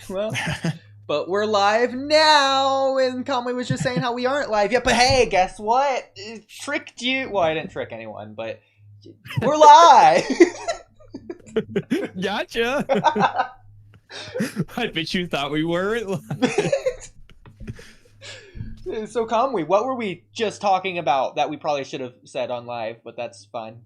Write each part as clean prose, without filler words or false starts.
Well, but we're live now, and Kamui was just saying how we aren't live yet. But hey, guess what? It tricked you. Well, I didn't trick anyone, but we're live. Gotcha. I bet you thought we weren't live. So, Kamui, what were we just talking about that we probably should have said on live? But that's fine.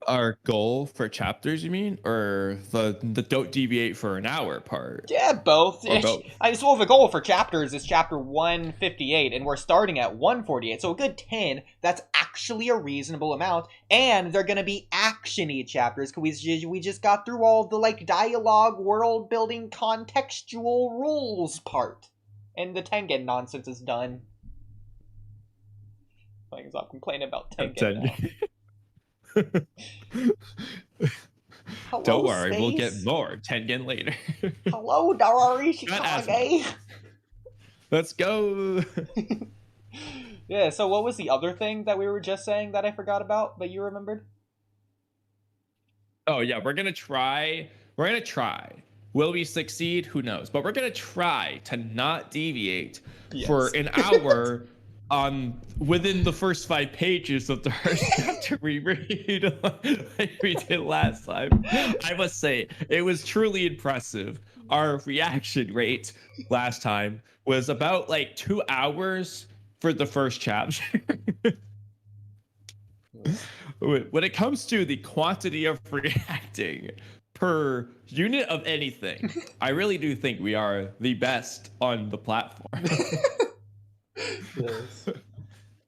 Our goal for chapters, you mean, or the don't deviate for an hour part? Yeah, both. Or both. Well, the goal for chapters is chapter 158, and we're starting at 148, so a good 10. That's actually a reasonable amount, and they're gonna be action-y chapters, because we just got through all the, like, dialogue, world-building, contextual rules part, and the Tengen nonsense is done. I can stop complaining about Tengen now. Hello, don't worry, space. we'll get more Tengen later. Hello, Darari Shikage. Let's go. Yeah, so what was the other thing that we were just saying that I forgot about, but you remembered? Oh yeah, we're gonna try. Will we succeed? Who knows? But we're gonna try to not deviate for an hour within the first 5 pages of the first chapter we read, like we did last time. I must say, it was truly impressive. Our reaction rate last time was about like 2 hours for the first chapter. When it comes to the quantity of reacting per unit of anything, I really do think we are the best on the platform. Yes.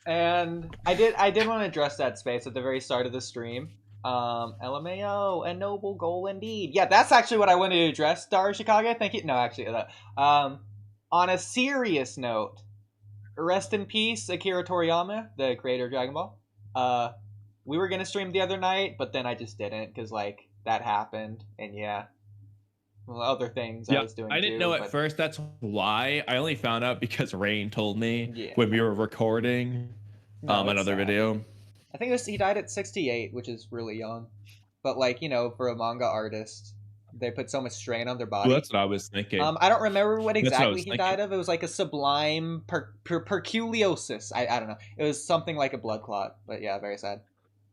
And I did want to address that space at the very start of the stream. LMAO, a noble goal indeed. Yeah, that's actually what I wanted to address, Dara Chicago. Thank you. No, actually, on a serious note, rest in peace, Akira Toriyama, the creator of Dragon Ball. We were gonna stream the other night, but then I just didn't because like that happened, and yeah. Well, other things I was doing. I didn't know at first. That's why I only found out because Rain told me when we were recording another video. I think he died at 68, which is really young. But like, you know, for a manga artist, they put so much strain on their body. Well, that's what I was thinking. I don't remember what exactly he died of. It was like a sublime perculosis. I don't know. It was something like a blood clot. But yeah, very sad.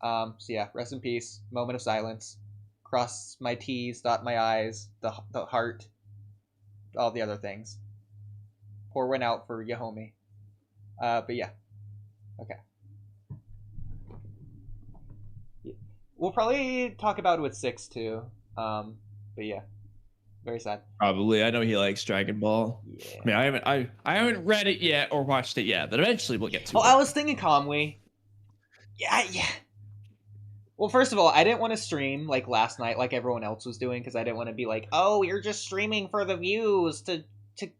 So yeah, rest in peace. Moment of silence. Cross my T's, dot my I's, the heart, all the other things. Pour one out for Yahomie. But yeah. Okay. We'll probably talk about it with 6 too. But yeah. Very sad. Probably. I know he likes Dragon Ball. Yeah. I mean, I haven't read it yet or watched it yet, but eventually we'll get to it. I was thinking Kamui. Yeah. Well, first of all, I didn't want to stream like last night like everyone else was doing because I didn't want to be like, oh, you're just streaming for the views to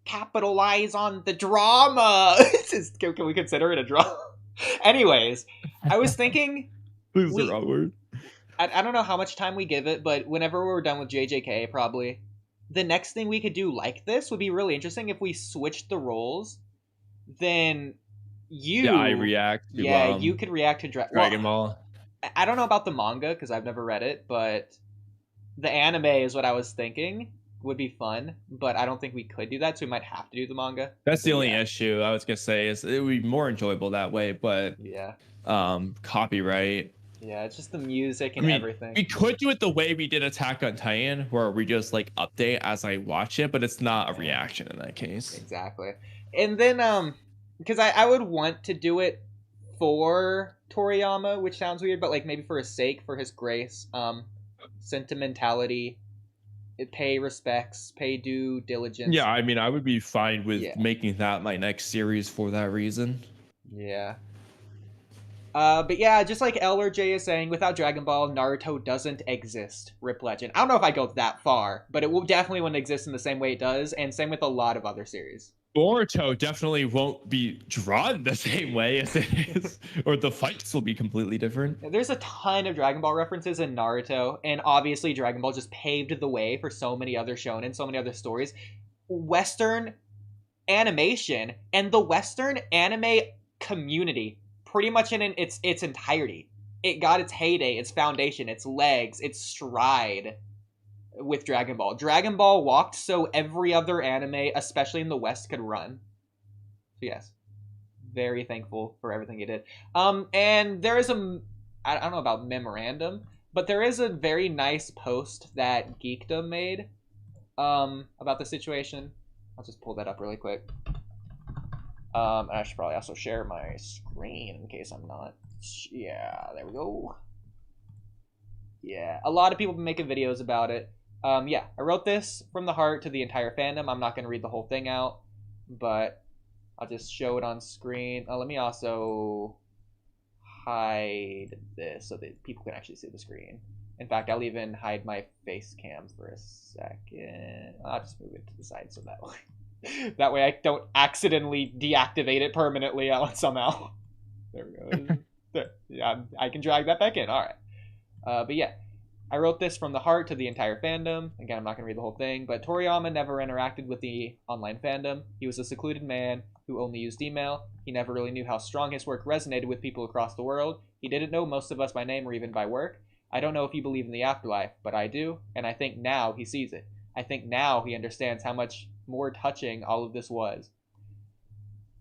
capitalize on the drama. Can we consider it a drama? Anyways, I was thinking... This is the wrong word. I don't know how much time we give it, but whenever we're done with JJK, probably, the next thing we could do like this would be really interesting if we switched the roles. Then you... Yeah, I react to... Yeah, you could react to Dragon Ball. I don't know about the manga because I've never read it, but the anime is what I was thinking would be fun, but I don't think we could do that, so we might have to do the manga. That's the only issue I was gonna say is it would be more enjoyable that way, but yeah, copyright. Yeah, it's just the music and everything. We could do it the way we did Attack on Titan, where we just like update as I watch it, but it's not a reaction in that case. Exactly. And then because I would want to do it for Toriyama, which sounds weird, but like maybe for his sake, for his grace, sentimentality, pay respects, pay due diligence. Yeah, I mean, I would be fine with making that my next series for that reason. Yeah. But yeah, just like L or J is saying, without Dragon Ball, Naruto doesn't exist. Rip Legend. I don't know if I go that far, but it will definitely wouldn't exist in the same way it does, and same with a lot of other series. Boruto definitely won't be drawn the same way as it is, or the fights will be completely different. There's a ton of Dragon Ball references in Naruto, and obviously Dragon Ball just paved the way for so many other shonen, so many other stories. Western animation and the Western anime community, pretty much in its entirety. It got its heyday, its foundation, its legs, its stride with Dragon Ball. Dragon Ball walked so every other anime, especially in the West, could run. So yes, very thankful for everything he did. And there is I don't know about memorandum, but there is a very nice post that Geekdom made about the situation. I'll just pull that up really quick. And I should probably also share my screen in case I'm not. Yeah, there we go. Yeah, a lot of people have been making videos about it. Yeah, I wrote this from the heart to the entire fandom. I'm not going to read the whole thing out, but I'll just show it on screen. Let me also hide this so that people can actually see the screen. In fact, I'll even hide my face cam for a second. I'll just move it to the side so that way I don't accidentally deactivate it permanently somehow. There we go. Yeah, I can drag that back in. All right. But yeah, I wrote this from the heart to the entire fandom. Again, I'm not going to read the whole thing, but Toriyama never interacted with the online fandom. He was a secluded man who only used email. He never really knew how strong his work resonated with people across the world. He didn't know most of us by name or even by work. I don't know if he believed in the afterlife, but I do, and I think now he sees it. I think now he understands how much more touching all of this was.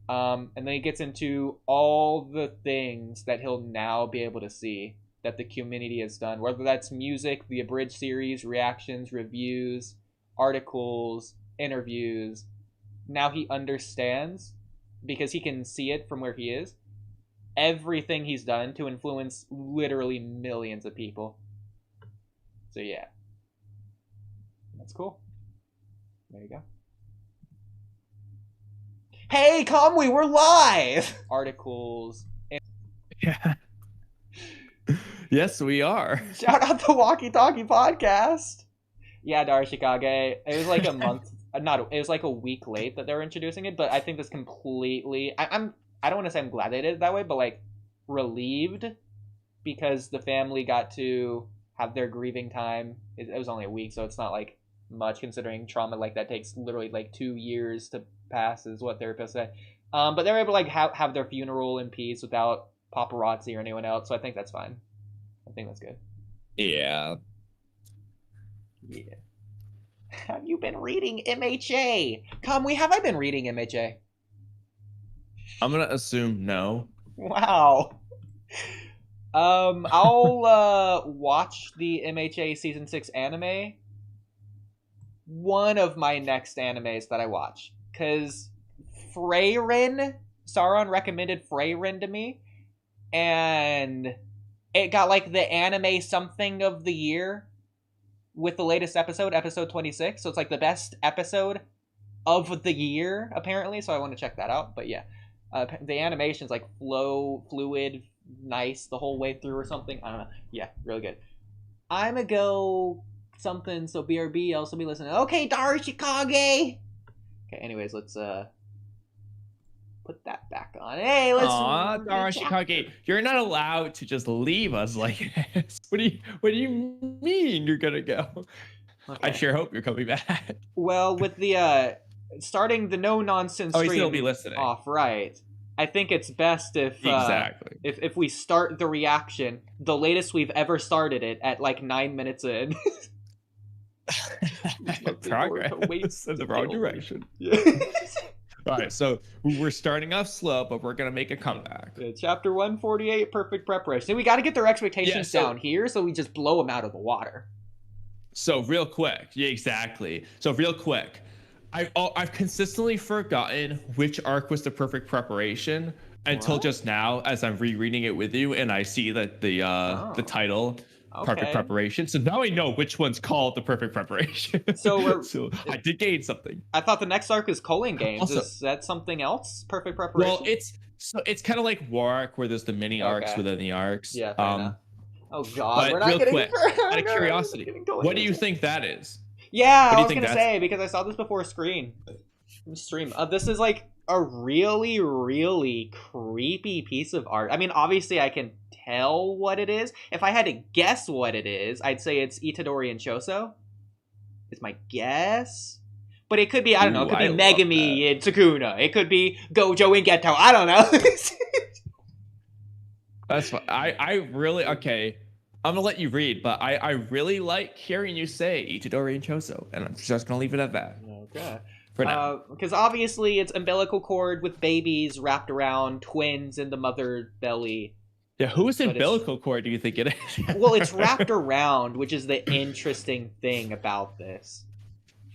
And then he gets into all the things that he'll now be able to see that the community has done, whether that's music, the abridged series, reactions, reviews, articles, interviews. Now he understands, because he can see it from where he is, everything he's done to influence literally millions of people. So yeah, that's cool. There you go. Hey, Kamui, we're live! Articles. Yeah. Yes, we are. Shout out the WalkyTalkyPod. Yeah, Darashikage. It was like a month. It was like a week late that they were introducing it, but I think this completely. I don't want to say I'm glad they did it that way, but like relieved, because the family got to have their grieving time. It was only a week, so it's not like much considering trauma like that takes literally like 2 years to pass, is what therapists say. But they were able to like have their funeral in peace without paparazzi or anyone else, so I think that's fine. I think that's good. Yeah. Yeah. Have you been reading MHA? Kamui, have I been reading MHA? I'm gonna assume no. Wow. I'll watch the MHA season 6 anime. One of my next animes that I watch, because Sauron recommended Freyrin to me, and it got like the anime something of the year with the latest episode 26. So it's like the best episode of the year apparently. So I want to check that out. But yeah, the animation's like fluid, nice the whole way through or something. I don't know. Yeah, really good. I'm gonna go something. So BRB, also be listening. Okay, Darashikage. Okay. Anyways, let's put that back on. Hey, let's. Aw, Darashikage, you're not allowed to just leave us like this. What do you mean you're gonna go? Okay. I sure hope you're coming back. Well, with the starting the no nonsense stream still be listening off, right? I think it's best if exactly if we start the reaction the latest we've ever started it at like 9 minutes in. Progress in the wrong direction. Yeah. All right, so we're starting off slow, but we're gonna make a comeback. Yeah, chapter 148, perfect preparation. So we got to get their expectations down here, so we just blow them out of the water. So real quick, yeah, exactly. So real quick, I've consistently forgotten which arc was the perfect preparation until just now, as I'm rereading it with you, and I see that the title. Okay. Perfect preparation. So now I know which one's called the perfect preparation. So I did gain something. I thought the next arc is Culling games. Also, is that something else? Perfect preparation. Well, it's kind of like War Arc, where there's the mini arcs within the arcs. Yeah. Oh God. But real quick, out of curiosity, what do you think that is? Yeah, I was gonna say, because I saw this before stream. This is like a really, really creepy piece of art. I mean, obviously I can tell what it is. If I had to guess what it is, I'd say it's Itadori and Choso. Is my guess. But it could be, I don't know, it could be Megumi and Sukuna. It could be Gojo and Geto. I don't know. That's fine. I really, okay. I'm gonna let you read, but I really like hearing you say Itadori and Choso, and I'm just gonna leave it at that. Okay. For now. Because obviously it's umbilical cord with babies wrapped around twins in the mother belly. Yeah, whose umbilical cord do you think it is? Well, it's wrapped around, which is the interesting thing about this.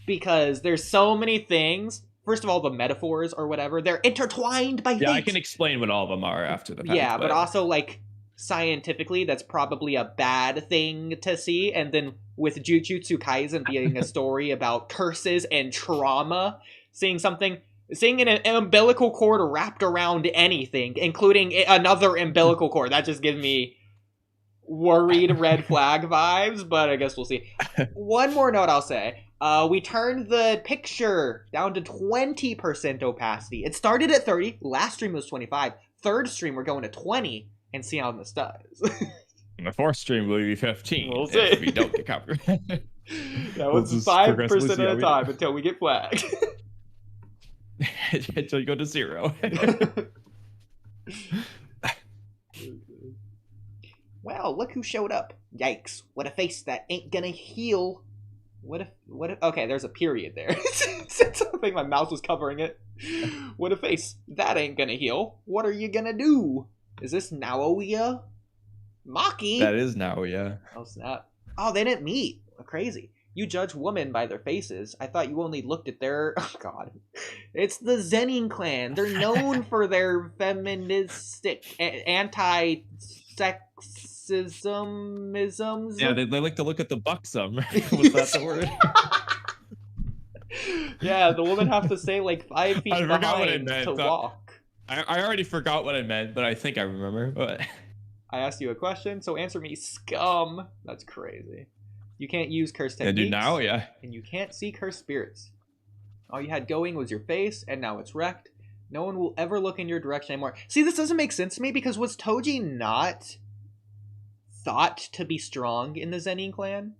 Because there's so many things. First of all, the metaphors or whatever, they're intertwined by fate. Yeah, I can explain what all of them are after the fact. Yeah, but also, like, scientifically, that's probably a bad thing to see. And then with Jujutsu Kaisen being a story about curses and trauma, seeing an umbilical cord wrapped around anything, including another umbilical cord, that just gives me worried red flag vibes, but I guess we'll see. One more note I'll say. We turned the picture down to 20% opacity. It started at 30. Last stream was 25. Third stream, we're going to 20 and see how this does. The fourth stream will be 15. We'll see. If we don't get copyrighted. That was 5% at a time until we get flagged. Until you go to 0. Well, look who showed up. Yikes. What a face that ain't gonna heal. What if, okay, there's a period there. Said something, my mouth was covering it. What a face. That ain't gonna heal. What are you gonna do? Is this Naoya? Maki? That is Naoya. Oh, snap. Oh, they didn't meet. Crazy. You judge women by their faces. I thought you only looked at their... Oh, God. It's the Zennin clan. They're known for their feministic, anti-sexismisms. Yeah, they like to look at the buxom. Was that the word? Yeah, the women have to stay like 5 feet behind to walk. I already forgot what I meant, but I think I remember. But I asked you a question, so answer me, scum. That's crazy. You can't use curse techniques. I do now, yeah. And you can't see cursed spirits. All you had going was your face, and now it's wrecked. No one will ever look in your direction anymore. See, this doesn't make sense to me, because was Toji not thought to be strong in the Zennin clan?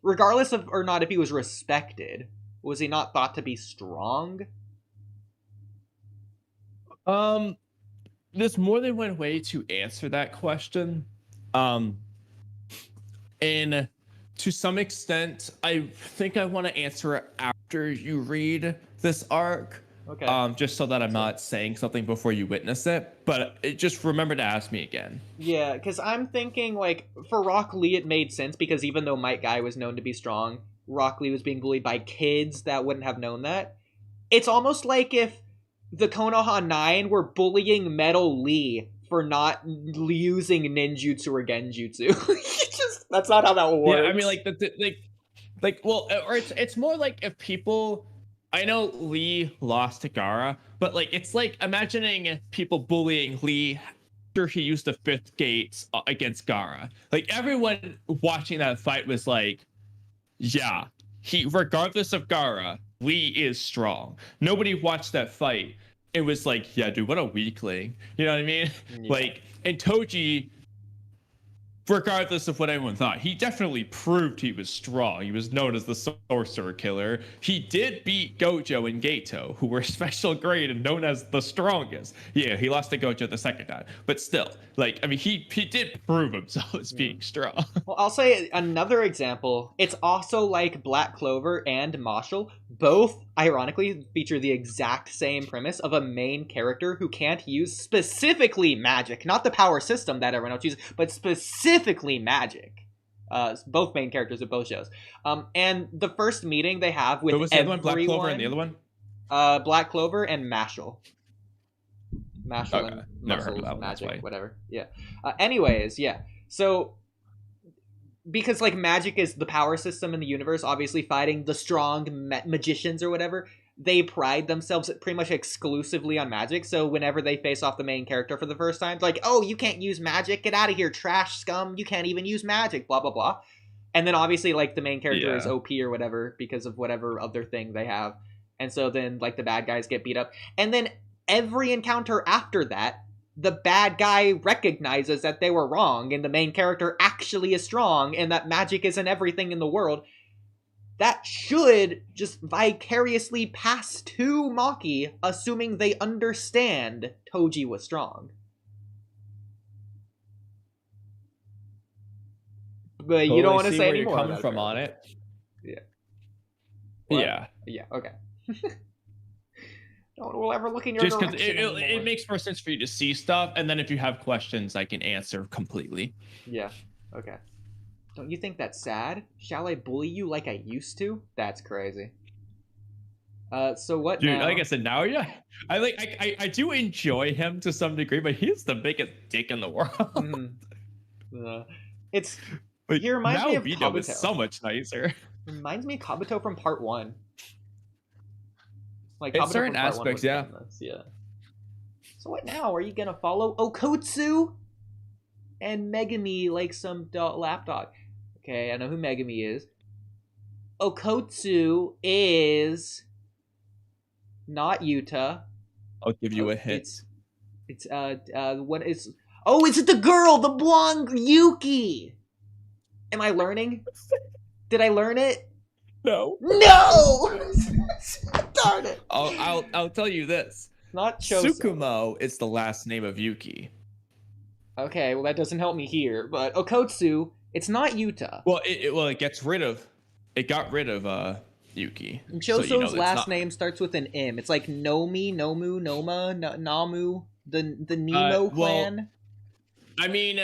Regardless of or not if he was respected, was he not thought to be strong? There's more than one way to answer that question. And to some extent, I think I want to answer it after you read this arc. Okay. Just so that I'm not saying something before you witness it. But just remember to ask me again. Yeah, because I'm thinking, like, for Rock Lee it made sense, because even though Might Guy was known to be strong, Rock Lee was being bullied by kids that wouldn't have known that. It's almost like if the Konoha 9 were bullying Metal Lee for not using ninjutsu or genjutsu. That's not how that works. Yeah, I mean, well, or it's more like if people, I know Lee lost to Gaara, but like it's like imagining people bullying Lee after he used the fifth gate against Gaara. Like everyone watching that fight was like, yeah, he, regardless of Gaara, Lee is strong. Nobody watched that fight. It was like, yeah, dude, what a weakling. You know what I mean? Yeah. Like, and Toji, regardless of what anyone thought, he definitely proved he was strong. He was known as the Sorcerer Killer. He did beat Gojo and Geto, who were special grade and known as the strongest. Yeah, he lost to Gojo the second time. But still, like, I mean, he did prove himself as being strong. Well, I'll say another example. It's also like Black Clover and Marshall. Both, ironically, feature the exact same premise of a main character who can't use specifically magic. Not the power system that everyone else uses, but specifically magic. Both main characters of both shows. And the first meeting they have with was the other one? Black Clover and the other one? Black Clover and Mashal. Mashal okay. and Never heard of that magic, whatever. Yeah. Anyways, yeah. So, because like magic is the power system in the universe, obviously fighting the strong magicians or whatever, they pride themselves pretty much exclusively on magic. So whenever they face off the main character for the first time, like, oh, you can't use magic, get out of here, trash scum, you can't even use magic, blah blah blah. And then obviously like the main character is OP or whatever because of whatever other thing they have, and so then like the bad guys get beat up, and then every encounter after that, the bad guy recognizes that they were wrong and the main character actually is strong and that magic isn't everything in the world. That should just vicariously pass to Maki, assuming they understand Toji was strong. But you don't want to say any more. Coming from on it. Yeah. What? Yeah. Yeah. Okay. No one will ever look in your just direction. Just because it makes more sense for you to see stuff, and then if you have questions, I can answer completely. Yeah. Okay. Don't you think that's sad? Shall I bully you like I used to? That's crazy. So what Dude, now? like I said, now, yeah, I do enjoy him to some degree, but he's the biggest dick in the world. It's but he reminds me of Kabuto. Is so much nicer. Reminds me of Kabuto from part 1. Like in certain aspects, yeah. Yeah. So what now? Are you gonna follow Okotsu and Megumi like some lapdog? Okay, I know who Megumi is. Okotsu is not Yuta. I'll give you a hint. It's what is? Oh, is it the girl, the blonde Yuki? Am I learning? Did I learn it? No. No. Darn it. I'll tell you this. Not Choso. Tsukumo is the last name of Yuki. Okay, well that doesn't help me here. But Okotsu, it's not Yuta. Well, it gets rid of. It got rid of Yuki. And Choso's last name starts with an M. It's like Nomi, Nomu, Noma, Namu, the Nemo clan. Well, I mean,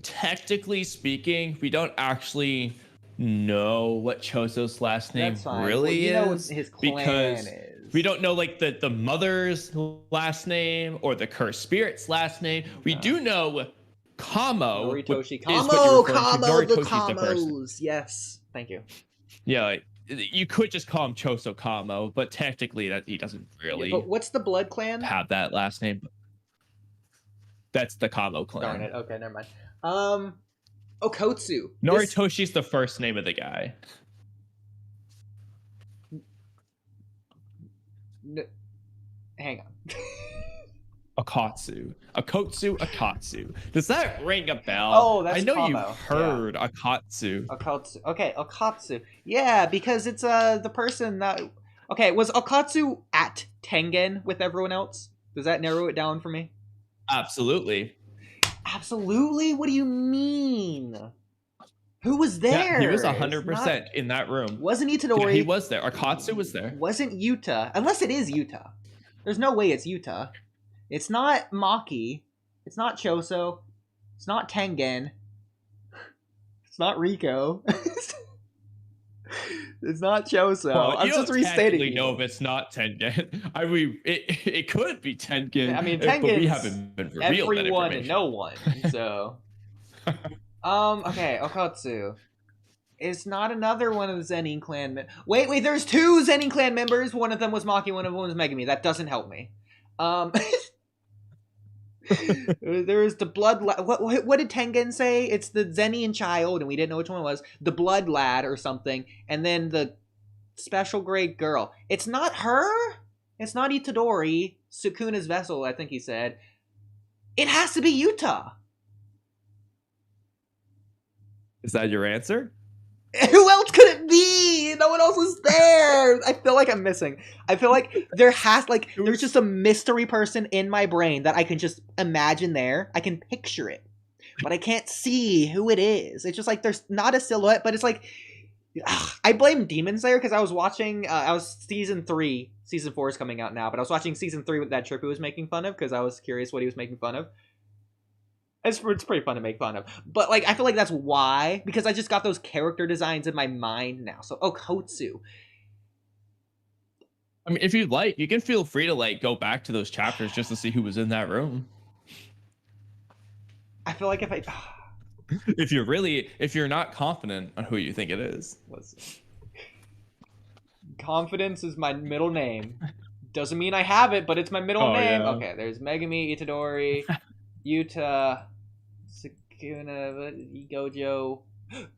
technically speaking, we don't actually know what Choso's last name really is. Know what his clan is. We don't know like the mother's last name or the cursed spirit's last name. We do know Kamo. Noritoshi. Kamo, the Kamos. Yes. Thank you. Yeah, like, you could just call him Choso Kamo, but technically that he doesn't really. Yeah, but what's the blood clan? Have that last name. That's the Kamo clan. Darn it. Okay, never mind. Okotsu. Noritoshi's the first name of the guy. Hang on. Akatsu. Does that ring a bell? Oh, that's I know Kamo. You've heard Akatsu. Okay, Akatsu. Yeah, because it's the person that. Okay, was Akatsu at Tengen with everyone else? Does that narrow it down for me? Absolutely. Absolutely? What do you mean? Who was there? Yeah, he was 100% in that room. Wasn't Itadori? Yeah, he was there. Akatsu was there. Wasn't Yuta. Unless it is Yuta. There's no way it's Yuta. It's not Maki. It's not Choso. It's not Tengen. It's not Rico. It's not Choso. Well, I'm just restating. You know if it's not Tengen. I mean, it could be Tengen. I mean, Tengen. But we haven't been revealed everyone and no one. So, okay, Okotsu. It's not another one of the Zennin clan. Wait, there's 2 Zennin clan members. One of them was Maki. One of them was Megumi. That doesn't help me. There's the blood. What did Tengen say? It's the Zennin child, and we didn't know which one it was. The blood lad or something, and then the special grade girl. It's not her. It's not Itadori. Sukuna's vessel, I think he said. It has to be Yuta. Is that your answer? Who else could it be? No one else was there. I feel like I'm missing. I feel like there's just a mystery person in my brain that I can just imagine there. I can picture it, but I can't see who it is. It's just like there's not a silhouette, but it's like I blame Demon Slayer because I was watching. I was season 3. Season 4 is coming out now, but I was watching season 3 with that Trippy was making fun of because I was curious what he was making fun of. It's pretty fun to make fun of. But, like, I feel like that's why. Because I just got those character designs in my mind now. So, Okotsu. I mean, if you'd like, you can feel free to, like, go back to those chapters just to see who was in that room. I feel like if you're not confident on who you think it is. Confidence is my middle name. Doesn't mean I have it, but it's my middle name. Yeah. Okay, there's Megumi, Itadori... Yuta, Sukuna, Gojo.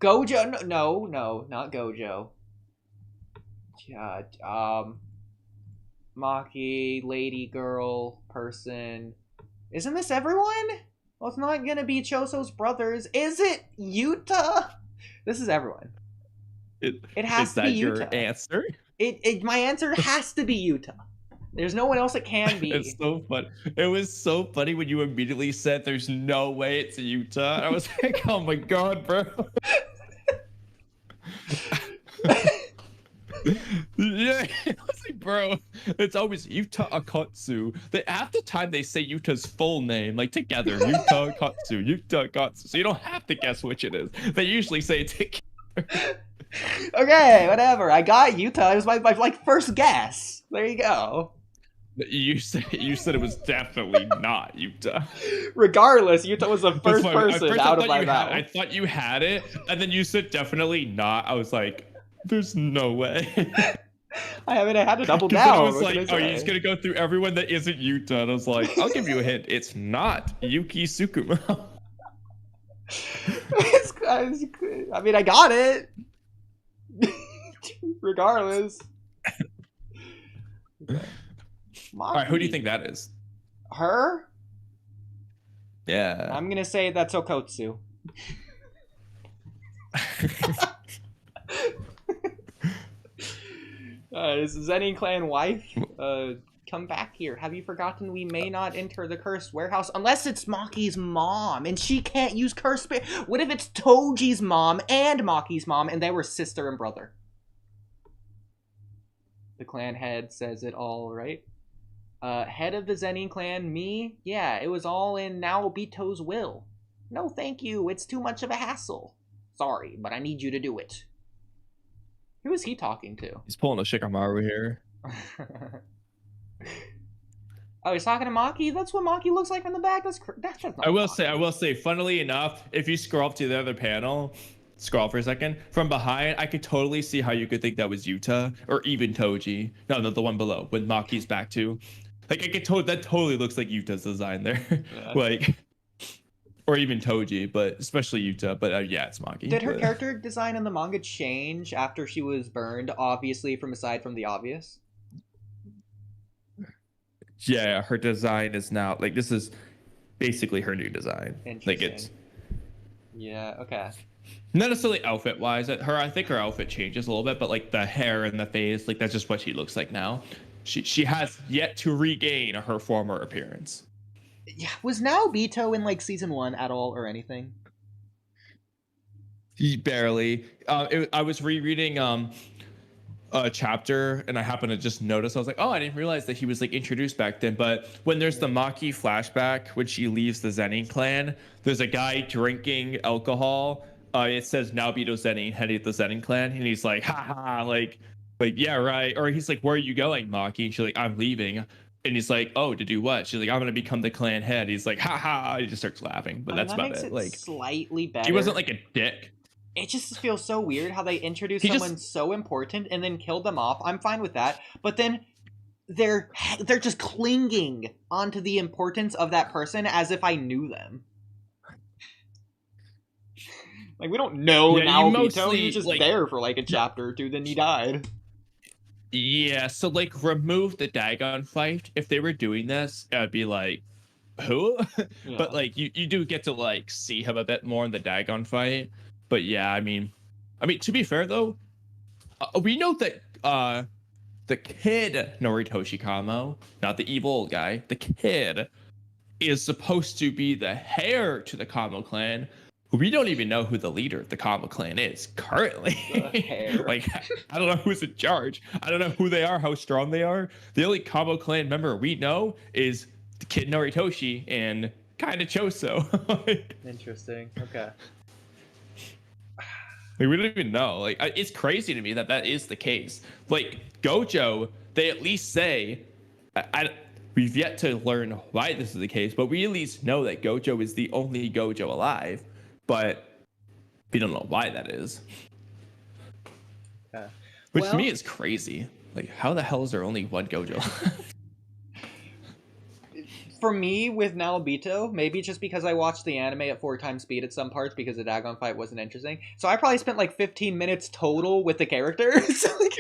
Gojo? No, not Gojo. Maki, lady, girl, person. Isn't this everyone? Well, it's not gonna be Choso's brothers. Is it Yuta? This is everyone. It has to be Yuta. Is that your answer? My answer has to be Yuta. There's no one else it can be. It's so fun. It was so funny when you immediately said there's no way it's Yuta. I was like, oh my god, bro. Yeah, I was like, bro, it's always Yuta Akatsu. Half the time they say Yuta's full name, like together, Yuta Akatsu, Yuta Akatsu. So you don't have to guess which it is. They usually say it together. Okay, whatever. I got Yuta. It was my like first guess. There you go. You said it was definitely not Yuta. Regardless, Yuta was the first person out of my mouth. I thought you had it, and then you said definitely not. I was like, there's no way. I had to double down. I was like, oh, you're just gonna go through everyone that isn't Yuta? And I was like, I'll give you a hint. It's not Yuki Tsukumo. I mean, I got it. Regardless. Okay. All right, who do you think that is? Her? Yeah. I'm gonna say that's Okotsu. Is Zennin clan wife? Come back here. Have you forgotten we may not enter the cursed warehouse unless it's Maki's mom and she can't use cursed spirit? What if it's Toji's mom and Maki's mom and they were sister and brother? The clan head says it all, right? Head of the Zennin clan, me? Yeah, it was all in Naobito's will. No thank you, it's too much of a hassle. Sorry, but I need you to do it. Who is he talking to? He's pulling a Shikamaru here. Oh, he's talking to Maki? That's what Maki looks like from the back? That's not I will say, funnily enough, if you scroll up to the other panel, scroll for a second, from behind, I could totally see how you could think that was Yuta, or even Toji. No, the one below, with Maki's back too. Like, that totally looks like Yuta's design there. Yeah. Like, or even Toji, but especially Yuta. But yeah, it's Maki. Did her character design in the manga change after she was burned, obviously, aside from the obvious? Yeah, her design is now, like, this is basically her new design. Like, it's... Yeah, okay. Not necessarily outfit-wise. I think her outfit changes a little bit, but, like, the hair and the face, like, that's just what she looks like now. She has yet to regain her former appearance. Yeah, was Naobito in, like, season 1 at all or anything? Barely. I was rereading a chapter and I happened to just notice. I was like, oh, I didn't realize that he was like introduced back then. But when there's the Maki flashback when she leaves the Zennin clan, there's a guy drinking alcohol. It says Naobito Zennin, heading the Zennin clan, and he's like, haha, like yeah, right. Or he's like, where are you going, Maki? And she's like, I'm leaving. And he's like, oh, to do what? She's like, I'm gonna become the clan head. He's like, haha. He just starts laughing, but that's about it. Like, slightly better. He wasn't like a dick. It just feels so weird how they introduced someone so important and then killed them off. I'm fine with that, but then they're just clinging onto the importance of that person as if I knew them. Like, we don't know Naobito. He was just there for like a chapter or two, then he died. Yeah, so like remove the Dagon fight. If they were doing this, I'd be like, who? Yeah. But like you do get to like see him a bit more in the Dagon fight. But yeah, I mean, to be fair though, we know that the kid Noritoshi Kamo, not the evil old guy, the kid is supposed to be the heir to the Kamo clan. We don't even know who the leader of the Kamo clan is currently. Like, I don't know who's in charge. I don't know who they are, how strong they are. The only Kamo clan member we know is the kid Noritoshi and kind of Choso. Interesting. Okay. Like, we don't even know. Like, it's crazy to me that is the case. Like, Gojo, they at least say, we've yet to learn why this is the case, but we at least know that Gojo is the only Gojo alive. But we don't know why that is. Yeah. Which to me is crazy. Like, how the hell is there only one Gojo? For me, with Naobito, maybe just because I watched the anime at 4 times speed at some parts because the Dagon fight wasn't interesting. So I probably spent like 15 minutes total with the characters. Like,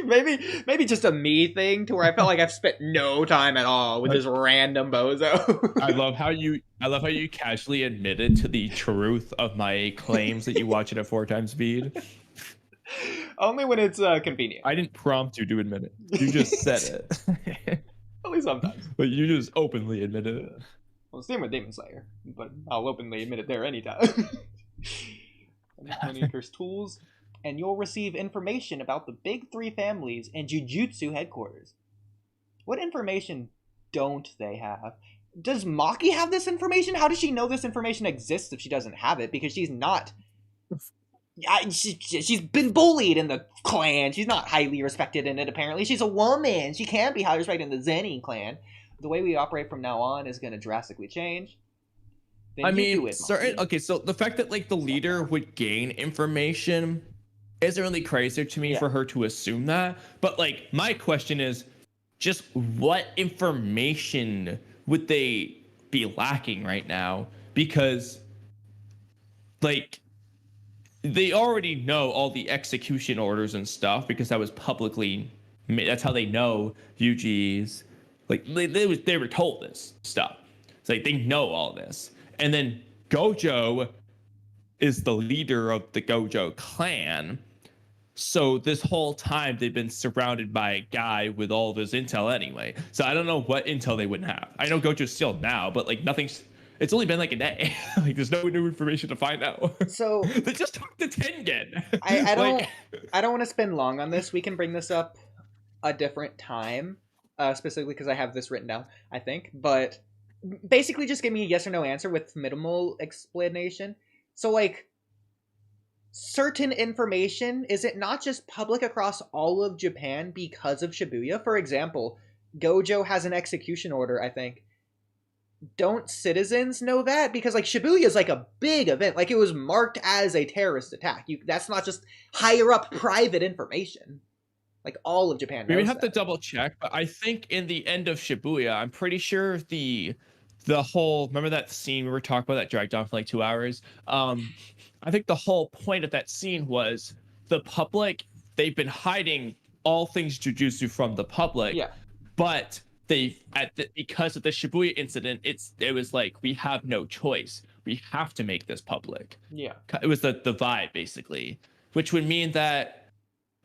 maybe just a me thing to where I felt like I've spent no time at all with this random bozo. I love how you casually admitted to the truth of my claims that you watch it at 4 times speed. Only when it's convenient. I didn't prompt you to admit it. You just said it. At Sometimes. But you just openly admitted it. Well, same with Demon Slayer, but I'll openly admit it there anytime. Curse tools, and you'll receive information about the big three families and Jujutsu headquarters. What information don't they have? Does Maki have this information? How does she know this information exists if she doesn't have it? Because she's not... she's been bullied in the clan. She's not highly respected in it, apparently. She's a woman. She can't be highly respected in the Zennin clan. The way we operate from now on is going to drastically change. I mean, certain... Okay, so the fact that, like, the leader would gain information isn't really crazy to me for her to assume that. But, like, my question is, just what information would they be lacking right now? Because, like, they already know all the execution orders and stuff because that was publicly, that's how they know Yuji's, like, they were told this stuff. It's like they know all this. And then Gojo is the leader of the Gojo clan. So this whole time they've been surrounded by a guy with all of his intel anyway. So I don't know what intel they wouldn't have. I know Gojo's still now, but like nothing's... It's only been like a day. Like there's no new information to find out. So they just talked to Tengen. I don't want to spend long on this. We can bring this up a different time, specifically because I have this written down, I think. But basically just give me a yes or no answer with minimal explanation. So like, certain information, is it not just public across all of Japan because of Shibuya? For example, Gojo has an execution order, I think. Don't citizens know that? Because like Shibuya is like a big event. Like it was marked as a terrorist attack. That's not just higher up private information. Like all of Japan knows. We have to double check, but I think in the end of Shibuya, I'm pretty sure the whole, remember that scene we were talking about that dragged on for like 2 hours? I think the whole point of that scene was the public, they've been hiding all things Jujutsu from the public. Yeah. But because of the Shibuya incident, it was like, we have no choice. We have to make this public. Yeah. It was the vibe, basically. Which would mean that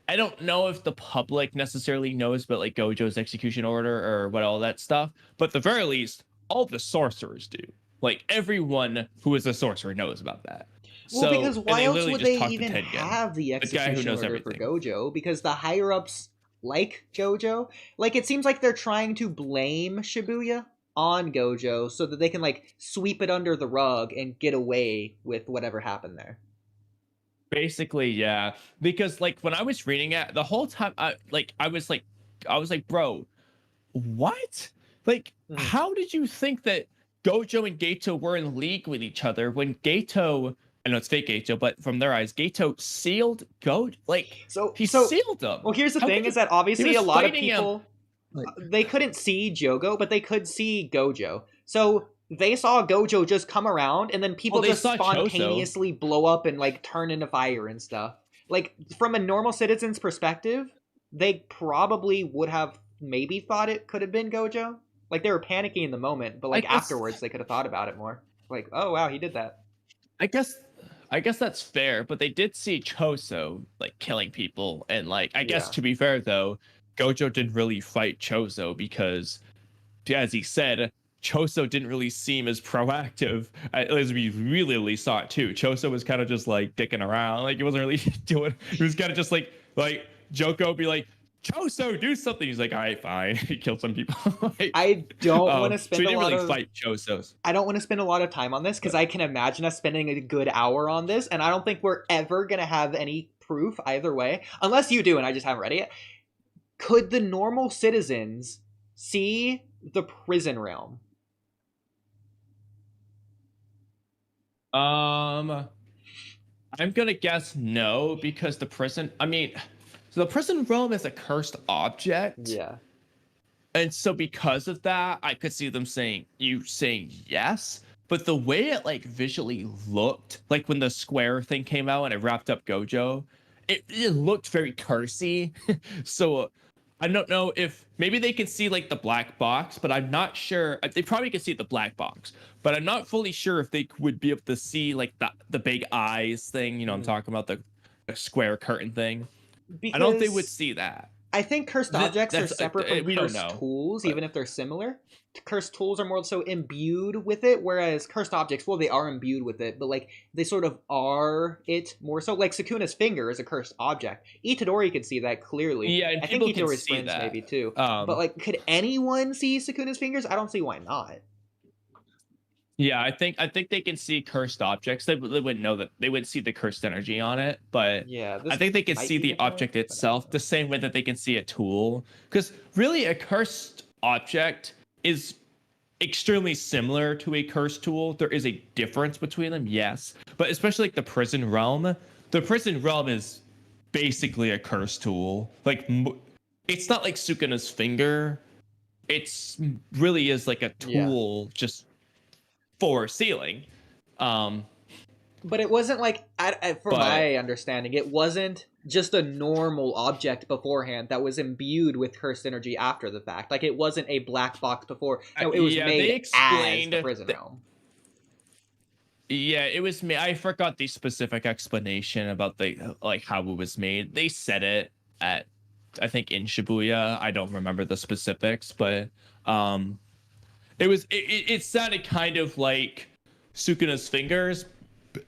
I don't know if the public necessarily knows about like Gojo's execution order or what all that stuff. But at the very least, all the sorcerers do. Like everyone who is a sorcerer knows about that. Well, because why else would they even have the execution order for Gojo? Because the higher ups like Gojo, like it seems like they're trying to blame Shibuya on Gojo so that they can like sweep it under the rug and get away with whatever happened there. Basically, yeah. Because like when I was reading it, the whole time I was like, bro, what? Like, how did you think that Gojo and Geto were in league with each other when Geto, I know it's fake Geto, but from their eyes, Geto sealed Gojo. Like, he sealed them. Well, here's the thing is that obviously a lot of people, they couldn't see Jogo, but they could see Gojo. So they saw Gojo just come around, and then people just spontaneously blow up and like turn into fire and stuff. Like, from a normal citizen's perspective, they probably would have maybe thought it could have been Gojo. Like, they were panicking in the moment, but like afterwards they could have thought about it more. Like, oh wow, he did that. I guess that's fair, but they did see Choso like killing people, and like I guess to be fair though, Gojo didn't really fight Choso because, as he said, Choso didn't really seem as proactive as we really saw it too. Choso was kind of just like dicking around, like he wasn't really doing. He was kind of just like Joko be like, Choso, do something. He's like, all right, fine. He killed some people. Like, I don't want to spend so he didn't really fight Chosos. I don't want to spend a lot of time on this because I can imagine us spending a good hour on this, and I don't think we're ever gonna have any proof either way, unless you do, and I just haven't read it yet. Could the normal citizens see the prison realm? I'm gonna guess no, because the prison. I mean. So the prison realm is a cursed object. Yeah. And so because of that, I could see them saying yes. But the way it like visually looked, like when the square thing came out and it wrapped up Gojo, it looked very cursy. So I don't know if maybe they can see like the black box, but I'm not sure. They probably could see the black box, but I'm not fully sure if they would be able to see like the big eyes thing. You know, I'm talking about the square curtain thing. Because I don't think they would see that. I think cursed objects are separate from we don't cursed know, tools, but... even if they're similar. Cursed tools are more so imbued with it, whereas cursed objects, well, they are imbued with it, but like they sort of are it more so. Like Sukuna's finger is a cursed object. Itadori could see that clearly. Yeah, and I think people can Itadori's see friends that. maybe too. But like, could anyone see Sukuna's fingers? I don't see why not. Yeah, I think they can see cursed objects. They wouldn't know that they wouldn't see the cursed energy on it, but yeah, I think they can see the object itself the same way that they can see a tool. Because really, a cursed object is extremely similar to a cursed tool. There is a difference between them, yes, but especially like the prison realm. The prison realm is basically a cursed tool. Like, it's not like Sukuna's finger. It's really is like a tool, just for sealing. But it wasn't like, my understanding, it wasn't just a normal object beforehand that was imbued with cursed energy after the fact. Like, it wasn't a black box before. No, it was made as the prison realm. Yeah, it was made. I forgot the specific explanation about how it was made. They said it at, I think, in Shibuya. I don't remember the specifics, but it sounded kind of like Sukuna's fingers,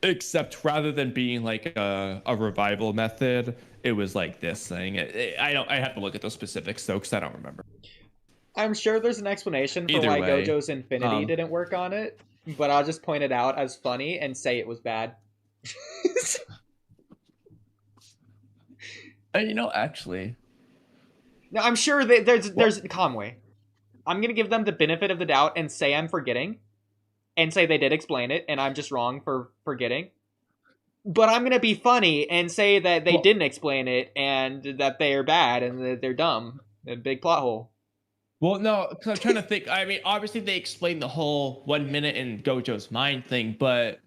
except rather than being like a revival method, it was like this thing. I have to look at the specifics though, because I don't remember. I'm sure there's an explanation for why Gojo's Infinity didn't work on it, but I'll just point it out as funny and say it was bad. Actually, no, I'm sure that there's Kamui. I'm gonna give them the benefit of the doubt and say I'm forgetting, and say they did explain it, and I'm just wrong for forgetting. But I'm gonna be funny and say that they didn't explain it, and that they're bad and that they're dumb. A big plot hole. Well, no, because I'm trying to think. I mean, obviously they explained the whole 1 minute in Gojo's mind thing, but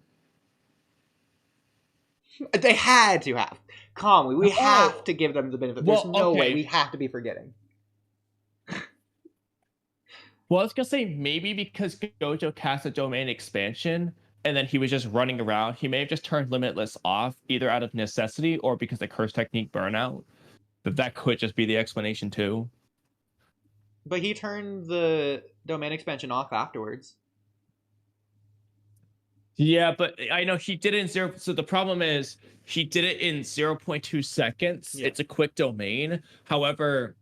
they had to have. Kamui, we have to give them the benefit. There's no way. We have to be forgetting. Well, I was gonna say maybe because Gojo cast a domain expansion and then he was just running around, he may have just turned Limitless off either out of necessity or because the curse technique burnout. But that could just be the explanation too. But he turned the domain expansion off afterwards. Yeah, but I know he did it in zero. So the problem is he did it in 0.2 seconds. Yeah. It's a quick domain. However,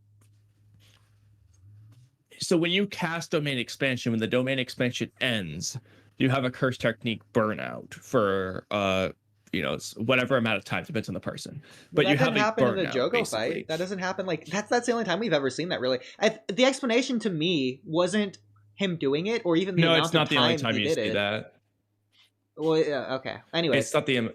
so when you cast domain expansion, when the domain expansion ends, you have a curse technique burnout for whatever amount of time, depends on the person. But you have a burnout in the Jogo basically. Fight. That doesn't happen. Like that's the only time we've ever seen that. Really, the explanation to me wasn't him doing it, or even the amount of time he did it. No, it's not the only time you see that. Well, yeah, okay. Anyway, it's not the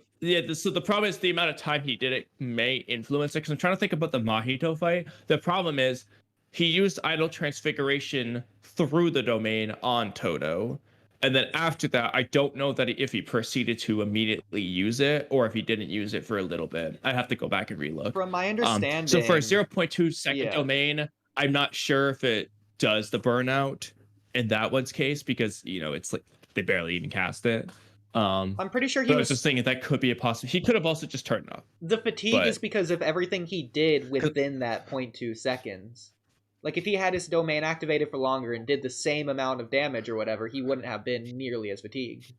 so the problem is the amount of time he did it may influence it. Because I'm trying to think about the Mahito fight. The problem is he used idle transfiguration through the domain on Todo. And then after that, I don't know that if he proceeded to immediately use it or if he didn't use it for a little bit. I'd have to go back and relook. From my understanding... so for a 0.2 second domain, I'm not sure if it does the burnout in that one's case because, it's like they barely even cast it. I'm pretty sure I was just thinking that could be a possibility. He could have also just turned it off. The fatigue is because of everything he did within that 0.2 seconds. Like, if he had his domain activated for longer and did the same amount of damage or whatever, he wouldn't have been nearly as fatigued.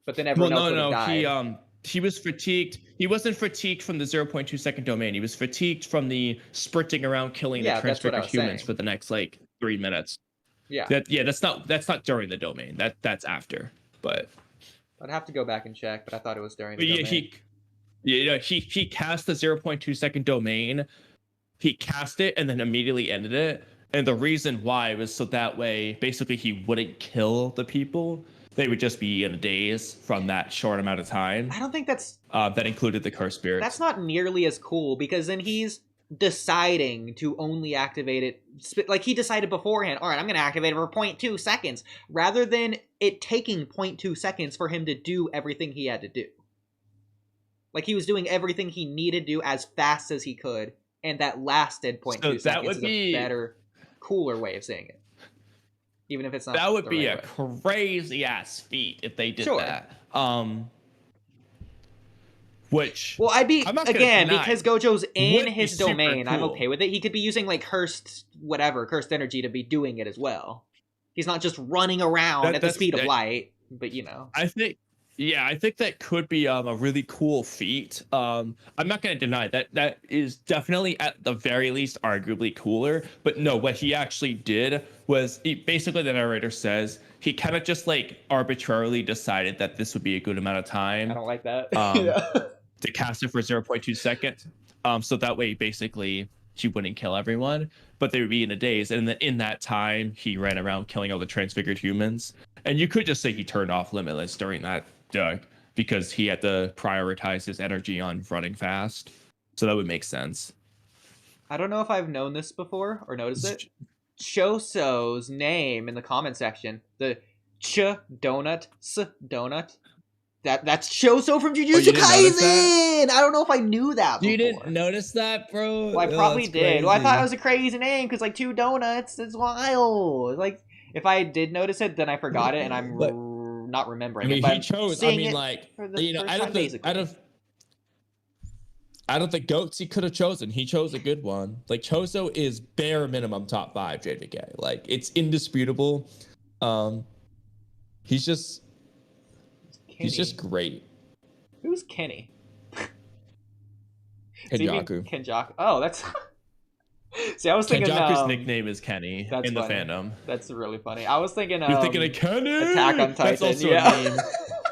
But then everyone else would have died. He was fatigued. He wasn't fatigued from the 0.2 second domain. He was fatigued from the sprinting around killing the transfigured humans for the next, 3 minutes. Yeah. That's not during the domain. That's after. But I'd have to go back and check, but I thought it was during the domain. He cast the 0.2 second domain. He cast it and then immediately ended it. And the reason why was so that way, basically, he wouldn't kill the people. They would just be in a daze from that short amount of time. I don't think that's... that included the cursed spirits. That's not nearly as cool, because then he's deciding to only activate it. Like, he decided beforehand, all right, I'm going to activate it for 0.2 seconds, rather than it taking 0.2 seconds for him to do everything he had to do. Like, he was doing everything he needed to do as fast as he could. And that lasted 0.2 seconds is a better, cooler way of saying it. Even if it's not. That would be a crazy ass feat if they did that. which well, I'd be I'm not again deny, because Gojo's in his super domain. cool. I'm okay with it. He could be using like cursed energy to be doing it as well. He's not just running around at the speed of light, but you know. I think that could be a really cool feat. I'm not going to deny that that is definitely at the very least arguably cooler. But no, what he actually did was basically the narrator says he kind of just like arbitrarily decided that this would be a good amount of time. I don't like that. To cast it for 0.2 seconds. So that way basically he wouldn't kill everyone, but they would be in a daze. And in that time, he ran around killing all the transfigured humans. And you could just say he turned off Limitless during that because he had to prioritize his energy on running fast. So that would make sense. I don't know if I've known this before or noticed it. Choso's name in the comment section, the donut, that's Choso from Jujutsu Kaisen! I don't know if I knew that before. You didn't notice that, bro? Well, I probably did. Well, I thought it was a crazy name because, like, 2 donuts is wild. Like, if I did notice it, then I forgot it, and I'm not remembering it. But he chose. I mean, like, out of the goats he could have chosen, he chose a good one. Like, Choso is bare minimum top 5 JJK. Like, it's indisputable. He's just great. Who's Kenny? Kenjaku. Oh, that's. See, I was thinking. Kenjaku's nickname is Kenny in the fandom. That's really funny. I was thinking. You're thinking of Kenny? Attack on Titan. That's also a meme.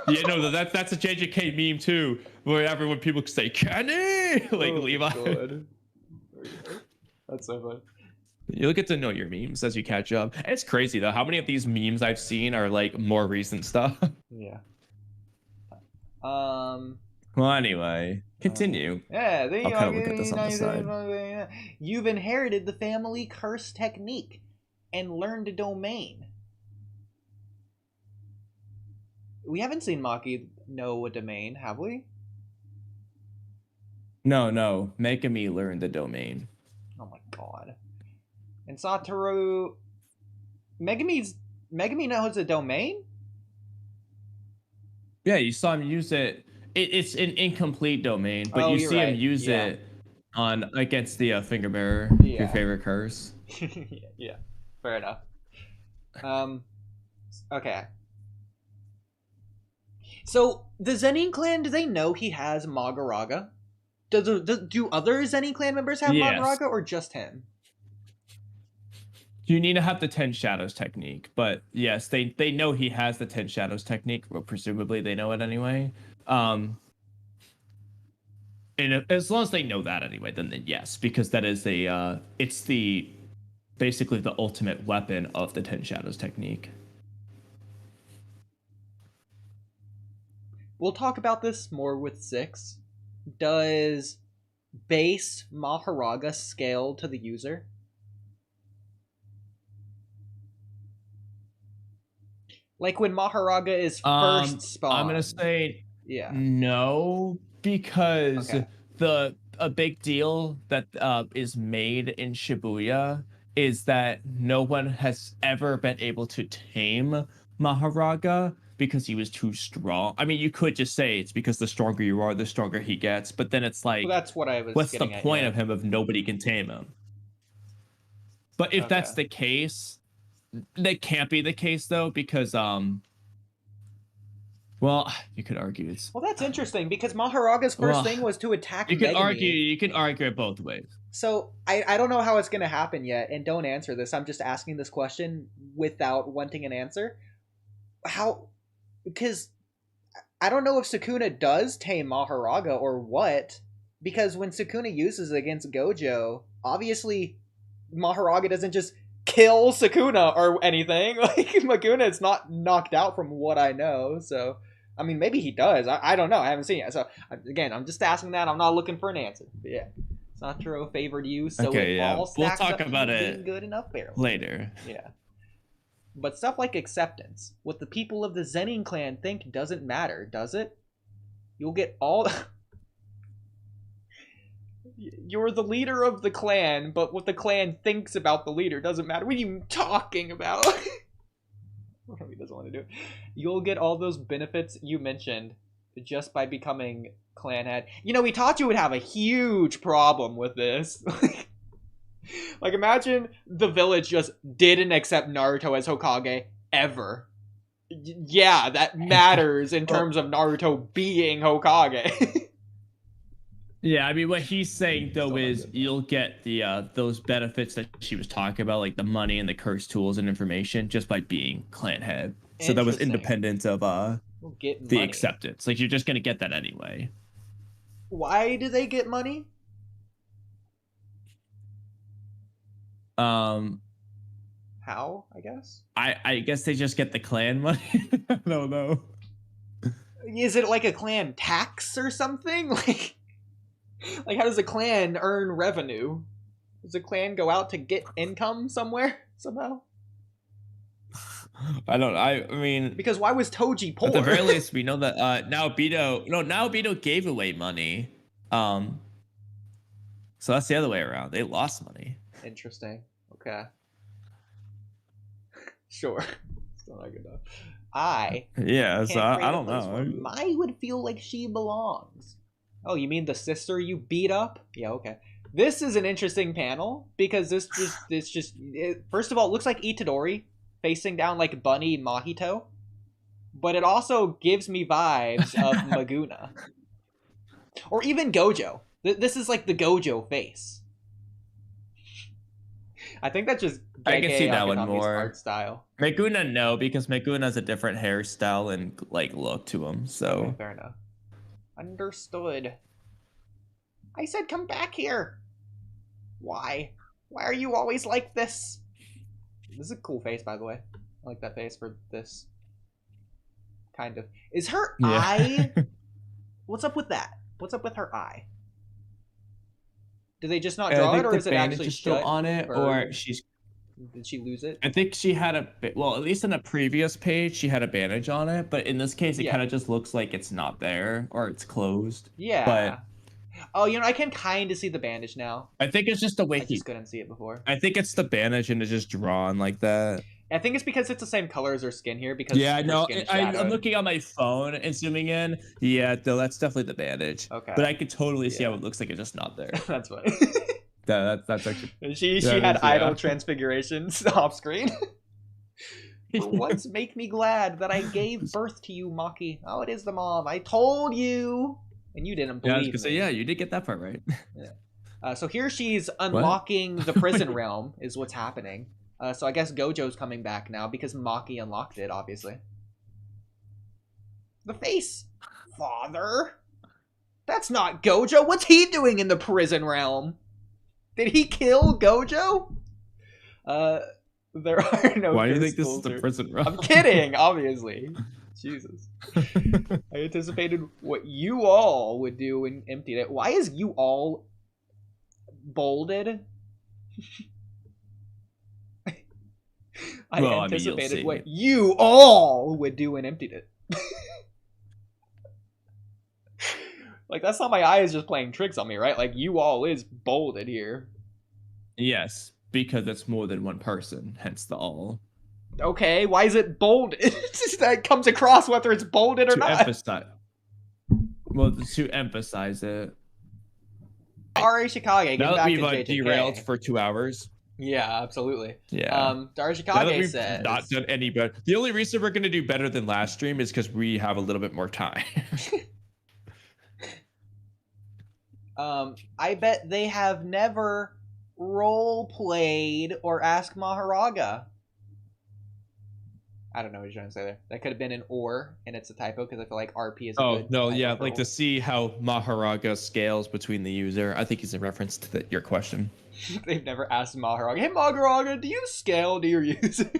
Yeah, no, that's a JJK meme too, where when people say Kenny, like Levi. God. That's so funny. You'll get to know your memes as you catch up. And it's crazy though. How many of these memes I've seen are like more recent stuff? Yeah. Well, anyway, continue. Yeah, I'll kind of look at this on the side. You've inherited the family curse technique and learned a domain. We haven't seen Maki know a domain, have we? No. Megumi learned the domain. Oh my god. And Satoru... Megumi knows a domain? Yeah, you saw him use it. It's an incomplete domain, but you see him use it against the finger mirror, your favorite curse. Yeah, fair enough. Okay. So, the Zennin clan, do they know he has Mahoraga? Do other Zennin clan members have Mahoraga, or just him? You need to have the 10 Shadows technique, but yes, they know he has the 10 Shadows technique, or presumably they know it anyway. And as long as they know that anyway, then yes, because that is it's basically the ultimate weapon of the 10 Shadows technique. We'll talk about this more with 6. Does base Mahoraga scale to the user? Like when Mahoraga is first spawned. I'm gonna say no, because a big deal that is made in Shibuya is that no one has ever been able to tame Mahoraga because he was too strong. I mean, you could just say it's because the stronger you are, the stronger he gets, but then it's like, well, that's what I was what's the point of him if nobody can tame him? But if that's the case, that can't be the case though, because well, you could argue it's... Well, that's interesting, because Mahoraga's first thing was to attack Megumi. You can argue it both ways. So, I don't know how it's going to happen yet, and don't answer this. I'm just asking this question without wanting an answer. How... Because I don't know if Sukuna does tame Mahoraga or what, because when Sukuna uses it against Gojo, obviously Mahoraga doesn't just kill Sukuna or anything. Like, Maguna is not knocked out from what I know, so... I mean, maybe he does. I don't know. I haven't seen it. So, again, I'm just asking that. I'm not looking for an answer. But yeah. Satoru favored you, so it all stacks we'll talk up about to it being good enough barely. Later. Yeah. But stuff like acceptance, what the people of the Zennin clan think doesn't matter, does it? You'll get all... You're the leader of the clan, but what the clan thinks about the leader doesn't matter. What are you talking about? He doesn't want to do it. You'll get all those benefits you mentioned just by becoming clan head. You know, Itachi would have a huge problem with this. Like, imagine the village just didn't accept Naruto as Hokage ever. Yeah, that matters in terms of Naruto being Hokage. Yeah, I mean, what he's saying though is you'll get the those benefits that she was talking about, like the money and the curse tools and information, just by being clan head. So that was independent of the acceptance. Like, you're just gonna get that anyway. Why do they get money? How, I guess? I guess they just get the clan money. I don't know. Is it like a clan tax or something? Like how does a clan earn revenue? Does a clan go out to get income somewhere somehow? I mean, because why was Toji poor? At the very least, we know that Naobito gave away money. So that's the other way around. They lost money. Interesting. Okay. Sure. Still not good enough. I don't know. Mai would feel like she belongs. Oh, you mean the sister you beat up? Yeah, okay. This is an interesting panel because first of all, it looks like Itadori facing down like Bunny Mahito, but it also gives me vibes of Maguna. Or even Gojo. This is like the Gojo face. I think that's just I can see that one more. Art style. Meguna, no, because Meguna has a different hairstyle and like look to him. So okay, fair enough. Understood. I said come back here. Why? Why are you always like this? This is a cool face, by the way. I like that face for this. Kind of. Is her eye... What's up with that? What's up with her eye? Do they just not draw it, or is it actually still on it, or she's... Did she lose it? I think she had a... Well, at least in a previous page, she had a bandage on it, but in this case, it kind of just looks like it's not there, or it's closed. Yeah. But... Oh, you know, I can kind of see the bandage now. I think it's just the way I just couldn't see it before. I think it's the bandage and it's just drawn like that. I think it's because it's the same color as her skin here. Because no, I'm looking on my phone and zooming in. Yeah, no, that's definitely the bandage. Okay. But I could totally see how it looks like it's just not there. That's funny. That's actually... She had idle transfigurations off screen. For once, make me glad that I gave birth to you, Maki. Oh, it is the mom. I told you. And you didn't believe me. I was gonna say, yeah, you did get that part right. Yeah. So here she's unlocking the prison realm is what's happening. So I guess Gojo's coming back now because Maki unlocked it, obviously. The face. Father? That's not Gojo. What's he doing in the prison realm? Did he kill Gojo? There are no... Why do you think this is the prison realm? I'm kidding, obviously. Jesus. I anticipated what you all would do and emptied it. Why is you all bolded? I anticipated what you all would do and emptied it. Like, that's not my eyes just playing tricks on me, right? Like, you all is bolded here. Yes, because it's more than one person, hence the all. Okay, why is it bolded? It's just that it comes across whether it's bolded or not. Well, to emphasize it. Darashikage, now that we've derailed for 2 hours. Yeah, absolutely. Yeah. Darashikage says... not done any better. The only reason we're going to do better than last stream is because we have a little bit more time. I bet they have never role-played or asked Mahoraga. I don't know what you're trying to say there. That could have been an or, and it's a typo because I feel like RP is a good type like to see how Mahoraga scales between the user. I think he's in reference to your question. They've never asked Mahoraga, hey Mahoraga, do you scale to your user?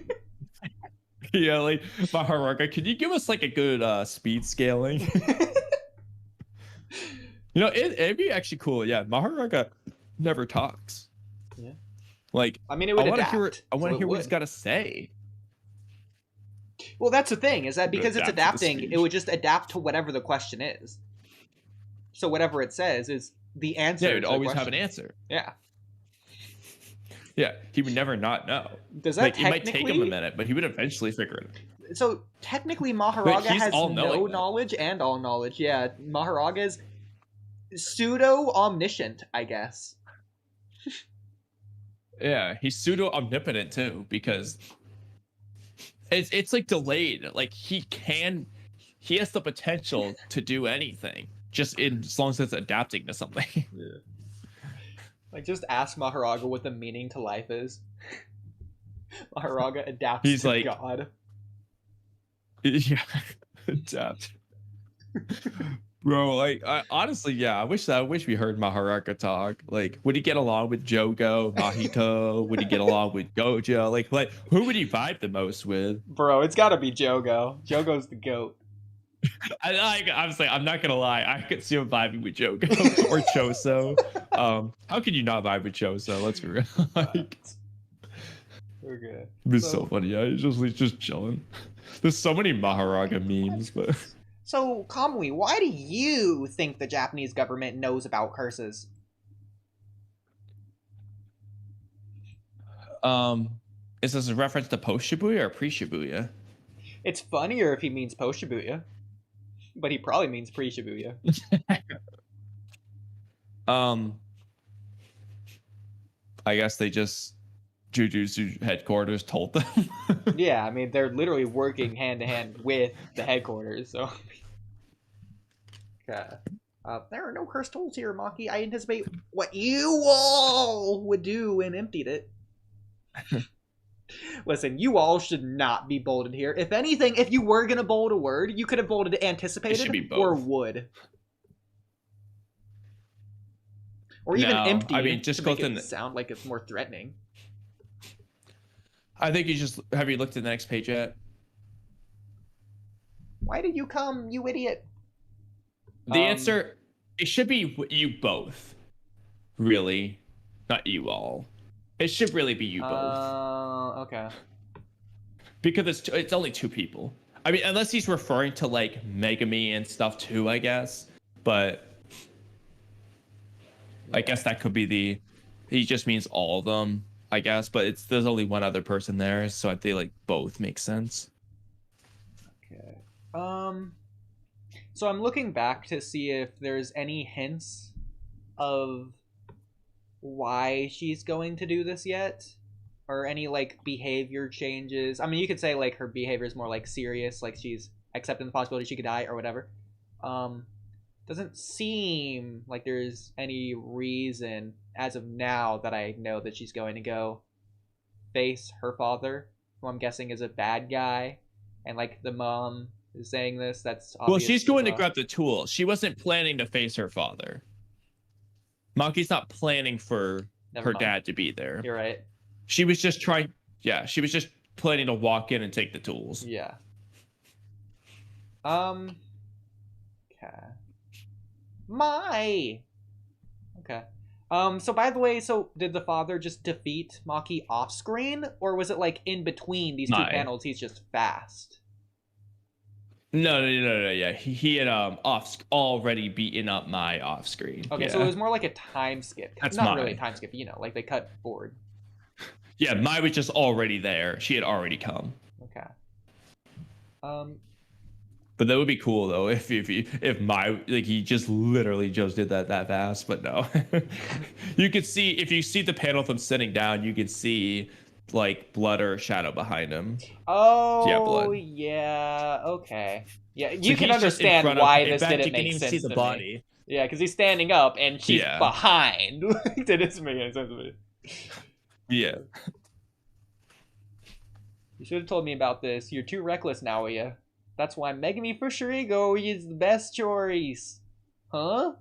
Yeah, like, Mahoraga, can you give us like a good speed scaling? You know, it'd be actually cool. Yeah, Mahoraga never talks. Yeah. Like, I mean, it would adapt. I want to hear what he's got to say. Well, that's the thing, is that because it's adapting, it would just adapt to whatever the question is. So whatever it says is the answer. Yeah, it would always have an answer. Yeah. Yeah, he would never not know. Does that it might take him a minute, but he would eventually figure it out. So technically Mahoraga has no knowledge and all knowledge. Yeah, Mahoraga is pseudo omniscient, I guess. Yeah, he's pseudo omnipotent too, because it's like delayed. Like he has the potential to do anything, just as long as it's adapting to something. Yeah. Like, just ask Mahoraga what the meaning to life is. Mahoraga adapts He's to like, God. Yeah, adapt. Bro, like honestly, yeah, I wish we heard Mahoraga talk. Like, would he get along with Jogo, Mahito? Would he get along with Gojo? Like who would he vibe the most with? Bro, it's gotta be Jogo. Jogo's the GOAT. I'm saying, I'm not gonna lie, I could see him vibing with Jogo or Choso. How can you not vibe with Choso? Let's be real. Like, okay. It's so funny. Yeah, he's just chilling. There's so many Mahoraga memes, but. So, Kamui, why do you think the Japanese government knows about curses? Is this a reference to post Shibuya or pre Shibuya? It's funnier if he means post Shibuya, but he probably means pre Shibuya. I guess they just Jujutsu headquarters told them. Yeah, I mean they're literally working hand to hand with the headquarters. So, okay. There are no cursed tools here, Maki. I anticipate what you all would do and emptied it. Listen, you all should not be bolded here. If anything, if you were gonna bold a word, you could have bolded anticipated or would. Or even empty. I mean, just to make it sound like it's more threatening. I think have you looked at the next page yet? Why did you come, you idiot? The answer, it should be you both. Really. Not you all. It should really be you both. Okay. Because it's only two people. I mean, unless he's referring to like Megumi and stuff too, I guess. But I guess that could be he just means all of them, I guess. But there's only one other person there, so I feel like both make sense. Okay. So I'm looking back to see if there's any hints of why she's going to do this yet, or any like behavior changes. I mean, you could say like her behavior is more like serious, like she's accepting the possibility she could die or whatever. Doesn't seem like there's any reason as of now that I know that she's going to go face her father, who I'm guessing is a bad guy, and like the mom is saying this. That's obvious. Well, she's going to grab the tool. She wasn't planning to face her father. Maki's not planning for her dad to be there. You're right. She was just trying. Yeah, she was just planning to walk in and take the tools. Yeah. Okay. Okay. So by the way, so did the father just defeat Maki off screen, or was it like in between these two panels he's just fast? No. Yeah, he had already beaten up my off screen. Okay, yeah. So it was more like a time skip. That's not really a time skip, you know, like they cut forward. Yeah, Mai was just already there. She had already come. Okay. But that would be cool though if Mai, like, he just literally just did that fast. But no, you could see, if you see the panel of him sitting down, you could see like blood or shadow behind him. Oh yeah, blood. Yeah, okay. Yeah, you can understand why this didn't make sense see the to body. Me. Yeah, because he's standing up and she's behind. Didn't make any sense to me. Yeah. You should have told me about this. You're too reckless now, are you? That's why Megumi for Shurigo is the best choice. Huh?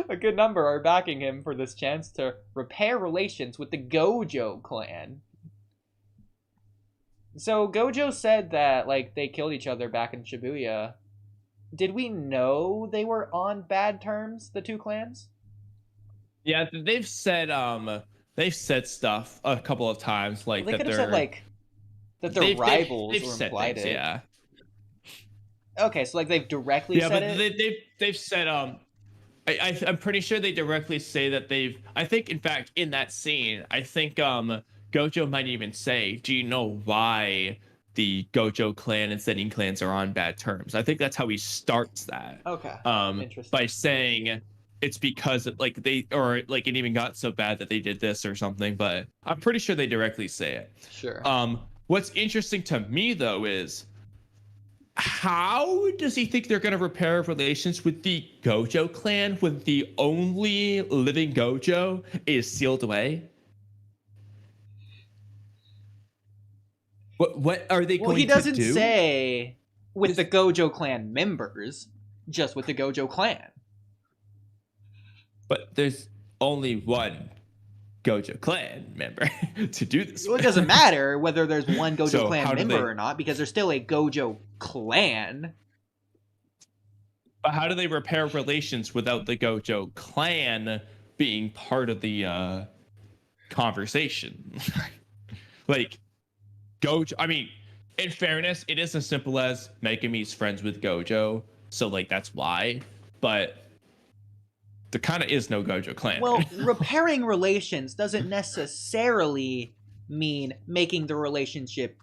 A good number are backing him for this chance to repair relations with the Gojo clan. So Gojo said that like they killed each other back in Shibuya. Did we know they were on bad terms, the two clans? Yeah, they've said stuff a couple of times, like well, they could have said like that they're rivals or implied it. Yeah. Okay, so like they've directly said it. They've said I'm pretty sure they directly say that I think, in fact, in that scene, I think Gojo might even say, do you know why the Gojo clan and Zennin clans are on bad terms. I think that's how he starts that. Okay. Interesting. By saying it's because like they, or like it even got so bad that they did this or something, but I'm pretty sure they directly say it. Sure. What's interesting to me though is, how does he think they're going to repair relations with the Gojo clan when the only living Gojo is sealed away? What are they going to do? Well, he doesn't say with the Gojo clan members, just with the Gojo clan. But there's only one Gojo clan member to do this. Well, it doesn't matter whether there's one Gojo clan member or not, because there's still a Gojo clan. But how do they repair relations without the Gojo clan being part of the conversation? Like, Gojo, I mean, in fairness, it is as simple as Megumi's friends with Gojo, so like that's why. But there kind of is no Gojo clan. Well, repairing relations doesn't necessarily mean making the relationship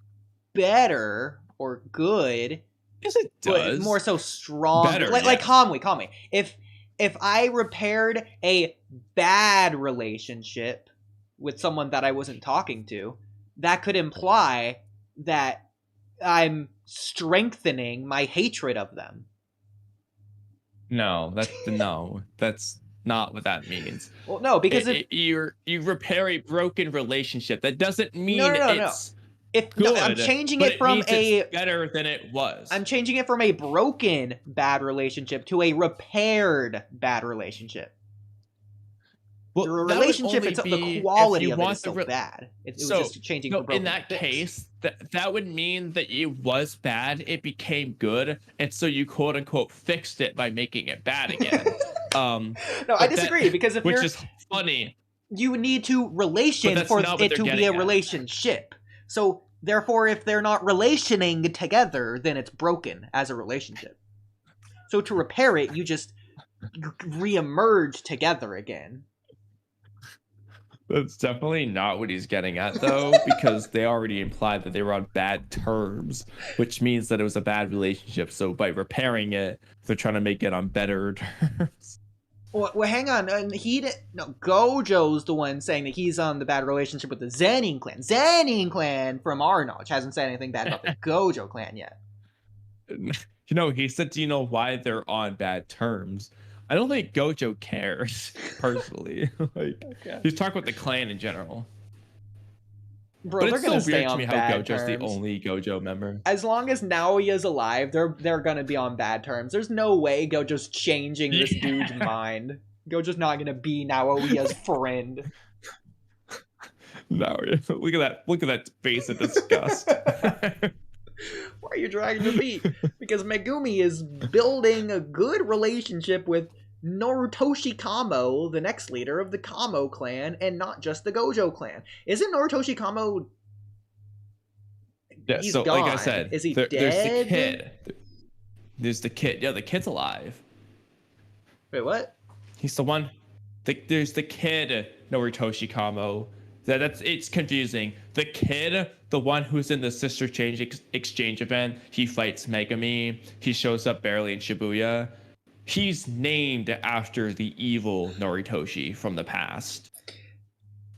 better or good. Yes, it does. But more so strong. Better, like Kamui. If I repaired a bad relationship with someone that I wasn't talking to, that could imply that I'm strengthening my hatred of them. No, that's not what that means. Well, no, because you repair a broken relationship. That doesn't mean it's good. I'm changing it from it's better than it was. I'm changing it from a broken bad relationship to a repaired bad relationship. Well, the relationship itself, the quality of it is still bad. It was just changing from broken in that case, that would mean that it was bad, it became good, and so you quote unquote fixed it by making it bad again. No, I disagree, because which is funny. You need to relation for it to be a relationship. So therefore, if they're not relationing together, then it's broken as a relationship. So to repair it, you just re-emerge together again. That's definitely not what he's getting at, though, because they already implied that they were on bad terms, which means that it was a bad relationship. So by repairing it, they're trying to make it on better terms. Well, hang on. Gojo's the one saying that he's on the bad relationship with the Zennin clan. Zennin clan, from our knowledge, hasn't said anything bad about the Gojo clan yet. He said, do you know why they're on bad terms? I don't think Gojo cares, personally. He's talking about the clan in general. Bro, but they're it's gonna so weird stay to me on how bad Gojo's terms. the only Gojo member. As long as Naoya's alive, they're gonna be on bad terms. There's no way Gojo's changing this dude's mind. Gojo's not gonna be Naoya's friend. Naoya, look at that face of disgust. Why are you dragging the feet? Because Megumi is building a good relationship with Narutoshi Kamo, the next leader of the Kamo clan, and not just the Gojo clan. Isn't Narutoshi Kamo... Yeah, he's so gone. Like I said, is he dead? There's the kid. There's the kid. Yeah, the kid's alive. Wait, what? He's the one. There's the kid, Narutoshi Kamo. It's confusing. The kid, the one who's in the sister exchange event, he fights Megumi. He shows up barely in Shibuya. He's named after the evil Noritoshi from the past.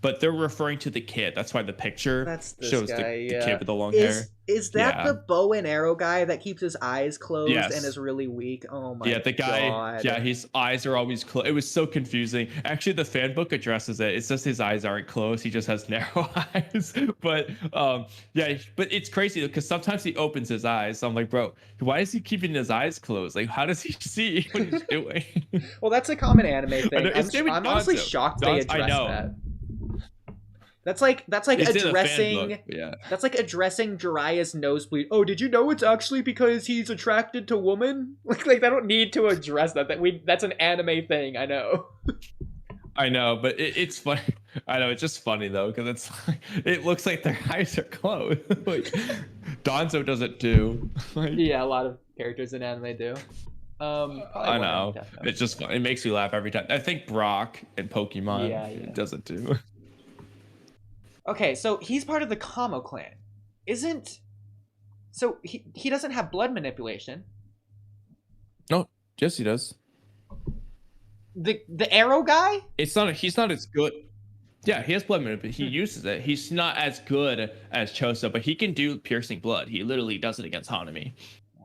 But they're referring to the kid. That's why the picture shows the kid with the long hair. Is that the bow and arrow guy that keeps his eyes closed and is really weak? Oh my god. Yeah, the guy. Yeah, his eyes are always closed. It was so confusing. Actually, the fan book addresses it. It says his eyes aren't closed. He just has narrow eyes. But but it's crazy because sometimes he opens his eyes. So I'm like, bro, why is he keeping his eyes closed? Like, how does he see what he's doing? Well, that's a common anime thing. I'm honestly shocked they addressed that. That's like addressing that's like addressing Jiraiya's nosebleed. Oh, did you know it's actually because he's attracted to women? Like they don't need to address that. That's an anime thing. I know. I know, but it's funny. I know it's just funny though because it's like, it looks like their eyes are closed. Like Danzo does it too. Yeah, a lot of characters in anime do. I know. It's just fun. It makes me laugh every time. I think Brock and Pokemon does it too. Okay, so he's part of the Kamo clan. Isn't So he doesn't have blood manipulation. No, yes, he does. The arrow guy? He's not as good. Yeah, he has blood manipulation. He uses it. He's not as good as Choso, but he can do piercing blood. He literally does it against Hanami.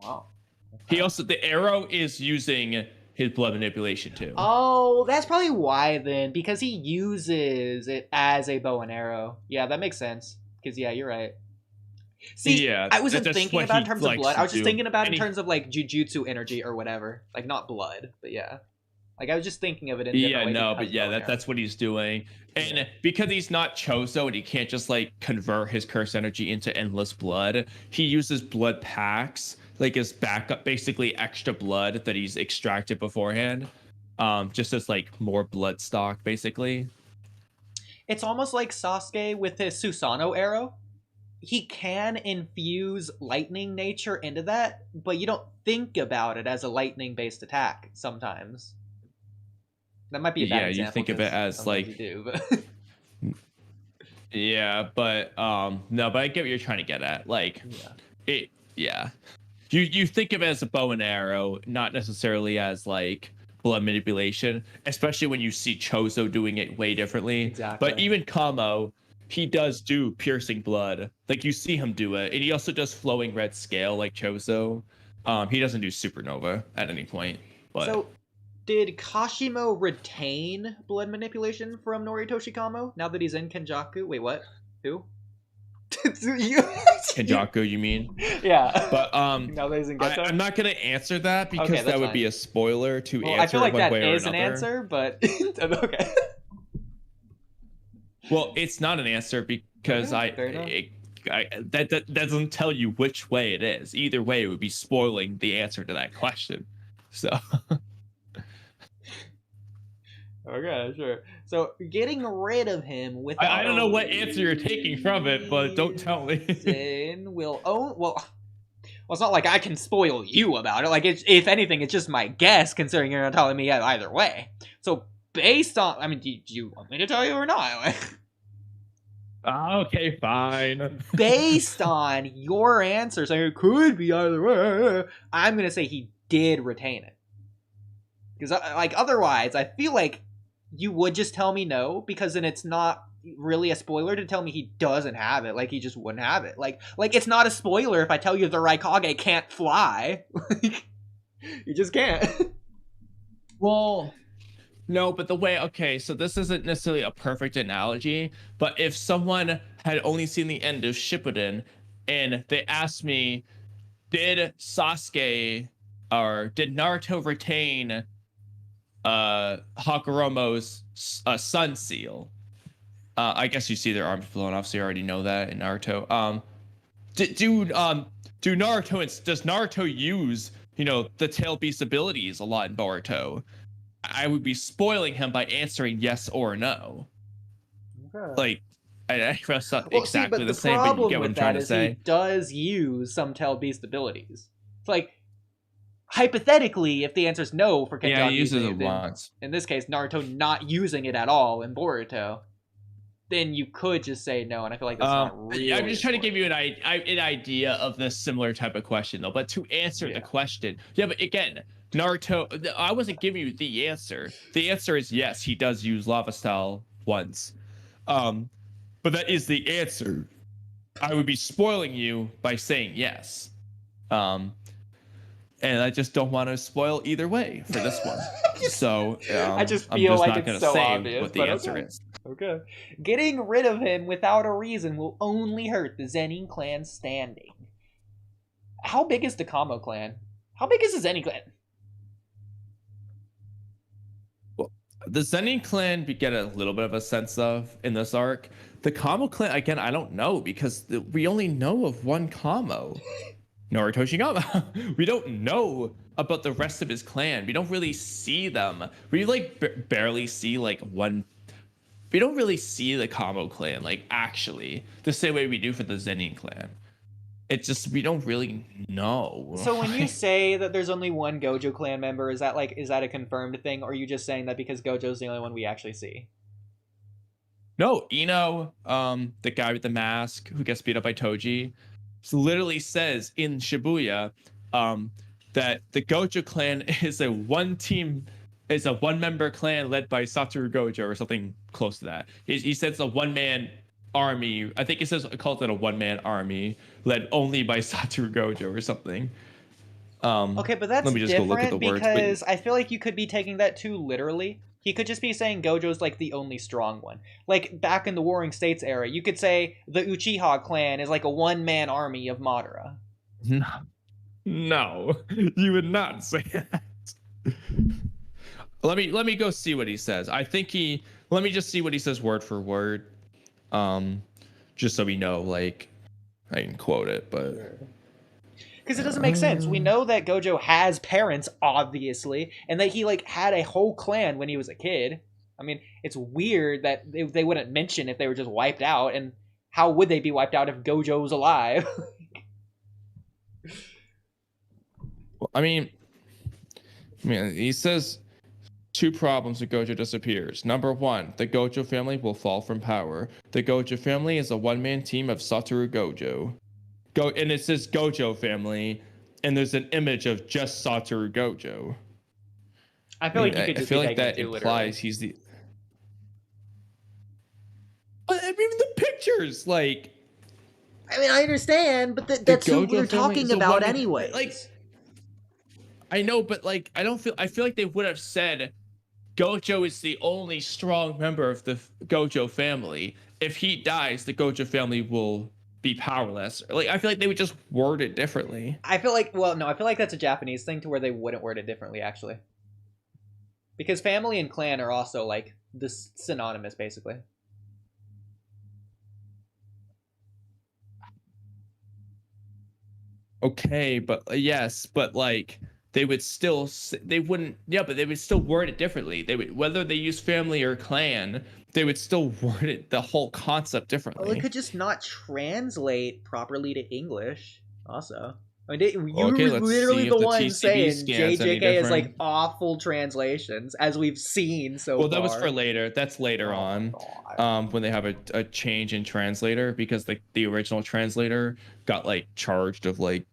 Wow. Okay. He also, the arrow is using his blood manipulation too. Oh, that's probably why then, because he uses it as a bow and arrow. Yeah, that makes sense. Because yeah, you're right. See, yeah, I wasn't thinking about in terms of blood. I was just thinking about in terms of like jujutsu energy or whatever. Like not blood, but yeah. Like I was just thinking of it in different ways. No, but yeah, that's what he's doing. And because he's not Choso and he can't just like convert his curse energy into endless blood, he uses blood packs, like his backup, basically extra blood that he's extracted beforehand. Just as like more blood stock, basically. It's almost like Sasuke with his Susanoo arrow. He can infuse lightning nature into that, but you don't think about it as a lightning based attack sometimes. That might be a bad example. You think of it as like you do, but yeah, but no, but I get what you're trying to get at. Like you think of it as a bow and arrow, not necessarily as like blood manipulation, especially when you see Choso doing it way differently. Exactly. But even Kamo, he does do piercing blood. Like you see him do it, and he also does flowing red scale like Choso. He doesn't do supernova at any point. But so did Kashimo retain blood manipulation from Noritoshi Kamo now that he's in Kenjaku? Wait, what? Who? Kenjaku, you mean? Yeah. But now that he's in Geto? I'm not gonna answer that because that would be a spoiler to answer. I feel like one that way or is an another. answer, but okay. Well, it's not an answer because that doesn't tell you which way it is. Either way, it would be spoiling the answer to that question. So. Okay, sure. So getting rid of him without I don't know what answer you're taking from it, but don't tell me. Well, it's not like I can spoil you about it. Like, if anything, it's just my guess, considering you're not telling me either way. So based on, I mean, do you want me to tell you or not? Okay, fine. Based on your answer saying it could be either way, I'm gonna say he did retain it. Because like otherwise, I feel like you would just tell me no, because then it's not really a spoiler to tell me he doesn't have it. Like he just wouldn't have it. Like it's not a spoiler if I tell you the Raikage can't fly. You just can't. Well, no, but okay, so this isn't necessarily a perfect analogy, but if someone had only seen the end of Shippuden and they asked me, did Sasuke or did Naruto retain Hakuromo's sun seal? I guess you see their arms blown off, so you already know that in Naruto. Does Naruto use, the tail beast abilities a lot in Boruto? I would be spoiling him by answering yes or no. Okay. Like, that's not exactly the same, but you get what I'm trying to say. He does use some tail beast abilities. It's like, hypothetically, if the answer is no for Kenjaku, he uses it once. In this case, Naruto not using it at all in Boruto, then you could just say no, and I feel like that's not really. I'm just trying to give you an idea of this similar type of question, though. But to answer the question, but again, Naruto, I wasn't giving you the answer. The answer is yes, he does use Lava Style once. But that is the answer. I would be spoiling you by saying yes. And I just don't want to spoil either way for this one. So I just feel like it's so obvious what the answer is. Okay. Getting rid of him without a reason will only hurt the Zennin clan standing. How big is the Kamo clan? How big is the Zennin clan? Well, the Zennin clan we get a little bit of a sense of in this arc. The Kamo clan, again, I don't know, because we only know of one Kamo. Noritoshi Kamo. We don't know about the rest of his clan. We don't really see them. We barely see one. We don't really see the Kamo clan actually the same way we do for the Zennin clan. It's just we don't really know. So when you say that there's only one Gojo clan member, is that a confirmed thing, or are you just saying that because Gojo's the only one we actually see? No, Ino, the guy with the mask who gets beat up by Toji. literally says in Shibuya that the Gojo clan is a one-member clan led by Satoru Gojo or something close to that. He says a one-man army. I think it calls it a one-man army led only by Satoru Gojo or something. Okay, but that's let me just go look at the different words. because I feel like you could be taking that too literally. He could just be saying Gojo's like the only strong one. Like back in the Warring States era, you could say the Uchiha clan is like a one-man army of Madara. No, you would not say that. Let me go see what he says. I think let me just see what he says word for word. Just so we know, like, I can quote it, but because it doesn't make sense. We know that Gojo has parents, obviously, and that he like had a whole clan when he was a kid. I mean, it's weird that they wouldn't mention if they were just wiped out, and how would they be wiped out if Gojo was alive? well, I mean, he says 2 problems if Gojo disappears. Number 1, the Gojo family will fall from power. The Gojo family is a one-man team of Satoru Gojo. And it says Gojo family, and there's an image of just Satoru Gojo. I feel like you could just feel like that implies he's the. But I mean, the pictures, like. I mean, I understand, but that's who we're talking about anyway. Like, I know, but like, I feel like they would have said Gojo is the only strong member of the Gojo family. If he dies, the Gojo family will be powerless. Like, I feel like they would just word it differently. I feel like that's a Japanese thing to where they wouldn't word it differently, actually. Because family and clan are also, like, this synonymous, basically. Okay, but yes, but like they would still but they would still word it differently. They would, whether they use family or clan, they would still word it, the whole concept, differently. Well, it could just not translate properly to English also. I mean, you were literally the one saying JJK is like awful translations, as we've seen so far. Well, that was for later. That's later on, when they have a change in translator, because the original translator got like charged of like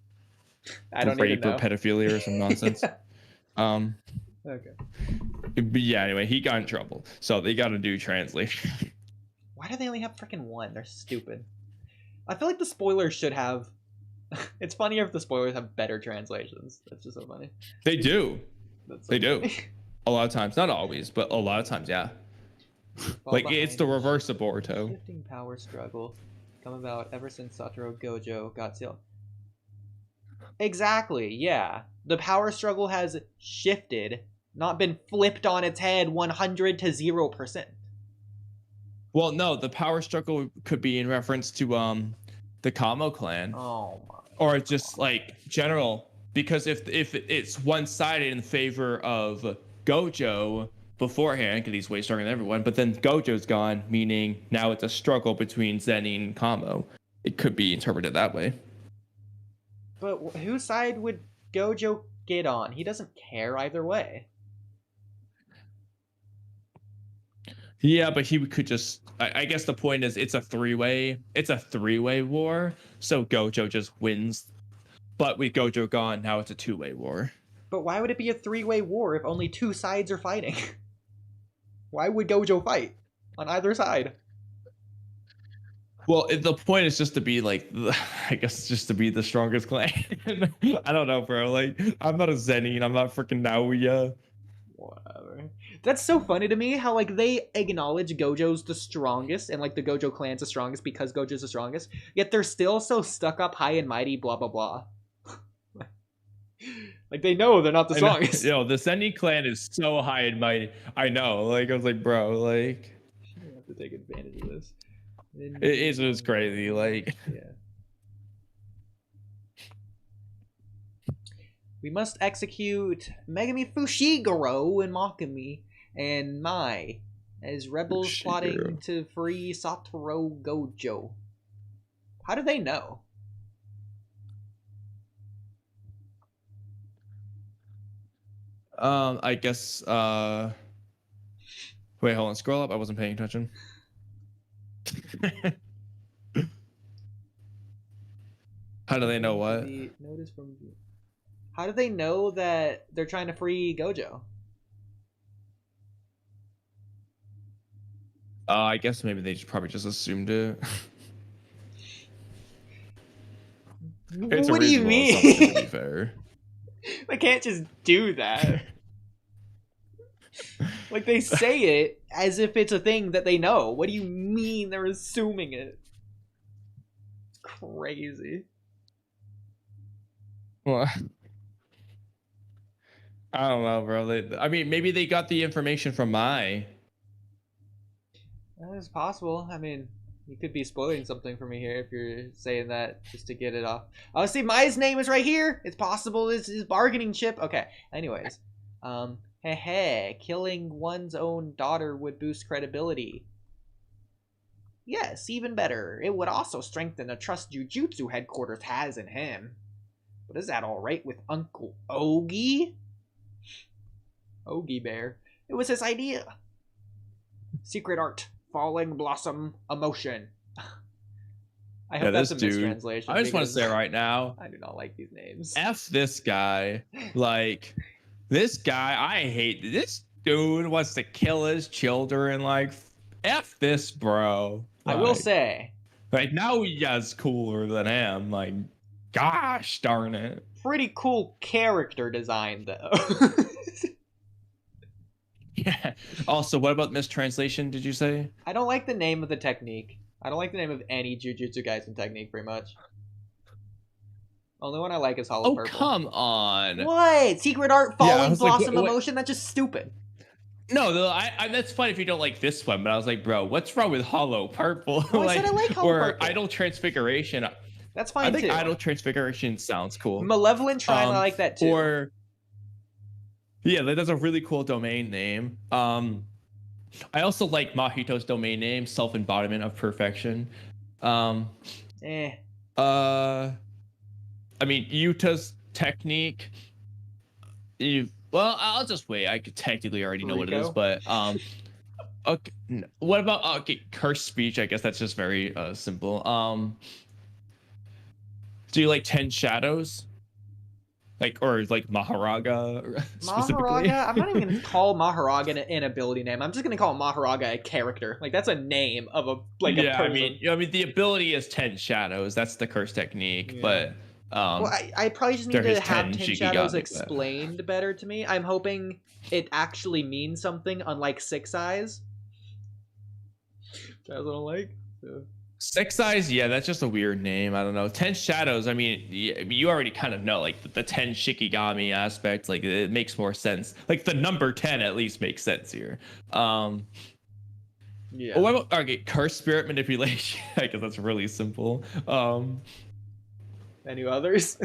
rape or pedophilia or some nonsense. Okay. But yeah, anyway, he got in trouble, so they got to do translation. Why do they only have freaking one? They're stupid. I feel like the spoilers should have. It's funnier if the spoilers have better translations. That's just so funny. They do. They do. A lot of times, not always, but a lot of times, yeah. Like, it's the reverse of Boruto. Shifting power struggle come about ever since Satoru Gojo got sealed. Exactly, yeah. The power struggle has shifted, not been flipped on its head 100 to 0%. Well, no, the power struggle could be in reference to the Kamo clan. Oh my. Or just like general, because if it's one-sided in favor of Gojo beforehand, because he's way stronger than everyone, but then Gojo's gone, meaning now it's a struggle between Zennin and Kamo. It could be interpreted that way. But whose side would Gojo get on? He doesn't care either way. Yeah, but he could just. I guess the point is, it's a three-way war. So Gojo just wins. But with Gojo gone, now it's a two-way war. But why would it be a three-way war if only two sides are fighting? Why would Gojo fight on either side? Well, the point is just to be like, I guess just to be the strongest clan. I don't know, bro. Like, I'm not a Zennin. I'm not freaking Naoya. Whatever. That's so funny to me how like they acknowledge Gojo's the strongest and like the Gojo clan's the strongest because Gojo's the strongest, yet they're still so stuck up high and mighty, blah blah blah. Like they know they're not the strongest. Yo, the Zennin clan is so high and mighty. I know. Like I was like, bro, like you have to take advantage of this. It's crazy. Like yeah. We must execute Megumi Fushiguro and Makumi and Mai as rebels plotting to free Satoru Gojo. How do they know? I guess wait, hold on, scroll up. I wasn't paying attention. How do they know what? Notice from. How do they know that they're trying to free Gojo? I guess maybe they probably just assumed it. It's What a do you reasonable assumption, to be mean? fair. They can't just do that. Like, they say it as if it's a thing that they know. What do you mean they're assuming it? It's crazy. Well, I don't know, bro. I mean, maybe they got the information from Mai. That is possible. I mean, you could be spoiling something for me here if you're saying that just to get it off. Oh, see, Mai's name is right here. It's possible this is bargaining chip. Okay. Anyways, killing one's own daughter would boost credibility. Yes, even better. It would also strengthen the trust Jujutsu headquarters has in him. But is that all right with Uncle Oodie? Oodie Bear. It was his idea. Secret art. Falling Blossom Emotion. I hope that's a mistranslation. I just want to say right now, I do not like these names. F this guy. Like, this guy, I hate this dude wants to kill his children. Like, F this bro. Like, I will say. Like, now he is cooler than him. Like, gosh darn it. Pretty cool character design, though. Yeah. Also, what about mistranslation, did you say? I don't like the name of the technique. I don't like the name of any Jujutsu Kaisen technique very much. Only one I like is Hollow Purple. Oh, come on. What? Secret art falling blossom emotion? That's just stupid. No, that's fine if you don't like this one, but I was like, bro, what's wrong with Hollow Purple? Well, I said I like Hollow Purple. Or Idle Transfiguration. That's fine, too. I think Idle Transfiguration sounds cool. Malevolent Shrine, I like that, too. Or... yeah, that's a really cool domain name. I also like Mahito's domain name, Self-Embodiment of Perfection. I mean, Yuta's technique. Well, I'll just wait. I could technically already know what it is, but okay. What about curse speech? I guess that's just very simple. Do you like 10 Shadows? Like, or like Mahoraga specifically? Mahoraga? I'm not even going to call Mahoraga an ability name. I'm just going to call Mahoraga a character. Like, that's a name of a, like, a person. I mean, the ability is 10 Shadows. That's the curse technique, but... well, I probably just need to have 10 Shadows explained better to me. I'm hoping it actually means something, unlike 6 Eyes. Which I don't like. So. 6 Eyes, yeah, that's just a weird name. I don't know. 10 Shadows, I mean, you already kind of know, like, the 10 Shikigami aspect, like, it makes more sense. Like, the number 10 at least makes sense here. Yeah. What about, Curse Spirit Manipulation? I guess that's really simple. Any others?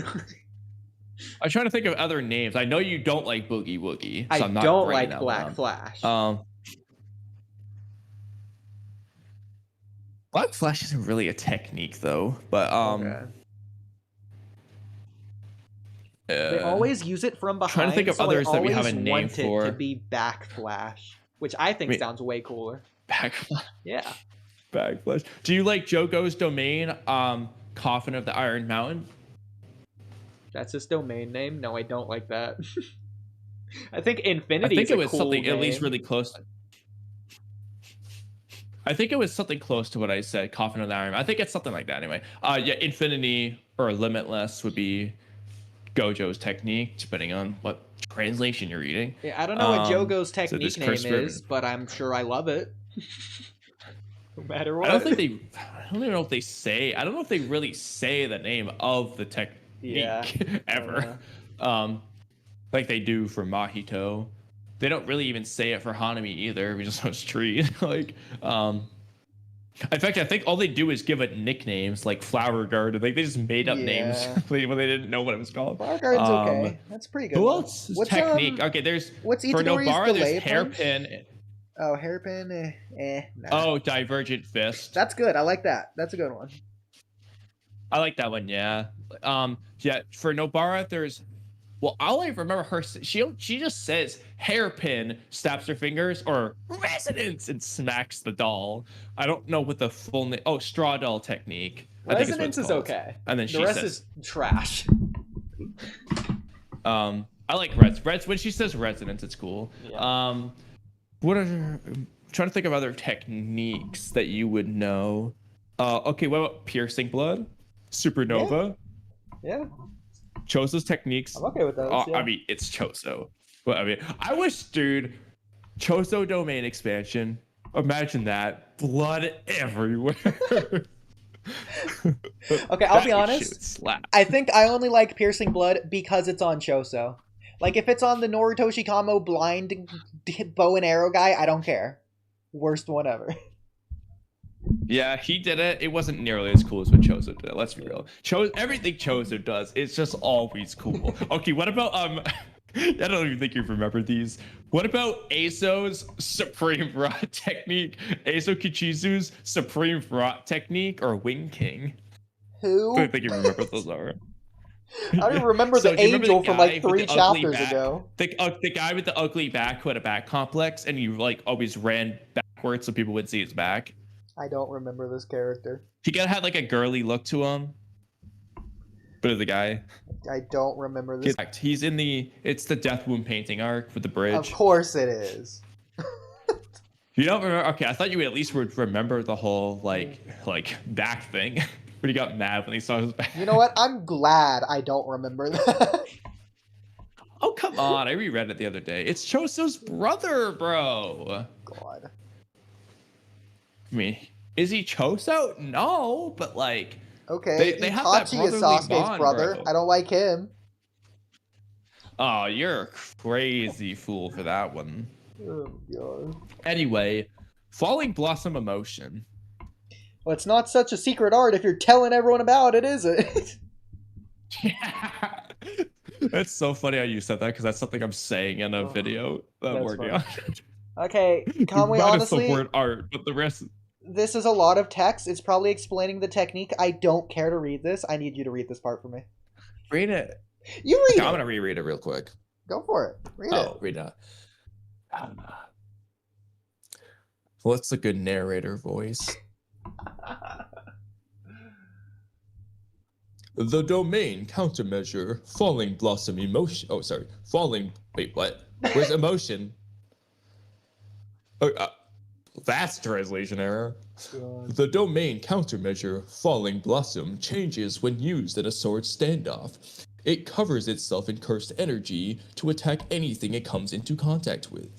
I'm trying to think of other names. I know you don't like Boogie Woogie. So I don't like Black Flash. Black Flash isn't really a technique though, but they always use it from behind. Trying to think of others that we have a name for. To be Backflash, which I think sounds way cooler. Backflash. Yeah. Backflash. Do you like Jogo's domain? Coffin of the Iron Mountain. That's his domain name. No, I don't like that. I think Infinity. I think it was cool something name. At least really close. I think it was something close to what I said. Coffin of the Iron. I think it's something like that anyway. Yeah, Infinity or Limitless would be Gojo's technique, depending on what translation you're reading. Yeah, I don't know what Jogo's technique name is, but I'm sure I love it. No matter what. I don't even know if they say. I don't know if they really say the name of the technique ever. Like they do for Mahito. They don't really even say it for Hanami either. We just know it's tree. Like, in fact, I think all they do is give it nicknames like Flower Garden. Like they just made up names when they didn't know what it was called. Flower Garden's okay. That's pretty good. Who else? What's technique? Okay, there's what's for Nobara. There's punch? Hairpin. Oh, Hairpin. Nah. Oh, Divergent Fist. That's good. I like that. That's a good one. I like that one. Yeah. Yeah. For Nobara, there's Well, all I remember her, she just says hairpin, snaps her fingers, or resonance, and smacks the doll. I don't know what the full name. Oh, straw doll technique. I think it's what Resonance it's is called. okay. And then The she rest says, is trash. I like Reds. When she says resonance, it's cool. Yeah. What are I'm trying to think of other techniques that you would know. Okay, what about piercing blood, supernova, Yeah. Choso's techniques? I'm okay with those. Yeah. I mean, it's Choso. But I mean, I wish, dude, Choso domain expansion. Imagine that, blood everywhere. Okay, I'll be honest. I think I only like piercing blood because it's on Choso. Like, if it's on the Noritoshi Kamo blind bow and arrow guy, I don't care. Worst one ever. Yeah, he did it. It wasn't nearly as cool as what Choso did. Let's be real. Everything Choso does, it's just always cool. Okay, what about I don't even think you remember these. What about Aso's Supreme Rot technique? Aso Kichizu's Supreme Rot technique, or Wing King? Who? I don't think you remember what those are. I don't remember the angel from like 3 chapters ago. The guy with the ugly back who had a back complex, and you like always ran backwards so people would see his back. I don't remember this character. He had like a girly look to him. But the guy. I don't remember this. He's in it's the Death Womb painting arc with the bridge. Of course it is. You don't remember? Okay, I thought you would at least remember the whole like back thing. But he got mad when he saw his back. You know what? I'm glad I don't remember that. Oh, come on. I reread it the other day. It's Choso's brother, bro. God. I mean, is he Choso? No, but like... Okay, they have that Itachi is brotherly Sasuke's bond, brother. bro. I don't like him. Oh, you're a crazy fool for that one. Oh, God. Anyway, Falling Blossom Emotion. Well, it's not such a secret art if you're telling everyone about it, is it? Yeah. That's so funny how you said that, because that's something I'm saying in a video that I'm working on. Okay, Kamui, honestly... the word art, but the rest... This is a lot of text. It's probably explaining the technique. I don't care to read this. I need you to read this part for me. Read it. You read it. I'm going to reread it real quick. Go for it. Read it. Oh, read it. What's a good narrator voice? The domain countermeasure falling blossom emotion. Oh, sorry. Falling. Wait, what? Where's emotion? That's translation error. God. The domain countermeasure falling blossom changes when used in a sword standoff. It covers itself in cursed energy to attack anything it comes into contact with.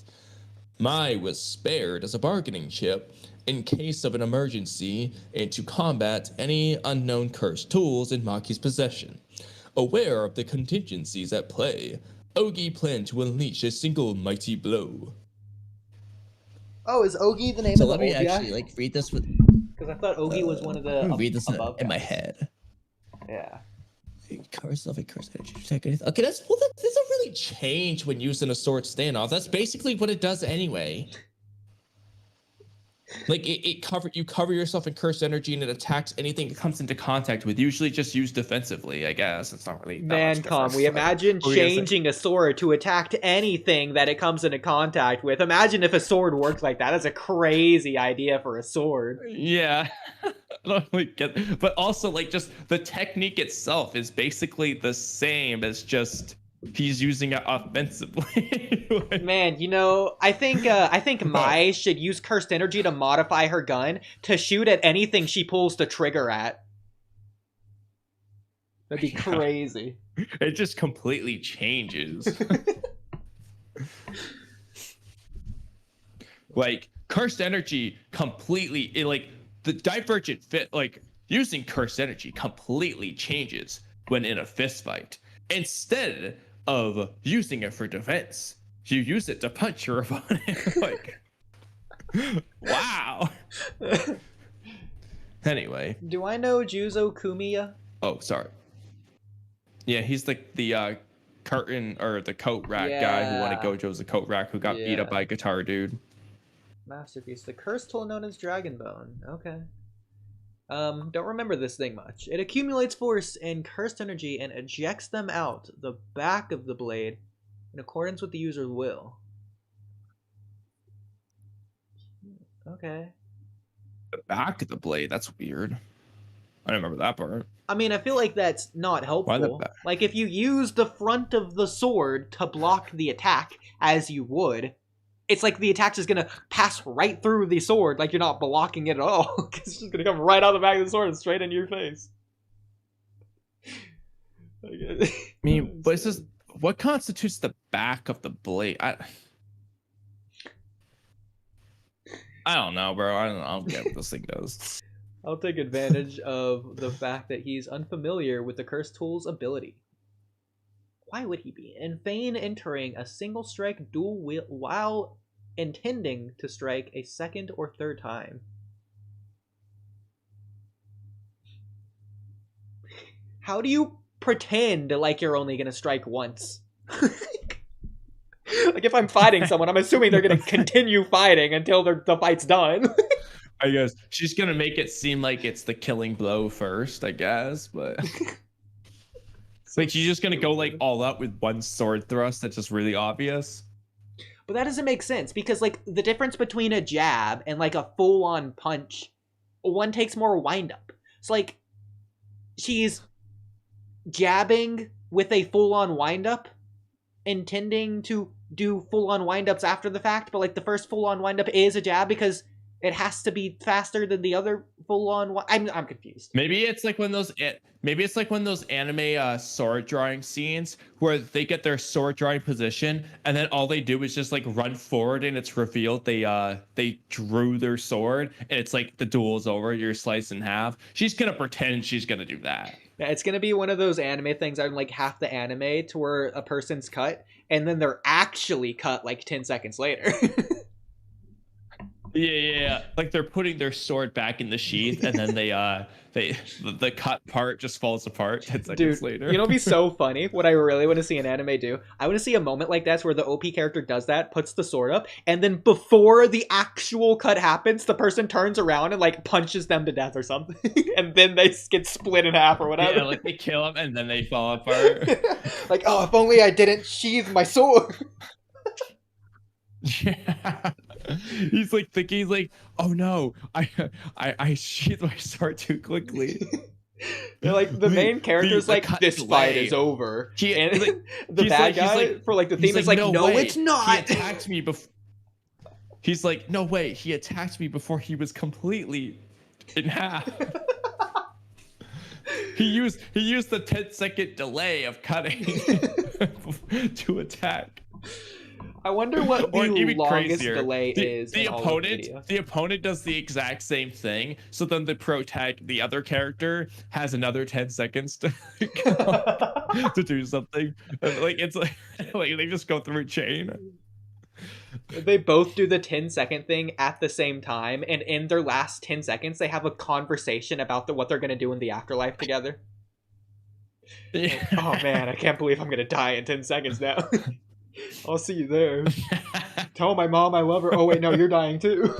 Mai was spared as a bargaining chip in case of an emergency and to combat any unknown cursed tools in Maki's possession. Aware of the contingencies at play, Oodie planned to unleash a single mighty blow. Oh, is Oodie the name of the let me actually like read this with... Because I thought Oodie was one of the read this in my head. Yeah. Cover self and curse energy. Okay, that doesn't really change when used in a sword standoff. That's basically what it does anyway. Like you cover yourself in cursed energy and it attacks anything it comes into contact with. Usually just used defensively, I guess. It's not really man, we imagine changing a sword to attack anything that it comes into contact with. Imagine if a sword worked like that. That's a crazy idea for a sword. Yeah. I don't really get it. But also like just the technique itself is basically the same as just he's using it offensively. Man, you know, I think Mai should use cursed energy to modify her gun to shoot at anything she pulls the trigger at. That'd be crazy. It just completely changes. Like cursed energy completely the divergent fit, like using cursed energy completely changes when in a fist fight. Instead of using it for defense, you use it to punch your opponent. Like, wow. Anyway. Do I know Juzo Kumiya? Oh, sorry. Yeah, he's like the curtain or the coat rack guy who wanted Gojo's the coat rack who got beat up by a guitar dude. Masterpiece. The cursed tool known as Dragon Bone. Okay. Don't remember this thing much. It accumulates force and cursed energy and ejects them out the back of the blade in accordance with the user's will. Okay. The back of the blade. That's weird. I don't remember that part. I mean, I feel like that's not Why the helpful. back? Like, if you use the front of the sword to block the attack, as you would, it's like the attack's just gonna pass right through the sword, like you're not blocking it at all. It's just gonna come right out the back of the sword and straight into your face. I mean, but it's just, what constitutes the back of the blade? I don't know, bro. I don't get what this thing does. I'll take advantage of the fact that he's unfamiliar with the Cursed Tool's ability. Why would he be? And feign entering a single strike dual wield while intending to strike a second or third time. How do you pretend like you're only gonna strike once? Like, if I'm fighting someone, I'm assuming they're gonna continue fighting until the fight's done. I guess she's gonna make it seem like it's the killing blow first, I guess, but like she's just gonna go like all out with one sword thrust that's just really obvious. But that doesn't make sense, because like the difference between a jab and like a full-on punch, one takes more wind-up. It's like she's jabbing with a full-on wind-up, intending to do full-on wind-ups after the fact, but like the first full-on wind-up is a jab because it has to be faster than the other full-on. I'm confused. Maybe it's like one of those anime sword drawing scenes where they get their sword drawing position and then all they do is just like run forward and it's revealed they drew their sword and it's like the duel's over, you're sliced in half. She's gonna pretend she's gonna do that. Yeah, it's gonna be one of those anime things on like half the anime to where a person's cut and then they're actually cut like 10 seconds later. Yeah. Like they're putting their sword back in the sheath, and then the cut part just falls apart 10 seconds later. You know, it'd be so funny. What I really want to see an anime do, I want to see a moment like that where the OP character does that, puts the sword up, and then before the actual cut happens, the person turns around and like punches them to death or something, and then they get split in half or whatever. Yeah, like they kill them and then they fall apart. Like, oh, if only I didn't sheathe my sword. Yeah. He's like, oh no, I sheathed my sword too quickly. They're like, the main character's like, this fight is over. And like, the bad guy for like the theme is like, no, it's not. He attacked me before. He's like, no way, he attacked me before he was completely in half. He used the 10-second delay of cutting to attack. I wonder what the longest crazier, delay is. The opponent does the exact same thing. So then the other character has another 10 seconds to to do something. Like it's like they just go through a chain. They both do the 10-second thing at the same time, and in their last 10 seconds, they have a conversation about what they're gonna do in the afterlife together. Yeah. Like, oh man, I can't believe I'm gonna die in 10 seconds now. I'll see you there. Tell my mom I love her. Oh wait, no, you're dying too.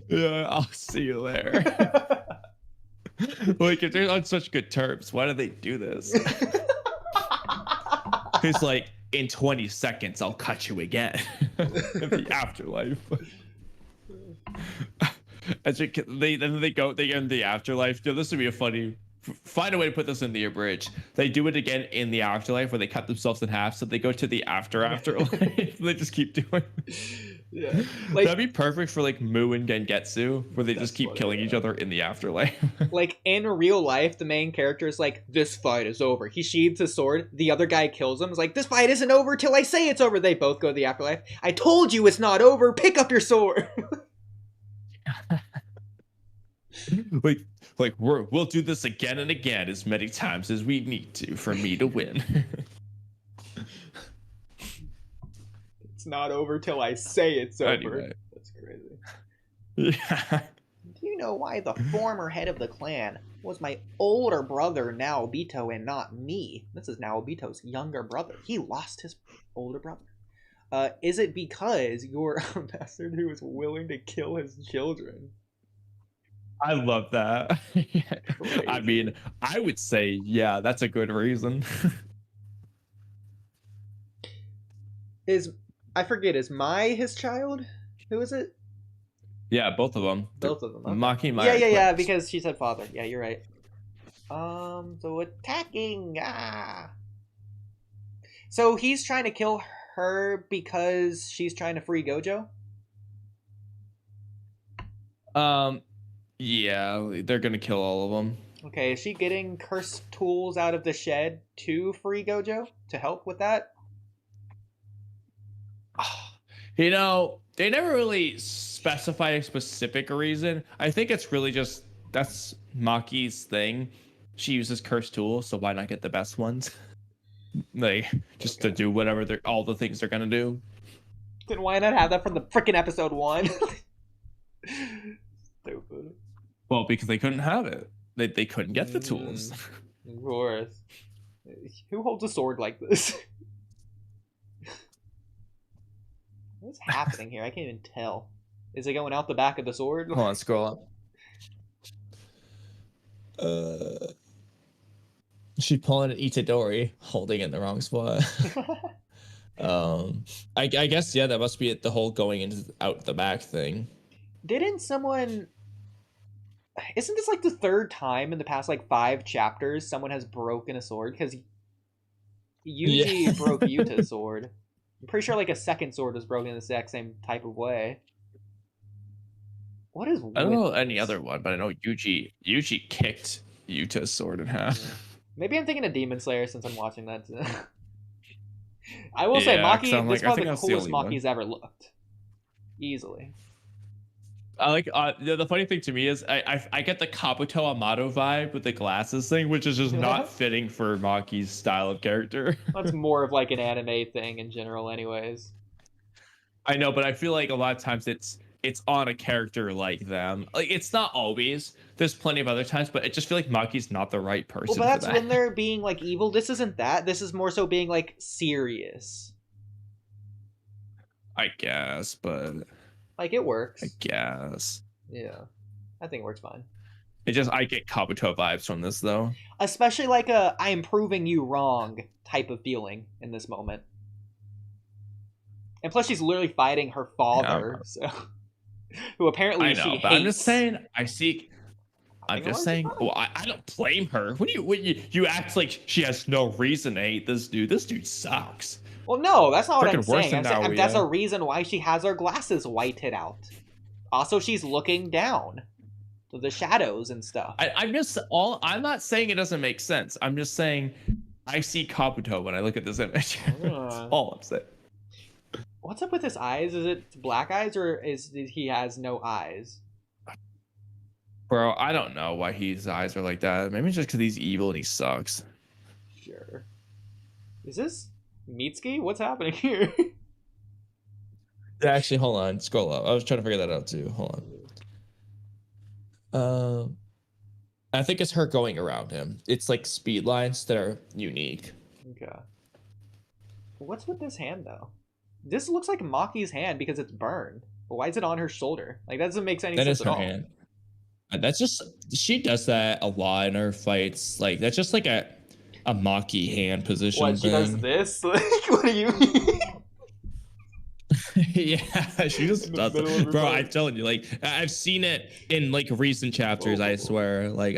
Yeah, I'll see you there. Like, if they're on such good terms, why do they do this? He's like, in 20 seconds, I'll cut you again. In the afterlife. They end the afterlife. Yo, this would be a funny. Find a way to put this in the abridged. They do it again in the afterlife where they cut themselves in half, so they go to the afterlife. They just keep doing. Yeah, like, that'd be perfect for like Mu and Gengetsu, where they just keep killing each other in the afterlife. Like in real life, the main character is like, "This fight is over." He sheathes his sword. The other guy kills him. Is like, "This fight isn't over till I say it's over." They both go to the afterlife. I told you it's not over. Pick up your sword. Like we'll do this again and again as many times as we need to for me to win. It's not over till I say it's over. Anyway. That's crazy. Yeah. Do you know why the former head of the clan was my older brother Naobito and not me? This is Naobito's younger brother. He lost his older brother. Is it because you're a bastard who is willing to kill his children? I love that. I mean, I would say, yeah, that's a good reason. I forget, is Mai his child? Who is it? Yeah, both of them. Both of them. Okay. Maki and Mai yeah, are yeah, yeah, twins. because she said father. Yeah, you're right. So attacking. So he's trying to kill her because she's trying to free Gojo? Yeah, they're gonna kill all of them. Okay, is she getting cursed tools out of the shed to free Gojo? To help with that? You know, they never really specify a specific reason. I think it's really just that's Maki's thing. She uses cursed tools, so why not get the best ones? Like just to do whatever they're all the things they're gonna do. Then why not have that from the freaking episode 1? Stupid. Well, because they couldn't have it. They couldn't get the tools. Of course. Who holds a sword like this? What's happening here? I can't even tell. Is it going out the back of the sword? Hold on, scroll up. She pulling an Itadori, holding it in the wrong spot. I guess yeah, that must be it. The whole going into out the back thing. Didn't someone? Isn't this like the third time in the past like 5 chapters someone has broken a sword? Because Yuji broke Yuta's sword. I'm pretty sure like a second sword was broken in the exact same type of way. What is? I don't know any other one, but I know Yuji kicked Yuta's sword in half. Yeah. Maybe I'm thinking of Demon Slayer since I'm watching that. I will say Maki. This is probably the coolest Maki's ever looked. Easily. I like the funny thing to me is I get the Kabuto Amato vibe with the glasses thing, which is just not fitting for Maki's style of character. That's more of like an anime thing in general, anyways. I know, but I feel like a lot of times it's on a character like them. Like it's not always. There's plenty of other times, but I just feel like Maki's not the right person. Well, but that's for that. when they're being like evil. This isn't that. This is more so being like serious. I guess, but like it works. I guess. Yeah, I think it works fine. I get Kabuto vibes from this though. Especially like a "I am proving you wrong" type of feeling in this moment. And plus, she's literally fighting her father, so who apparently I know, she but hates. I'm just saying. I'm just saying. Well, I don't blame her. When you act like she has no reason to hate this dude. This dude sucks. Well, no, that's not what I'm Worse saying. than That's a reason why she has her glasses whited out. Also, she's looking down to the shadows and stuff. I'm not saying it doesn't make sense. I'm just saying I see Kabuto when I look at this image. That's all I'm saying. What's up with his eyes? Is it black eyes or is he has no eyes? Bro, I don't know why his eyes are like that. Maybe it's just because he's evil and he sucks. Sure. Is this Mitsuki? What's happening here? Actually, hold on. Scroll up. I was trying to figure that out too. Hold on. I think it's her going around him. It's like speed lines that are unique. Okay. What's with this hand though? This looks like Maki's hand because it's burned. But why is it on her shoulder? Like that doesn't make any sense at all. That is her hand. That's just she does that a lot in her fights. Like that's just like a Maki hand position. What, she does this? Like what do you mean? Yeah, she just does it. Bro, I'm telling you, like I've seen it in like recent chapters. I swear, like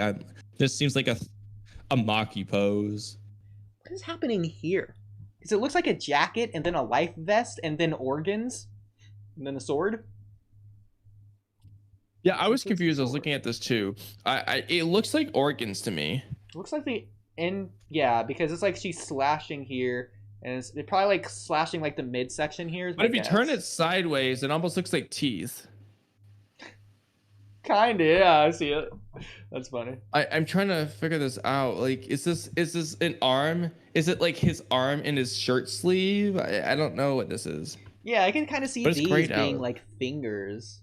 this seems like a Maki pose. What is happening here? Because it looks like a jacket and then a life vest and then organs and then a sword. Yeah, I was confused. I was looking at this too. It looks like organs to me. It looks like yeah, because it's like she's slashing here, and it's probably like slashing like the midsection here. But if you turn it sideways, it almost looks like teeth. Kinda, yeah, I see it. That's funny. I'm trying to figure this out. Like, is this an arm? Is it like his arm in his shirt sleeve? I don't know what this is. Yeah, I can kind of see these being like fingers.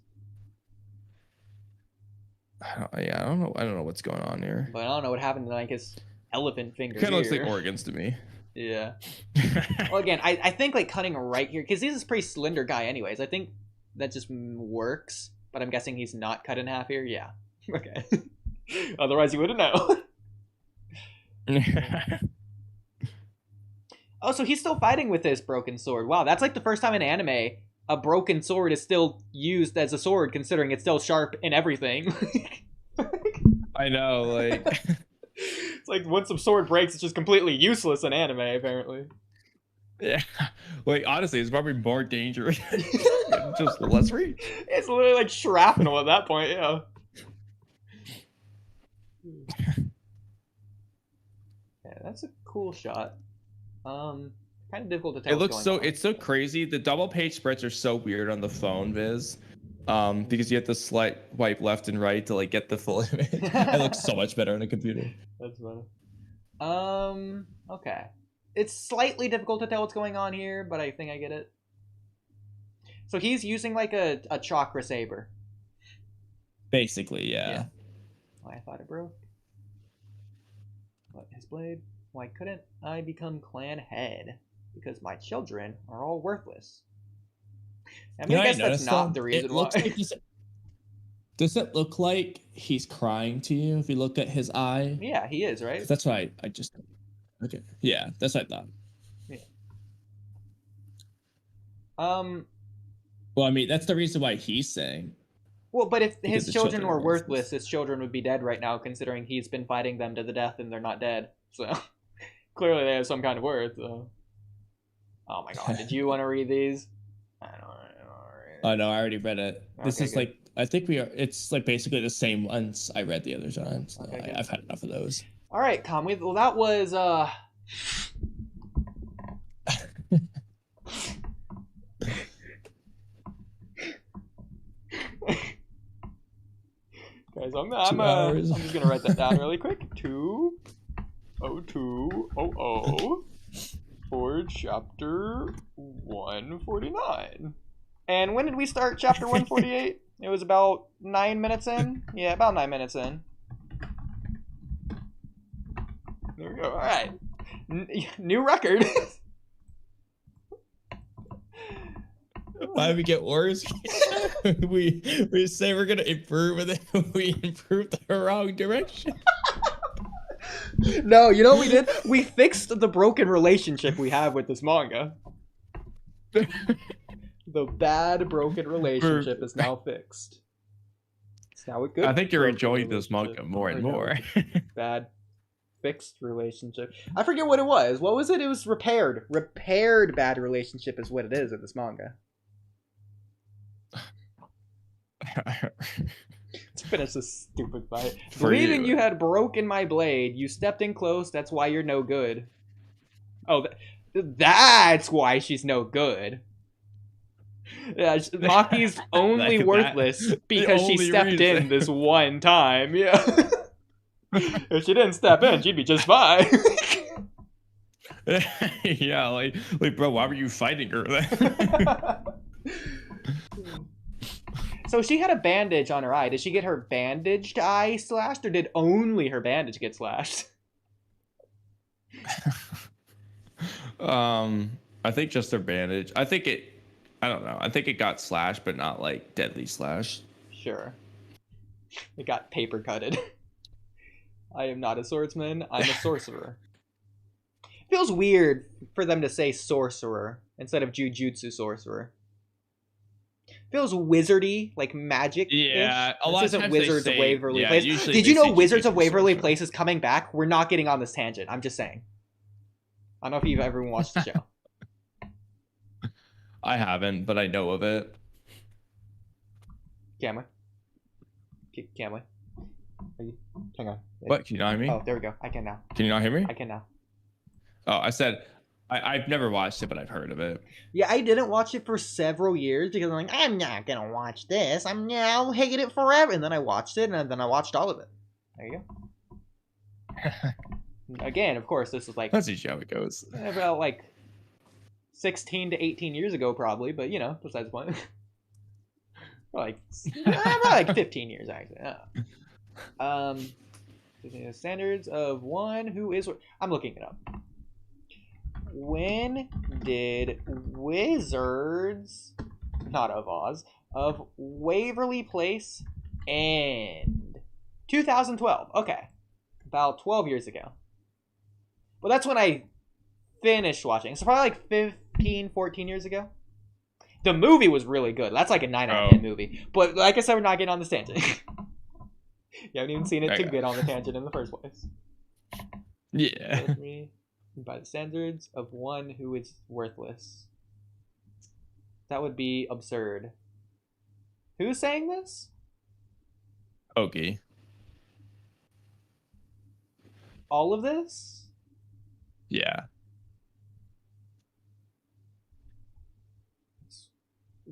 I don't know. I don't know what's going on here. But I don't know what happened to like his elephant finger. Kind of looks like organs to me. Yeah. Well, again, I think like cutting right here because he's a pretty slender guy, anyways. I think that just works. But I'm guessing he's not cut in half here. Yeah. Okay. Otherwise, you wouldn't know. Oh, so he's still fighting with his broken sword. Wow, that's like the first time in anime a broken sword is still used as a sword, considering it's still sharp and everything. I know, like it's like once some sword breaks, it's just completely useless in anime, apparently. yeah. Like honestly, it's probably more dangerous. Just less reach. It's literally like shrapnel at that point, yeah. Yeah, that's a cool shot. Kind of difficult to tell. It looks so. It's so crazy. The double page spreads are so weird on the phone, Viz. Because you have to swipe left and right to like get the full image. It looks so much better on a computer. That's funny. Okay. It's slightly difficult to tell what's going on here, but I think I get it. So he's using like a chakra saber. Basically, yeah. Why I thought it broke. What, his blade? Why couldn't I become clan head? Because my children are all worthless. I mean, I guess that's not the reason why. Like does it look like he's crying to you if you look at his eye? Yeah, he is, right? That's right. Okay. Yeah, that's what I thought. Yeah. Well, I mean, that's the reason why he's saying. Well, but if his children were worthless, his children would be dead right now, considering he's been fighting them to the death and they're not dead. So clearly they have some kind of worth. So. Oh my god, did you want to read these? I don't know. Oh no, I already read it. This is good. like, I think it's like basically the same ones I read the other time. So I've had enough of those. All right, Kamui. Well, that was guys, I'm just gonna write that down really quick. 2:02:00 for chapter 149. And when did we start chapter 148? It was about 9 minutes in. Yeah, about 9 minutes in. There we go. All right, new record. Why do we get worse? we say we're gonna improve, and then we improve the wrong direction. No, you know what we did? We fixed the broken relationship we have with this manga. The bad broken relationship is now fixed. It's now a good. I think you're enjoying this manga more and more. Bad fixed relationship. I forget what it was. What was it? It was repaired. Repaired bad relationship is what it is in this manga. Let's finish this stupid fight. Believing you had broken my blade, you stepped in close. That's why you're no good. Oh, that's why she's no good. Yeah, Maki's only worthless because she stepped in this one time. Yeah. If she didn't step in, she'd be just fine. Yeah, like, bro, why were you fighting her then? So she had a bandage on her eye. Did she get her bandaged eye slashed, or did only her bandage get slashed? I think just her bandage. I don't know. I think it got slashed, but not like deadly slashed. Sure. It got paper cutted. I am not a swordsman. I'm a sorcerer. Feels weird for them to say sorcerer instead of Jujutsu sorcerer. Feels wizardy, like magic. Yeah, a lot of times Wizards they say, of Waverly Place. Did you know Wizards of Waverly Place is coming back? We're not getting on this tangent. I'm just saying. I don't know if you've ever watched the show. I haven't, but I know of it. Kamui. Hang on. What? Can you not hear me? Oh, there we go. I can now. Can you not hear me? I can now. Oh, I said I've never watched it, but I've heard of it. Yeah, I didn't watch it for several years because I'm like, I'm not gonna watch this. I'll hate it forever. And then I watched it, and then I watched all of it. There you go. Again, of course, this is like that's usually how it goes. About like 16 to 18 years ago, probably. But you know, besides the point. Like 15 years actually. Standards of one who is. I'm looking it up. When did Wizards, not of Oz, of Waverly Place end? 2012. Okay. About 12 years ago. Well, that's when I finished watching. So probably like 15, 14 years ago. The movie was really good. That's like a 9 out of 10 movie. But like I said, we're not getting on this tangent. You haven't even seen it to get on the tangent in the first place. Yeah. By the standards of one who is worthless. That would be absurd. Who's saying this? Ogi. All of this? Yeah.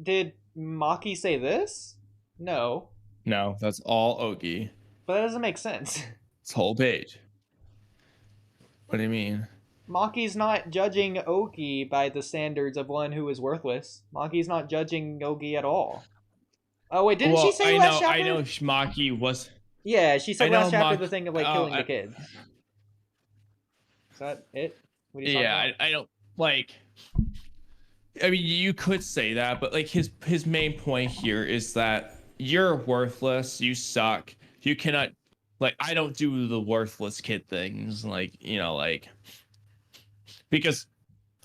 Did Maki say this? No. No, that's all Ogi. But that doesn't make sense. It's whole page. What do you mean? Maki's not judging Ogi by the standards of one who is worthless. Maki's not judging Ogi at all. Oh wait, didn't she say last chapter? I know Maki was. Yeah, she said last chapter the thing of like killing the kid. Is that it? What are you talking about? I don't like. I mean, you could say that, but like his main point here is that you're worthless. You suck. You cannot. Like, I don't do the worthless kid things. Like, you know, like. Because,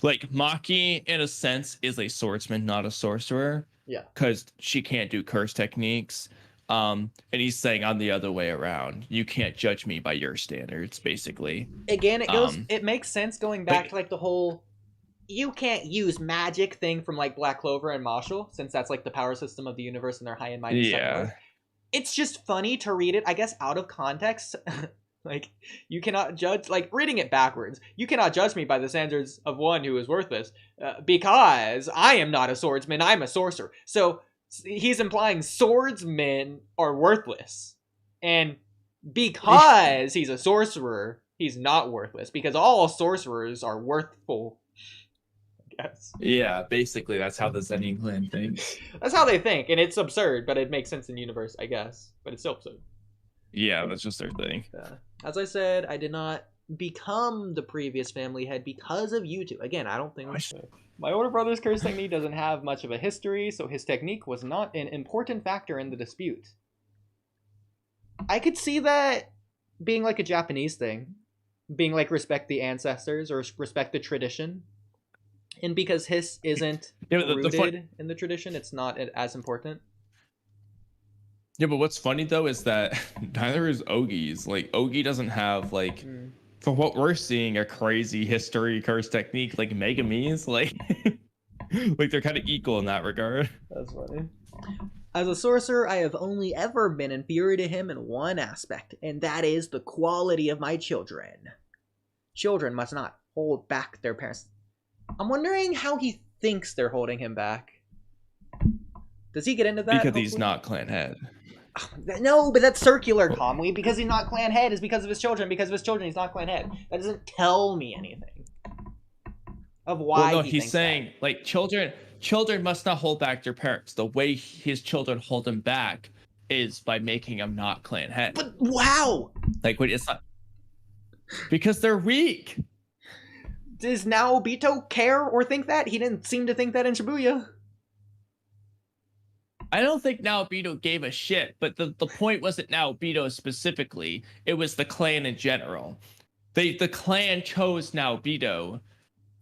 like, Maki, in a sense, is a swordsman, not a sorcerer. Yeah. Because she can't do curse techniques. And he's saying on the other way around. You can't judge me by your standards, basically. Again, it goes. It makes sense going back to, like, the whole... You can't use magic thing from, like, Black Clover and Marshall, since that's, like, the power system of the universe and their high and mighty. Yeah. It's just funny to read it, I guess, out of context. Like, you cannot judge, like, reading it backwards. You cannot judge me by the standards of one who is worthless, because I am not a swordsman, I'm a sorcerer. So, he's implying swordsmen are worthless. And because he's a sorcerer, he's not worthless, because all sorcerers are worthful. I guess. Yeah, basically, that's how the Zennin clan thinks. That's how they think, and it's absurd, but it makes sense in the universe, I guess. But it's still absurd. Yeah, that's just their thing. As I said, I did not become the previous family head because of you two. Again, I don't think... My older brother's curse technique doesn't have much of a history, so his technique was not an important factor in the dispute. I could see that being like a Japanese thing. Being like respect the ancestors or respect the tradition. And because his isn't rooted in the tradition, it's not as important. Yeah, but what's funny though is that neither is Ogi's. Like, Ogi doesn't have, like, from what we're seeing, a crazy history curse technique like Megumi's. Like, like they're kind of equal in that regard. That's funny. As a sorcerer, I have only ever been inferior to him in one aspect, and that is the quality of my children. Children must not hold back their parents. I'm wondering how he thinks they're holding him back. Does he get into that? Because he's not clan head. No, but that's circular, Kamui. Because he's not clan head is because of his children. Because of his children, he's not clan head. That doesn't tell me anything of why. Well, no, he's saying that. Like, children must not hold back their parents. The way his children hold him back is by making him not clan head. But wow, like, wait, it's not because they're weak. Does Naobito care or think that? He didn't seem to think that in Shibuya. I don't think Naobito gave a shit, but the point wasn't Naobito specifically. It was the clan in general. The clan chose Naobito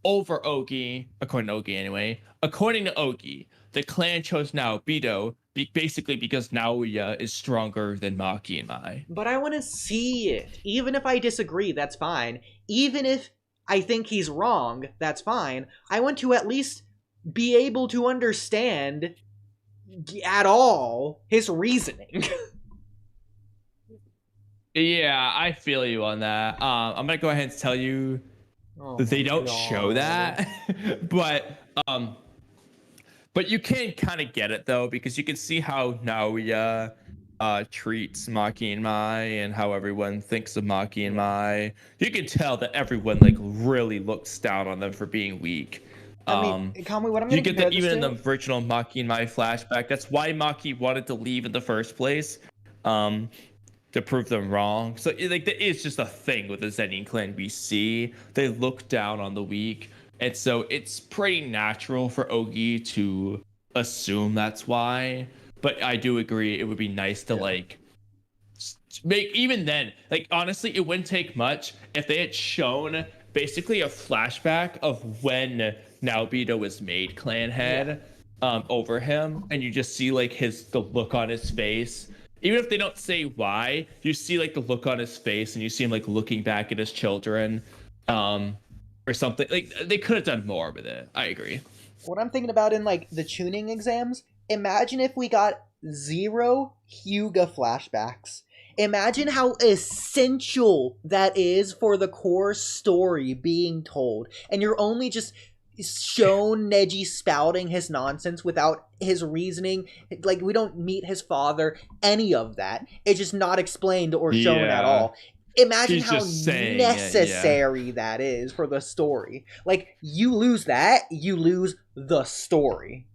over Ogi, according to Ogi anyway. According to Ogi, the clan chose Naobito basically because Naoya is stronger than Maki and Mai. But I want to see it. Even if I disagree, that's fine. Even if I think he's wrong, that's fine. I want to at least be able to understand at all his reasoning. Yeah, I feel you on that. I'm gonna go ahead and tell you that they don't show that, but you can kind of get it though, because you can see how Naoya treats Maki and Mai and how everyone thinks of Maki and Mai. You can tell that everyone like really looks down on them for being weak. I mean, Kamui, what I'm gonna you get that even in the original Maki and Mai flashback. That's why Maki wanted to leave in the first place, to prove them wrong. So like, that is just a thing with the Zennin clan we see. They look down on the weak, and so it's pretty natural for Ogi to assume that's why. But I do agree, it would be nice to like even then, like honestly, it wouldn't take much if they had shown basically a flashback of when Naobito was made clan head over him, and you just see like the look on his face. Even if they don't say why, you see like the look on his face, and you see him like looking back at his children, or something. Like they could have done more with it. I agree. What I'm thinking about in like the tuning exams, imagine if we got 0 Hyuga flashbacks. Imagine how essential that is for the core story being told. And you're only just shown Neji spouting his nonsense without his reasoning. Like, we don't meet his father, any of that. It's just not explained or shown at all. Imagine how necessary that is for the story. Like, you lose that, you lose the story.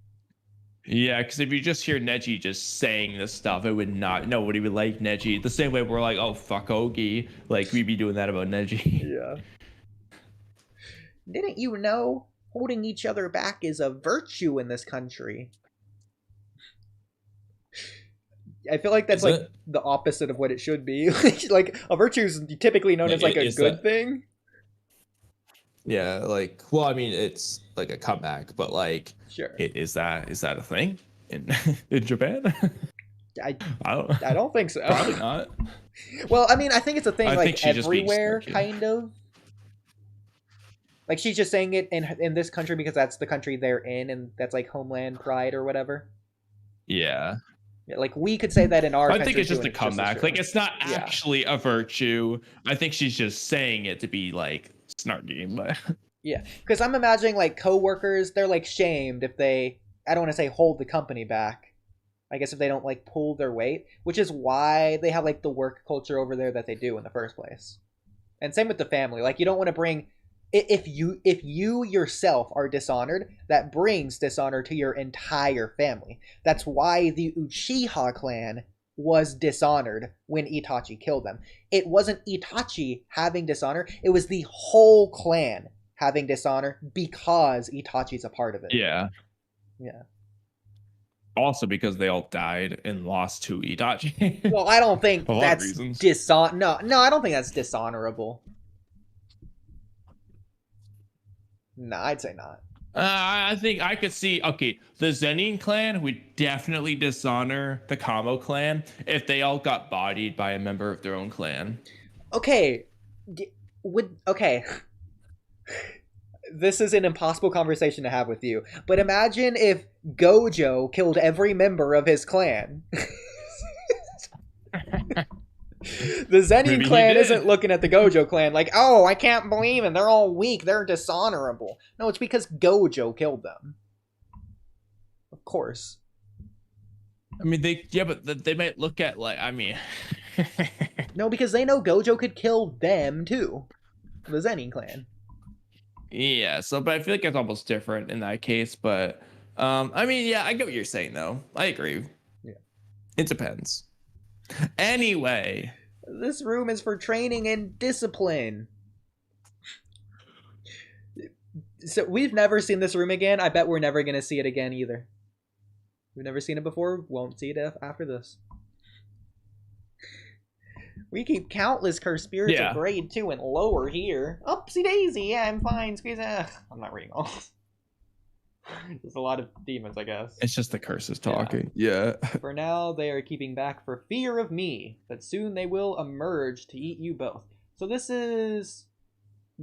Yeah, because if you just hear Neji just saying this stuff, it would not. Nobody would like Neji. The same way we're like, oh, fuck Ogi. Like, we'd be doing that about Neji. Yeah. Didn't you know holding each other back is a virtue in this country? I feel like that's like the opposite of what it should be. Like, a virtue is typically known as like a good thing. Yeah, like, well, I mean, it's like a comeback, but like, sure, is that a thing in in Japan? I don't think so. Probably not. Well, I mean, I think it's a thing like everywhere, kind of. Like, she's just saying it in this country because that's the country they're in, and that's like homeland pride or whatever. Yeah. Like, we could say that in our country. I think it's just a comeback. Like, it's not actually a virtue. I think she's just saying it to be like snarky, but yeah, because I'm imagining like coworkers, they're like shamed if they, I don't want to say hold the company back, I guess if they don't like pull their weight, which is why they have like the work culture over there that they do in the first place. And same with the family. Like, you don't want to bring, if you yourself are dishonored, that brings dishonor to your entire family. That's why the Uchiha clan was dishonored when Itachi killed them. It wasn't Itachi having dishonor, it was the whole clan having dishonor because Itachi's a part of it. Yeah. Yeah. Also because they all died and lost to Itachi. Well, I don't think that's No, I don't think that's dishonorable. No, I'd say not. I think I could see, okay, the Zennin clan would definitely dishonor the Kamo clan if they all got bodied by a member of their own clan. Okay. Okay. This is an impossible conversation to have with you, but imagine if Gojo killed every member of his clan. The Zennin clan isn't looking at the Gojo clan like, oh, I can't believe it, they're all weak, they're dishonorable. No, it's because Gojo killed them. Of course. I mean, but they might look at, like, I mean... No, because they know Gojo could kill them, too. The Zennin clan. Yeah, but I feel like it's almost different in that case, but... I mean, yeah, I get what you're saying, though. I agree. Yeah. It depends. Anyway, this room is for training and discipline. So we've never seen this room again. I bet we're never going to see it again either. We've never seen it before. Won't see it after this. We keep countless cursed spirits of grade 2 and lower here. Oopsie daisy. Yeah, I'm fine. Squeeze. I'm not reading all this. There's a lot of demons, I guess. It's just the curses talking. Yeah. For now, they are keeping back for fear of me, but soon they will emerge to eat you both. So this is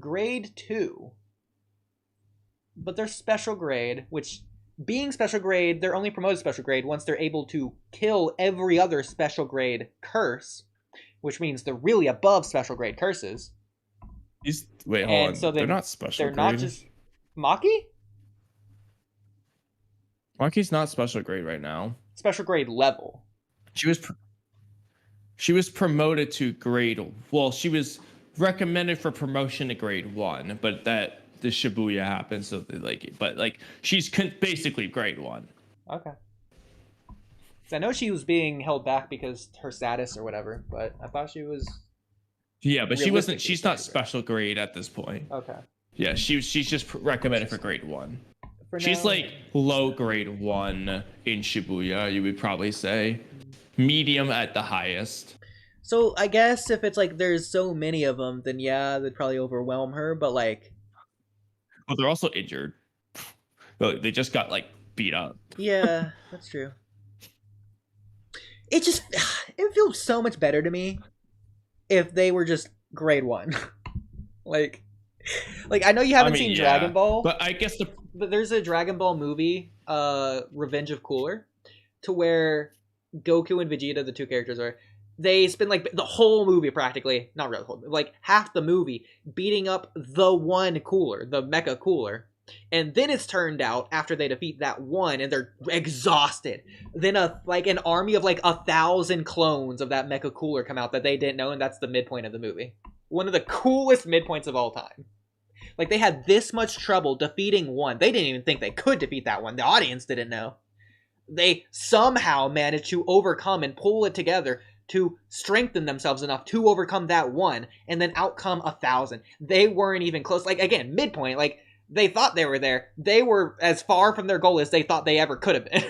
grade 2. But they're special grade, which, being special grade, they're only promoted special grade once they're able to kill every other special grade curse, which means they're really above special grade curses. Wait, hold on. So they're not special grade. They're not just... Maki? Maki's not special grade right now. Special grade level. She was promoted to grade. Well, she was recommended for promotion to grade 1, but that the Shibuya happened, so they like it. But like, she's basically grade 1. Okay. So I know she was being held back because her status or whatever, but I thought she was. Yeah, but she wasn't. She's not special grade at this point. Okay. Yeah, she's just recommended for grade 1. She's like low grade 1 in Shibuya, you would probably say. Medium at the highest. So I guess if it's like there's so many of them, then yeah, they'd probably overwhelm her. But like, But they're also injured. They just got like beat up. yeah, that's true. It just it feels so much better to me if they were just grade 1. like I know you haven't seen Dragon Ball, but I guess but there's a Dragon Ball movie, Revenge of Cooler, to where Goku and Vegeta, the two characters, they spend like the whole movie practically, not really, like half the movie beating up the one Cooler, the Mecha Cooler. And then it's turned out after they defeat that one and they're exhausted, then an army of like 1,000 clones of that Mecha Cooler come out that they didn't know, and that's the midpoint of the movie. One of the coolest midpoints of all time. Like, they had this much trouble defeating one. They didn't even think they could defeat that one. The audience didn't know. They somehow managed to overcome and pull it together to strengthen themselves enough to overcome that one and then outcome 1,000. They weren't even close. Like, again, midpoint, like, they thought they were there. They were as far from their goal as they thought they ever could have been.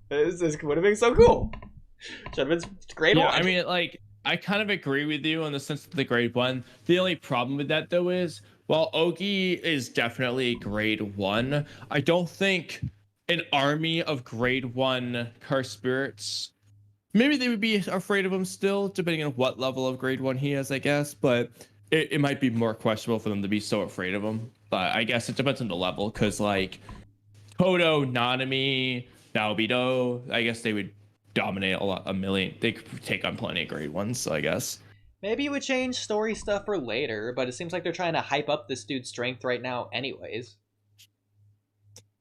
This would have been so cool. Should have been grade 1. I mean, like, I kind of agree with you in the sense of the grade 1. The only problem with that, though, is while Oodie is definitely grade 1, I don't think an army of grade 1 cursed spirits, maybe they would be afraid of him still, depending on what level of grade 1 he has, I guess, but it might be more questionable for them to be so afraid of him. But I guess it depends on the level, because like Todo, Nanami, Naobito, I guess they would dominate a million. They could take on plenty of grade 1s, so I guess. Maybe you would change story stuff for later, but it seems like they're trying to hype up this dude's strength right now anyways.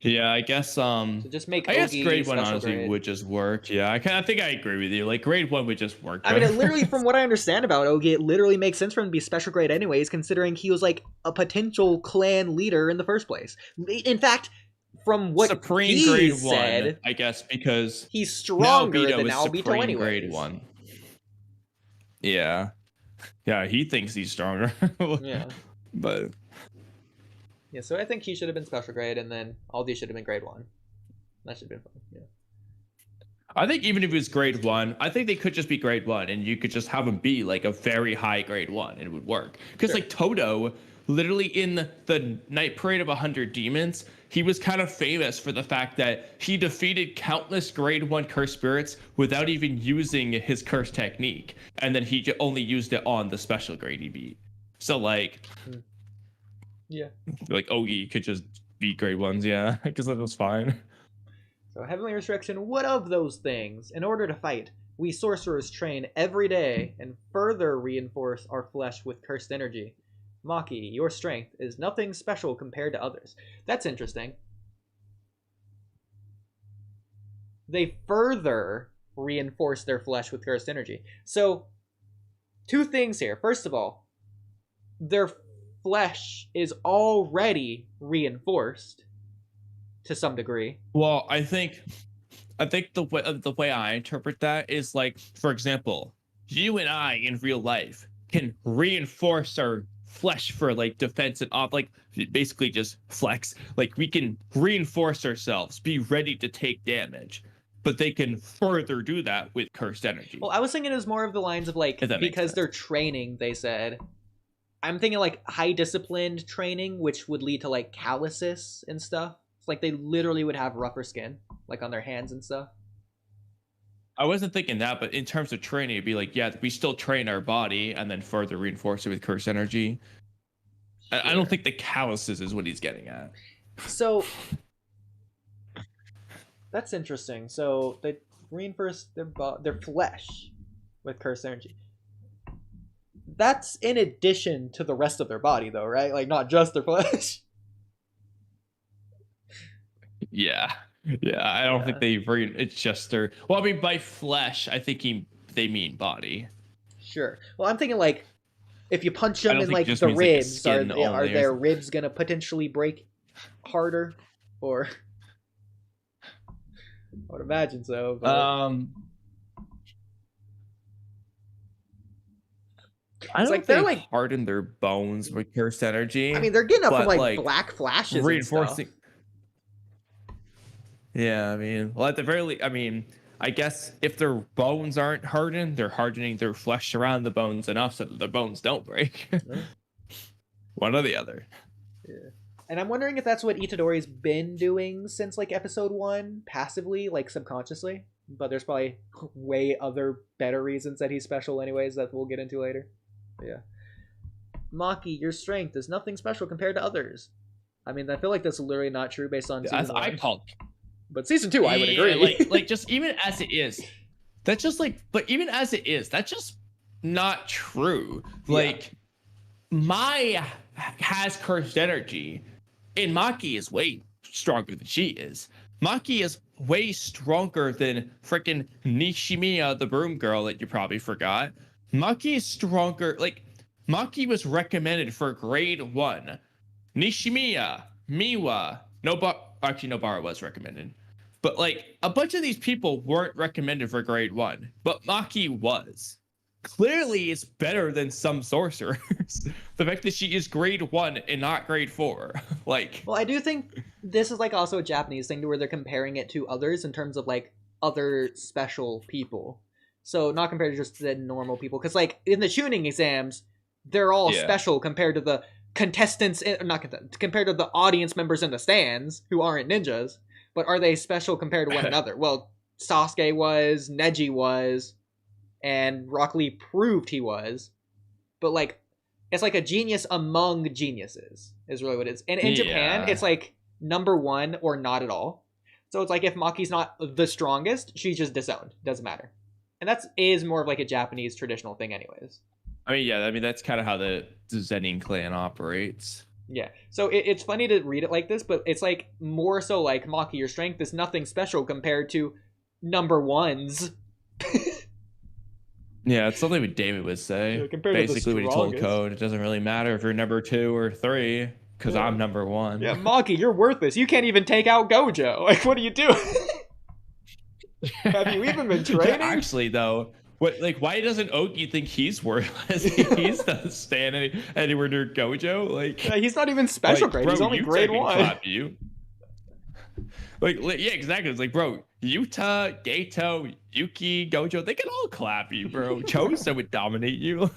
Yeah, I guess so just make I guess grade 1 honestly grade. would just work. Yeah, I think I agree with you. Like grade 1 would just work. I mean, it literally, from what I understand about Oodie, it literally makes sense for him to be special grade anyways, considering he was like a potential clan leader in the first place. In fact, from what Supreme he grade said, 1, I guess, because he's stronger than Naobito Naobito anyways. Grade 1. Yeah. Yeah, he thinks he's stronger. Yeah. But yeah, so I think he should have been special grade, and then Oodie should have been grade 1. That should have been fun. Yeah. I think even if it was grade 1, I think they could just be grade 1, and you could just have him be like a very high grade 1, and it would work. Because like Todo, literally in the Night Parade of 100 Demons, he was kind of famous for the fact that he defeated countless grade 1 cursed spirits without even using his curse technique, and then he only used it on the special grade he beat. So like, yeah, like Oodie could just beat grade 1s, yeah, because that was fine. So Heavenly Restriction, what of those things? In order to fight, we sorcerers train every day and further reinforce our flesh with cursed energy. Maki, your strength is nothing special compared to others. That's interesting. They further reinforce their flesh with cursed energy. So, two things here. First of all, their flesh is already reinforced to some degree. Well, I think the way I interpret that is like, for example, you and I in real life can reinforce our flesh for like defense and off, like basically just flex. Like we can reinforce ourselves, be ready to take damage, but they can further do that with cursed energy. Well, I was thinking it was more of the lines of like, because they're training, they said. I'm thinking like high disciplined training, which would lead to like calluses and stuff. It's like they literally would have rougher skin, like on their hands and stuff. I wasn't thinking that, but in terms of training, it'd be like, yeah, we still train our body and then further reinforce it with cursed energy. Sure. I don't think the calluses is what he's getting at. So that's interesting. So they reinforce their flesh with cursed energy. That's in addition to the rest of their body, though, right? Like not just their flesh. Yeah. Yeah, I don't think it's just their. Well, I mean, by flesh, I think they mean body. Sure. Well, I'm thinking like, if you punch them in like the ribs, are their ribs gonna potentially break harder, or? I would imagine so. But... I don't think they're like harden their bones with cursed energy. I mean, they're getting up from like black flashes, reinforcing. Yeah, I mean, well, at the very least, I mean, I guess if their bones aren't hardened, they're hardening their flesh around the bones enough so that the bones don't break. One or the other. Yeah. And I'm wondering if that's what Itadori's been doing since like episode 1, passively, like subconsciously. But there's probably way other better reasons that he's special anyways that we'll get into later. But yeah. Maki, your strength is nothing special compared to others. I mean, I feel like that's literally not true based on season 1. I called. But season 2, I would agree. Like just even as it is, that's just like, but even as it is, that's just not true. Like, Mai has cursed energy, and Maki is way stronger than she is. Maki is way stronger than freaking Nishimiya, the broom girl that you probably forgot. Maki is stronger. Like, Maki was recommended for grade 1. Nishimiya, Miwa, Nobara was recommended. But like a bunch of these people weren't recommended for grade 1, but Maki was. Clearly it's better than some sorcerers. The fact that she is grade 1 and not grade 4. Like, well, I do think this is like also a Japanese thing to where they're comparing it to others in terms of like other special people. So not compared to just the normal people. Because like in the tuning exams, they're all special compared to the contestants, compared to the audience members in the stands who aren't ninjas, but are they special compared to one another? Well, Sasuke was, Neji was, and Rock Lee proved he was, but like it's like a genius among geniuses is really what it is. And in Japan, it's like number 1 or not at all. So it's like if Maki's not the strongest, she's just disowned. Doesn't matter. And that is more of like a Japanese traditional thing anyways. I mean, that's kind of how the Zennin clan operates. Yeah. So it's funny to read it like this, but it's like more so like Maki, your strength is nothing special compared to number 1s. Yeah, it's something what David would say. Yeah, basically, what he told Code, it doesn't really matter if you're number 2 or 3, because I'm number 1. Yeah, Maki, you're worthless. You can't even take out Gojo. Like, what are you doing? Have you even been training? Actually, though, why doesn't Oki think he's worthless? He's not standing anywhere near Gojo. Like, he's not even special grade. He's only grade 1. Clap you. Yeah, exactly. It's like, bro, Yuta, Gato, Yuki, Gojo, they can all clap you, bro. Choso would dominate you.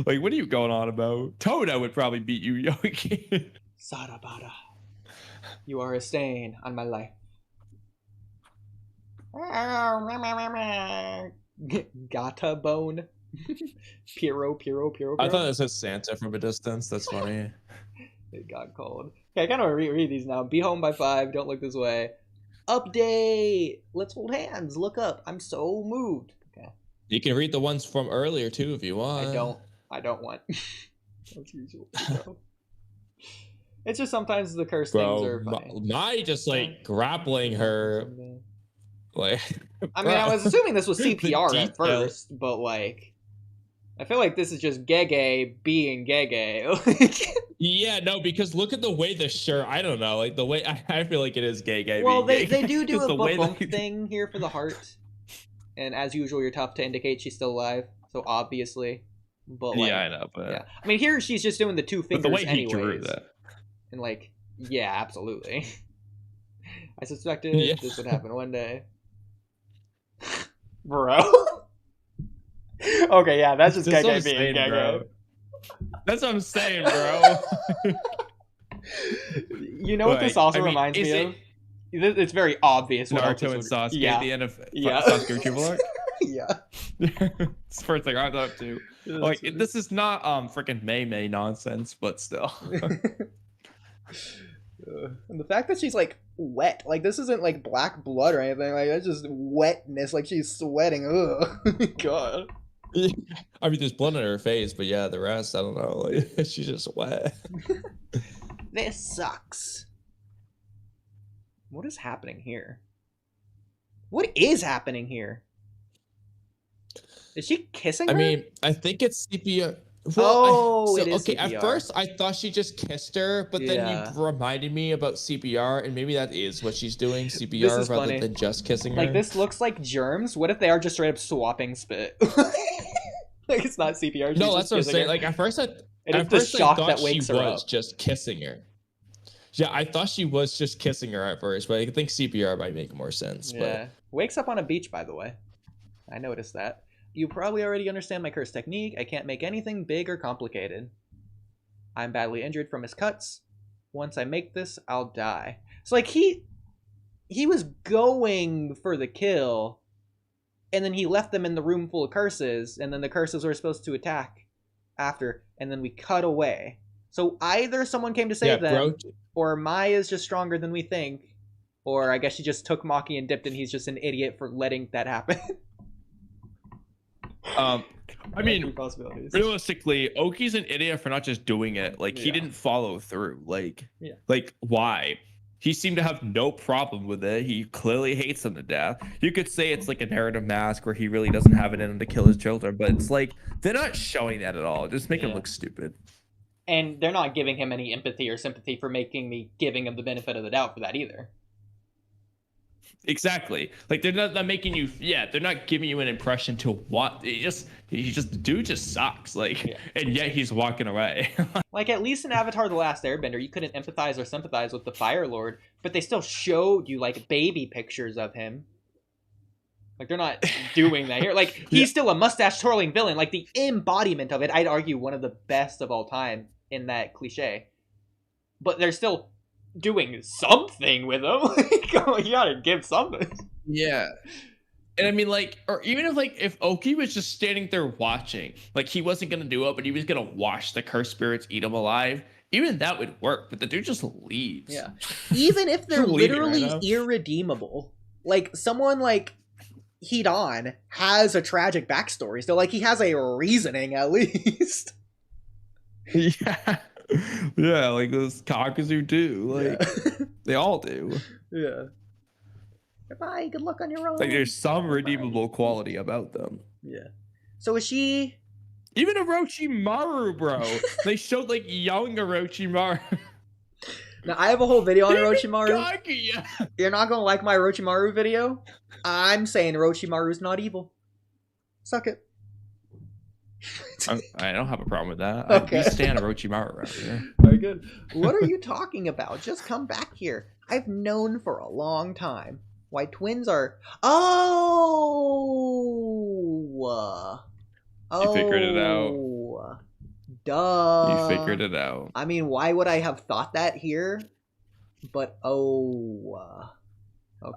Like, what are you going on about? Toda would probably beat you, Yoki. Sarabara, you are a stain on my life. Gata bone. Piro. I thought it said Santa from a distance. That's funny. It got cold. Okay, I kind of reread these now. Be home by 5. Don't look this way. Update. Let's hold hands. Look up. I'm so moved. Okay. You can read the ones from earlier too if you want. I don't want. That's usual. It's just sometimes the curse things are funny. My just like grappling her. Like, I mean, I was assuming this was CPR at first, but like, I feel like this is just Gege being Gege. Yeah, no, because look at the way the shirt. I don't know, like the way I feel like it is Gege. Well, they do a bump thing here for the heart, and as usual, you're tough to indicate she's still alive. So obviously, but like, yeah, I know, but yeah, I mean, here she's just doing the 2 fingers. But the way anyways. He drew that, and like, yeah, absolutely. I suspected this would happen one day. Bro. Okay, yeah, that's just Gege being Gege. Bro. That's what I'm saying, bro. You know what this also reminds me of? It's very obvious. Naruto and Sasuke at the end of Sasuke Retrieval Arc? Yeah. It's the first thing I thought too. Like, this is not freaking Mei nonsense, but still. And the fact that she's like wet, like this isn't like black blood or anything, like that's just wetness, like she's sweating. Ugh. God. I mean, there's blood on her face, but yeah, the rest, I don't know. Like, she's just wet. This sucks. What is happening here? What is happening here? Is she kissing her? I mean, I think it's CPR. Well, it is okay. CPR. At first, I thought she just kissed her, but then you reminded me about CPR, and maybe that is what she's doing, CPR rather than just kissing her. Like, this looks like germs. What if they are just straight up swapping spit? Like, it's not CPR. No, that's what I'm saying. Like, at first, I thought that wakes she her was up. just kissing her. Yeah, I thought she was just kissing her at first, but I think CPR might make more sense. Yeah. But Wakes up on a beach, by the way. I noticed that. You probably already understand my curse technique. I can't make anything big or complicated. I'm badly injured from his cuts. Once I make this, I'll die. So, like, he was going for the kill, and then he left them in the room full of curses, and then the curses were supposed to attack after, and then we cut away. So either someone came to save them, or Mai is just stronger than we think, or I guess she just took Maki and dipped, and he's just an idiot for letting that happen. I mean, realistically, Oki's an idiot for not just doing it. Like, he didn't follow through. Like, why? He seemed to have no problem with it. He clearly hates them to death. You could say it's like a narrative mask where he really doesn't have it in him to kill his children, but it's like, they're not showing that at all. Just make him look stupid. And they're not giving him any empathy or sympathy for giving him the benefit of the doubt for that either. Exactly. Like, they're not making you, they're not giving you an impression to what, the dude just sucks. Like, and yet he's walking away. Like, at least in Avatar The Last Airbender, you couldn't empathize or sympathize with the Fire Lord, but they still showed you, like, baby pictures of him. Like, they're not doing that here. Like, he's still a mustache-twirling villain. Like, the embodiment of it, I'd argue one of the best of all time in that cliche. But they're still doing something with him. Like, you gotta give something. Yeah. And I mean, like, or even if Oki was just standing there watching, like, he wasn't gonna do it, but he was gonna watch the cursed spirits eat him alive, even that would work. But the dude just leaves. Yeah. Even if they're literally irredeemable, like, someone like Hidan has a tragic backstory, so, like, he has a reasoning at least. Yeah, like those Kakuzu do. Like, they all do. Yeah. Goodbye, good luck on your own. Like, there's some redeemable quality about them. Yeah. So is she... Even Orochimaru, bro. They showed, like, young Orochimaru. Now, I have a whole video on Orochimaru. You're not gonna like my Orochimaru video? I'm saying Orochimaru's not evil. Suck it. I don't have a problem with that. Okay. We stand Orochimaru around here. Very good. What are you talking about? Just come back here. I've known for a long time why twins are... Oh! You figured it out. Duh. You figured it out. I mean, why would I have thought that here? But, okay.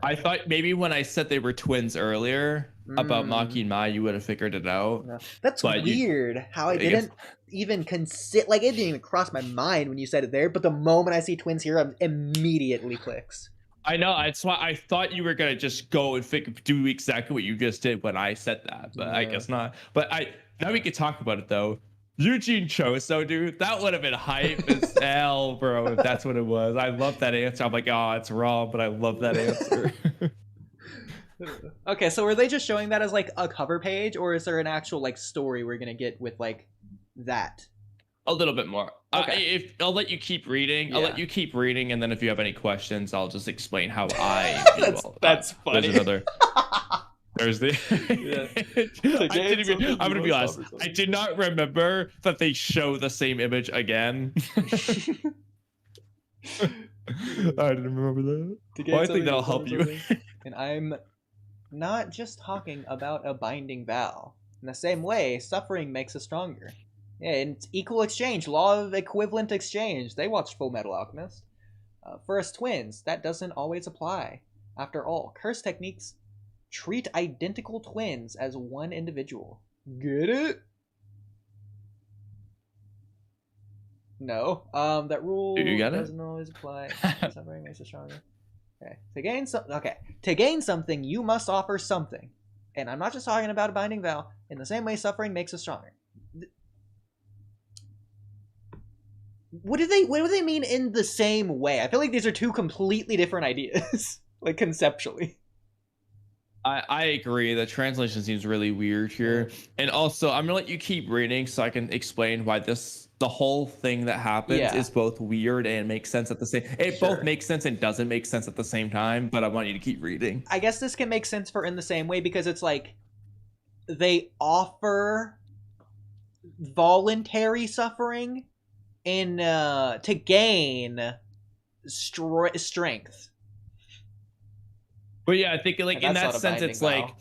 I thought maybe when I said they were twins earlier about Maki and Mai, you would have figured it out. No. That's weird. How I didn't even consider, like, it didn't even cross my mind when you said it there. But the moment I see twins here, it immediately clicks. I know. That's why I thought you were gonna just go and do exactly what you just did when I said that, but I guess not. But now we could talk about it though. Eugene Choso, dude, that would have been hype as hell, bro, if that's what it was. I love that answer. I'm like, oh, it's wrong, but I love that answer. Okay, so were they just showing that as, like, a cover page, or is there an actual, like, story we're gonna get with, like, that? A little bit more. Okay. I'll let you keep reading. Yeah. I'll let you keep reading, and then if you have any questions, I'll just explain how I feel. That's funny. There's another... There's the... I'm gonna be honest. I did not remember that they show the same image again. I didn't remember that. Well, I think that'll help you. And I'm not just talking about a binding vow. In the same way, suffering makes us stronger. Yeah, and it's equal exchange, law of equivalent exchange. They watched Full Metal Alchemist. For us twins, that doesn't always apply. After all, curse techniques treat identical twins as one individual. Get it? No. That rule doesn't always apply. Suffering makes us stronger. Okay. To gain something, you must offer something. And I'm not just talking about a binding vow. In the same way, suffering makes us stronger. What do they mean in the same way? I feel like these are two completely different ideas, like conceptually. I agree. The translation seems really weird here. And also, I'm gonna let you keep reading so I can explain why the whole thing that happens is both weird and makes sense at the same. It both makes sense and doesn't make sense at the same time. But I want you to keep reading. I guess this can make sense for In the Same Way because it's like they offer voluntary suffering in to gain strength. But yeah, I think like in that sense, it's vow. like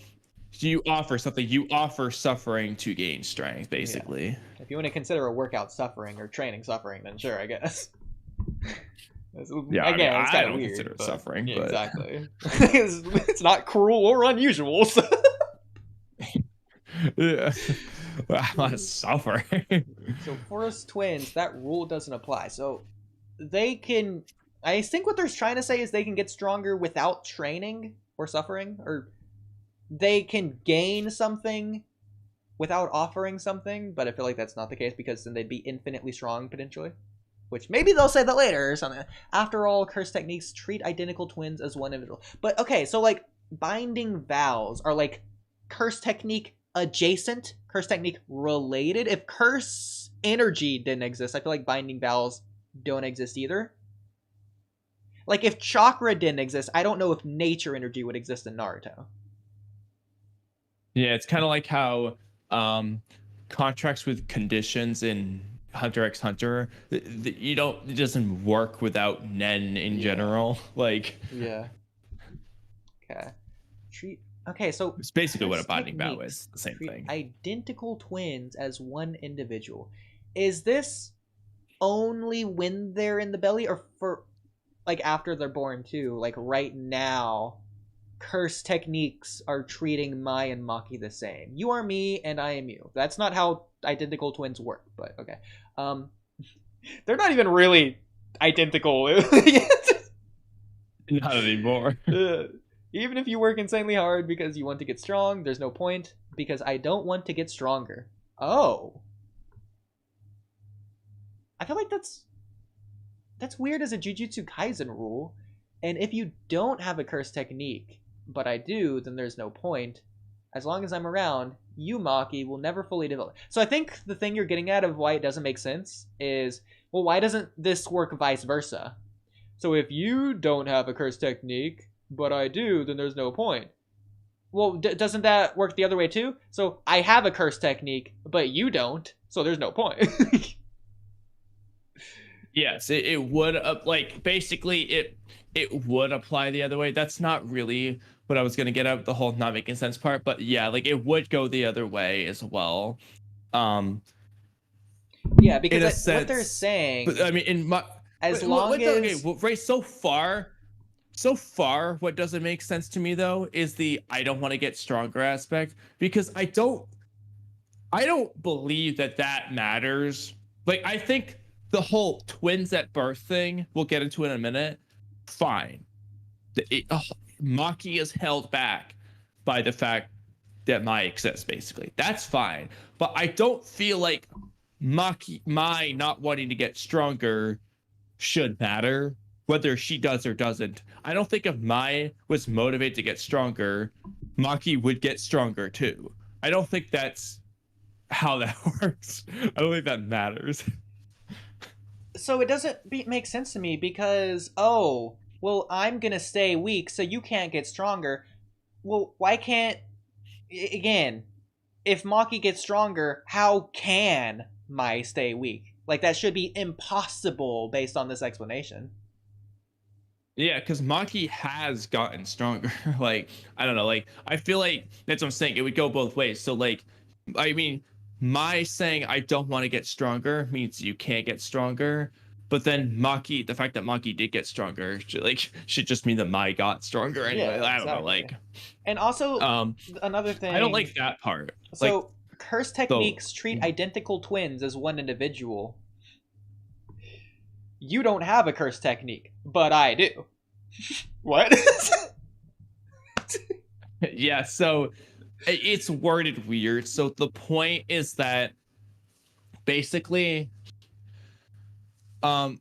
you offer something. You offer suffering to gain strength, basically. Yeah. If you want to consider a workout suffering or training suffering, then sure, I guess. Yeah, again, it's kind of weird. Consider it suffering, yeah, but exactly. it's not cruel or unusual. So. Yeah, I'm not suffering. So forest twins, that rule doesn't apply. So they can. I think what they're trying to say is they can get stronger without training or suffering, or they can gain something without offering something. But I feel like that's not the case because then they'd be infinitely strong potentially. Which maybe they'll say that later or something. After all, curse techniques treat identical twins as one individual. But okay, so like binding vows are like curse technique adjacent, curse technique related. If curse energy didn't exist, I feel like binding vows don't exist either. Like if chakra didn't exist, I don't know if nature energy would exist in Naruto. Yeah, it's kind of like how contracts with conditions in Hunter x Hunter, it doesn't work without Nen in general. Like, yeah. Okay, so it's basically what a binding vow is. The same thing. Identical twins as one individual. Is this only when they're in the belly, or for like after they're born too? Like right now, curse techniques are treating Mai and Maki the same. You are me and I am you. That's not how identical twins work, but okay. They're not even really identical. Not anymore. Even if you work insanely hard because you want to get strong, there's no point, because I don't want to get stronger. Oh. I feel like that's weird as a Jujutsu Kaisen rule. And if you don't have a curse technique, but I do, then there's no point. As long as I'm around, you, Maki, will never fully develop. So I think the thing you're getting at of why it doesn't make sense is, well, why doesn't this work vice versa? So if you don't have a curse technique, but I do, then there's no point. Well, doesn't that work the other way too? So I have a curse technique, but you don't, so there's no point. Yes, it would, like, basically it would apply the other way. That's not really what I was going to get at, the whole not making sense part, but yeah, like it would go the other way as well. Yeah, because what they're saying, but, I mean, in my as long as okay, well, right, so far what doesn't make sense to me though is the I don't want to get stronger aspect, because I don't believe that matters. Like, I think the whole twins at birth thing, we'll get into in a minute, fine. Maki is held back by the fact that Mai exists, basically. That's fine. But I don't feel like Mai not wanting to get stronger should matter, whether she does or doesn't. I don't think if Mai was motivated to get stronger, Maki would get stronger too. I don't think that's how that works. I don't think that matters. So it doesn't make sense to me because, oh, well, I'm going to stay weak, so you can't get stronger. Well, why can't... Again, if Maki gets stronger, how can Mai stay weak? Like, that should be impossible based on this explanation. Yeah, because Maki has gotten stronger. Like, I don't know. Like, I feel like that's what I'm saying. It would go both ways. So, like, I mean, Mai saying I don't want to get stronger means you can't get stronger. But then Maki, the fact that Maki did get stronger, should just mean that Mai got stronger anyway. Yeah, I don't know, like. And also, another thing, I don't like that part. So, like, curse techniques treat identical twins as one individual. You don't have a curse technique, but I do. What? Yeah, so it's worded weird. So the point is that basically, well,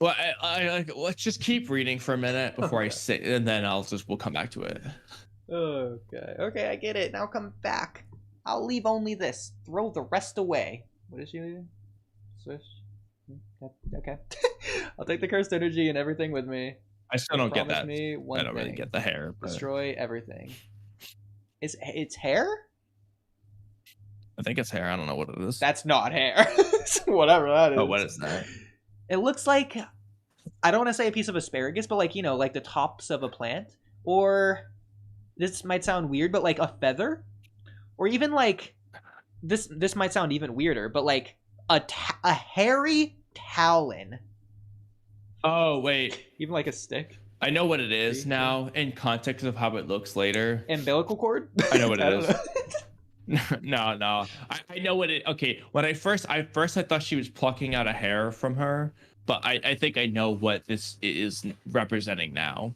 let's just keep reading for a minute before I say, and then we'll come back to it. Okay, I get it. Now come back. I'll leave only this. Throw the rest away. What is she leaving? Swish. Okay. I'll take the cursed energy and everything with me. I still don't get that. I don't really get the hair. But... Destroy everything. It's hair? I think it's hair. I don't know what it is. That's not hair. Whatever that is. Oh, what is that? It looks like I don't want to say a piece of asparagus, but like, you know, like the tops of a plant, or this might sound weird, but like a feather, or even like this might sound even weirder, but like a hairy talon. Oh wait, even like a stick. I know what it is now in context of how it looks later. Umbilical cord. I know what it is. No. I know what it. Okay, when I first I thought she was plucking out a hair from her, but I think I know what this is representing now.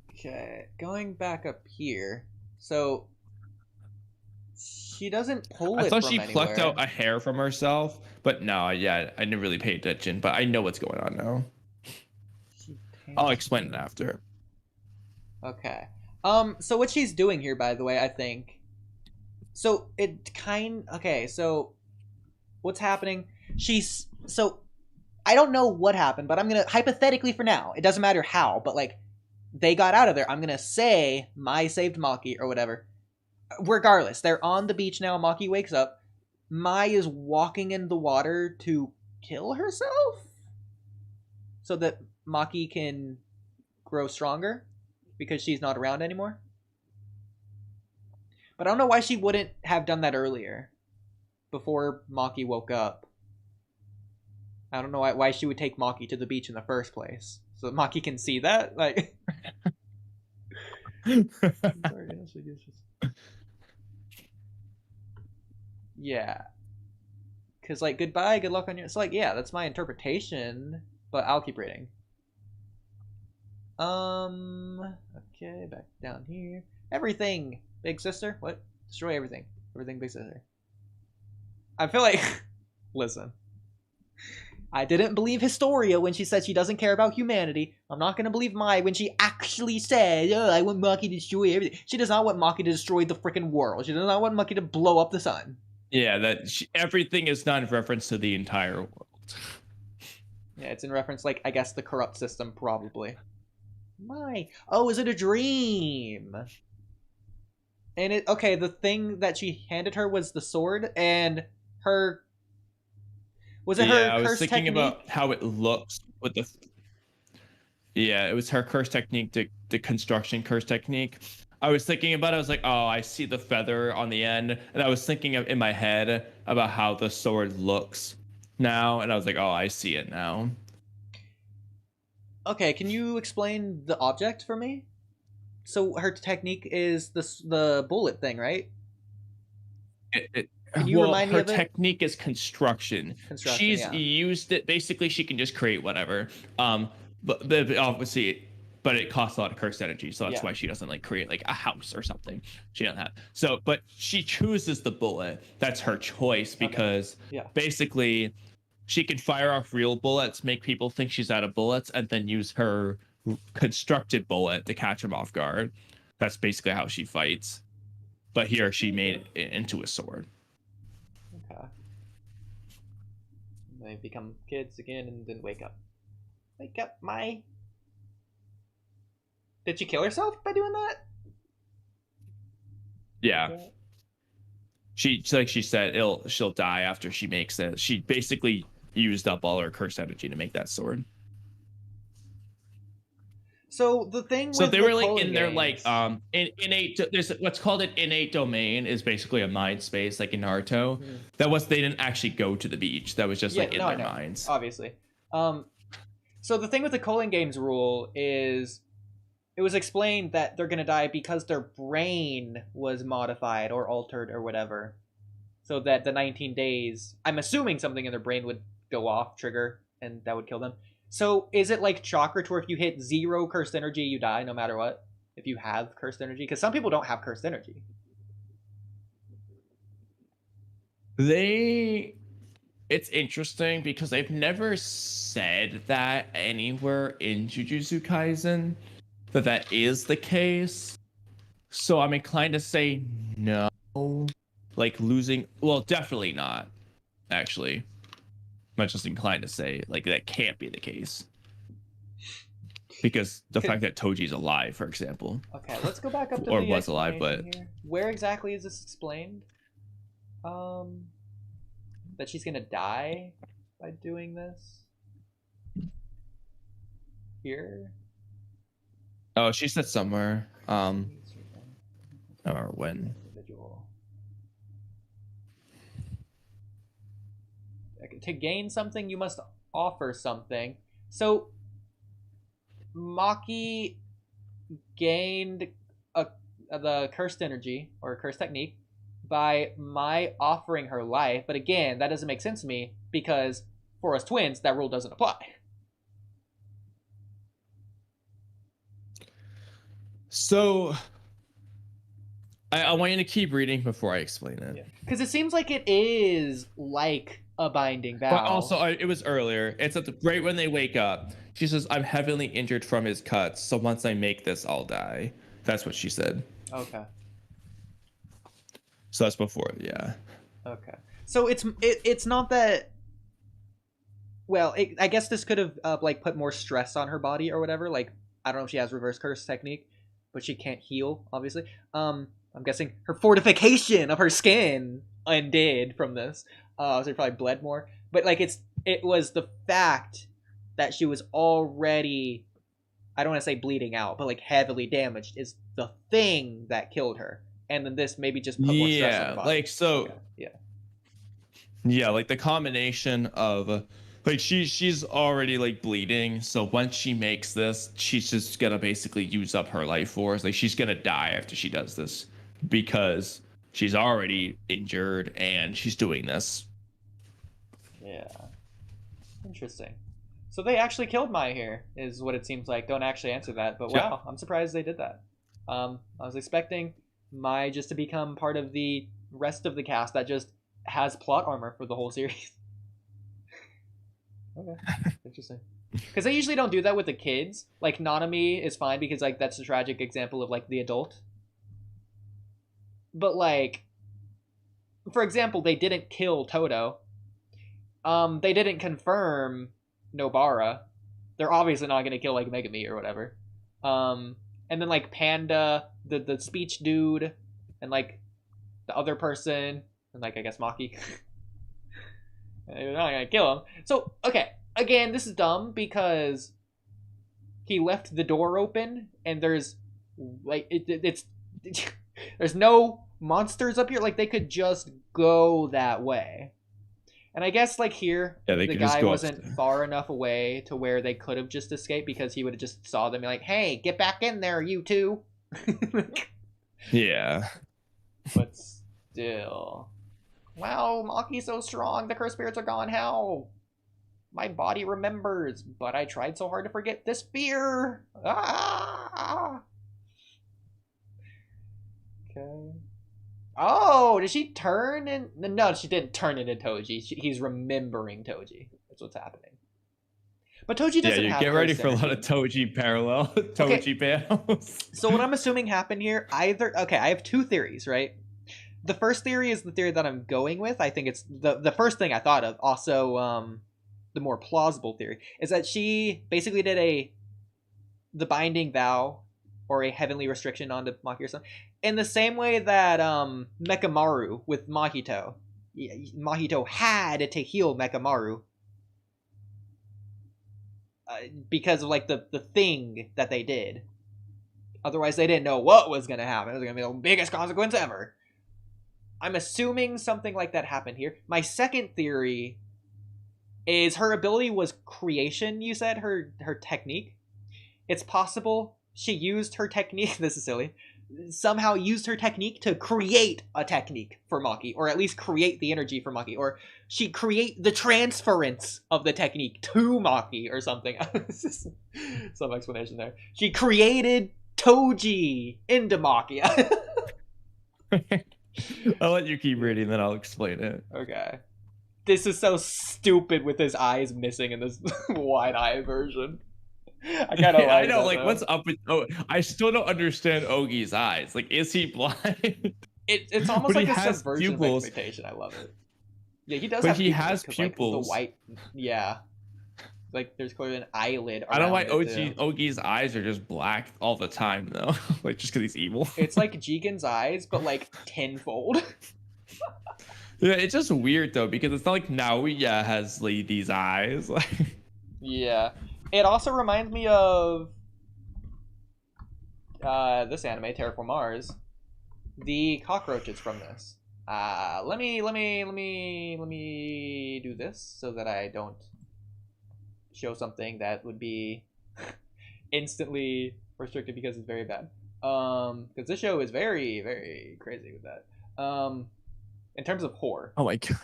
Okay, going back up here. So she doesn't pull it. I thought from she anywhere. plucked out a hair from herself, but no, yeah, I didn't really pay attention. But I know what's going on now. I'll explain it after. Okay. So what she's doing here, by the way, I think. So okay, so what's happening? I don't know what happened, but I'm gonna hypothetically for now. It doesn't matter how, but like they got out of there. I'm gonna say Mai saved Maki or whatever. Regardless, they're on the beach now. Maki wakes up. Mai is walking in the water to kill herself so that Maki can grow stronger because she's not around anymore. But I don't know why she wouldn't have done that earlier, before Maki woke up. I don't know why she would take Maki to the beach in the first place, so that Maki can see that. Like, yeah, because like goodbye, good luck on your. It's like, yeah, that's my interpretation, but I'll keep reading. Okay, back down here. Everything, big sister. What? Destroy everything. Everything, big sister. I feel like, listen. I didn't believe Historia when she said she doesn't care about humanity. I'm not gonna believe Mai when she actually said, "Oh, I want Maki to destroy everything." She does not want Maki to destroy the freaking world. She does not want Maki to blow up the sun. Yeah, everything is not in reference to the entire world. Yeah, it's in reference, like, I guess the corrupt system, probably. Oh, is it a dream? And the thing that she handed her was the sword, and her... Was it her curse technique? Yeah, I was thinking about how it looks with the... Yeah, it was her curse technique, the construction curse technique. I was thinking about it, I was like, oh, I see the feather on the end, and I was thinking in my head about how the sword looks now, and I was like, oh, I see it now. Okay, can you explain the object for me? So her technique is the bullet thing, right? Can you remind me of it? Her technique is construction. She's used it. Basically, she can just create whatever. But obviously, but it costs a lot of cursed energy, so that's why she doesn't like create like a house or something. She doesn't have. So, but she chooses the bullet. That's her choice because basically, she can fire off real bullets, make people think she's out of bullets, and then use her constructed bullet to catch them off guard. That's basically how she fights. But here, she made it into a sword. Okay. They become kids again and then wake up. Wake up, Mai. Did she kill herself by doing that? Yeah. Okay. She like she said, she'll die after she makes it. She basically used up all her cursed energy to make that sword. So the thing. So they were like in their like innate. There's what's called an innate domain is basically a mind space like in Naruto. Mm-hmm. They didn't actually go to the beach. That was just like in their minds. Obviously. So the thing with the Culling games rule is, it was explained that they're gonna die because their brain was modified or altered or whatever, so that the 19 days. I'm assuming something in their brain would go off, trigger, and that would kill them. So is it like chakra, to where if you hit 0 cursed energy, you die no matter what? If you have cursed energy? Because some people don't have cursed energy. It's interesting because they've never said that anywhere in Jujutsu Kaisen that is the case. So I'm inclined to say no. Like losing... Well, definitely not, actually. I'm just inclined to say like that can't be the case because the fact that Toji's alive, for example. Okay, let's go back up to or was alive, but here. Where exactly is this explained? That she's gonna die by doing this. here? Oh, she said somewhere. Or when. Individual. To gain something, you must offer something. So, Maki gained the cursed energy or cursed technique by my offering her life. But again, that doesn't make sense to me because for us twins, that rule doesn't apply. So, I want you to keep reading before I explain it. Because it seems like it is like a binding vow. But also, it was earlier. It's at right when they wake up. She says, "I'm heavily injured from his cuts, so once I make this, I'll die." That's what she said. Okay. So that's before, yeah. Okay. So it's not that. Well, I guess this could have like put more stress on her body or whatever. Like, I don't know if she has reverse curse technique, but she can't heal, obviously. I'm guessing her fortification of her skin undid from this. So she probably bled more. But like it was the fact that she was already, I don't want to say bleeding out, but like heavily damaged is the thing that killed her. And then this maybe just put more stress on her body. Like so. Okay. Yeah. Yeah, like the combination of like she's already like bleeding, so once she makes this, she's just gonna basically use up her life force. Like she's gonna die after she does this because she's already injured and she's doing this. Yeah. Interesting. So they actually killed Mai here, is what it seems like. Don't actually answer that, but wow, I'm surprised they did that. I was expecting Mai just to become part of the rest of the cast that just has plot armor for the whole series. Okay, interesting. Because they usually don't do that with the kids. Like Nanami is fine because like that's a tragic example of like the adult. But like, for example, they didn't kill Todo. They didn't confirm Nobara. They're obviously not gonna kill like Megumi or whatever. And then like Panda, the speech dude, and like the other person, and like I guess Maki. They're not gonna kill him. So okay, again, this is dumb because he left the door open, and there's like it's there's no monsters up here. Like they could just go that way. And I guess like here, the guy wasn't far enough away to where they could have just escaped because he would have just saw them and be like, "Hey, get back in there, you two." Yeah. But still. Wow, Maki's so strong. The cursed spirits are gone. How? My body remembers, but I tried so hard to forget this fear. Ah! Okay. Oh, did she turn in? No, she didn't turn into Toji. He's remembering Toji. That's what's happening. But Toji doesn't have. Yeah, get ready for a lot of Toji Toji panels. So what I'm assuming happened here, I have two theories, right? The first theory is the theory that I'm going with. I think it's the first thing I thought of. Also, the more plausible theory is that she basically did the binding vow or a heavenly restriction onto Maki or something. In the same way that Mekamaru with Mahito. Mahito had to heal Mekamaru. Because of like the thing that they did. Otherwise they didn't know what was going to happen. It was going to be the biggest consequence ever. I'm assuming something like that happened here. My second theory is her ability was creation, you said, her technique. It's possible she used her technique, this is silly, somehow used her technique to create a technique for Maki, or at least create the energy for Maki, or she create the transference of the technique to Maki or something. Some explanation there. She created Toji into Maki. I'll let you keep reading, then I'll explain it. Okay. This is so stupid with his eyes missing in this wide-eye version. I kind of I know, like, though. What's up with... Oh, I still don't understand Ogi's eyes. Like, is he blind? It's almost like a subversion of expectation. I love it. Yeah, he does have pupils. But he has pupils. Like, the white... Yeah. Like, there's clearly an eyelid. I don't know why Ogi's eyes are just black all the time, though. Like, just because he's evil. It's like Jigen's eyes, but, like, tenfold. Yeah, it's just weird, though, because it's not like Naoya has, like, these eyes. Yeah. It also reminds me of this anime, TerraFormars. The cockroaches from this. Let me do this so that I don't show something that would be instantly restricted because it's very bad. Because this show is very, very crazy with that. In terms of horror. Oh my god,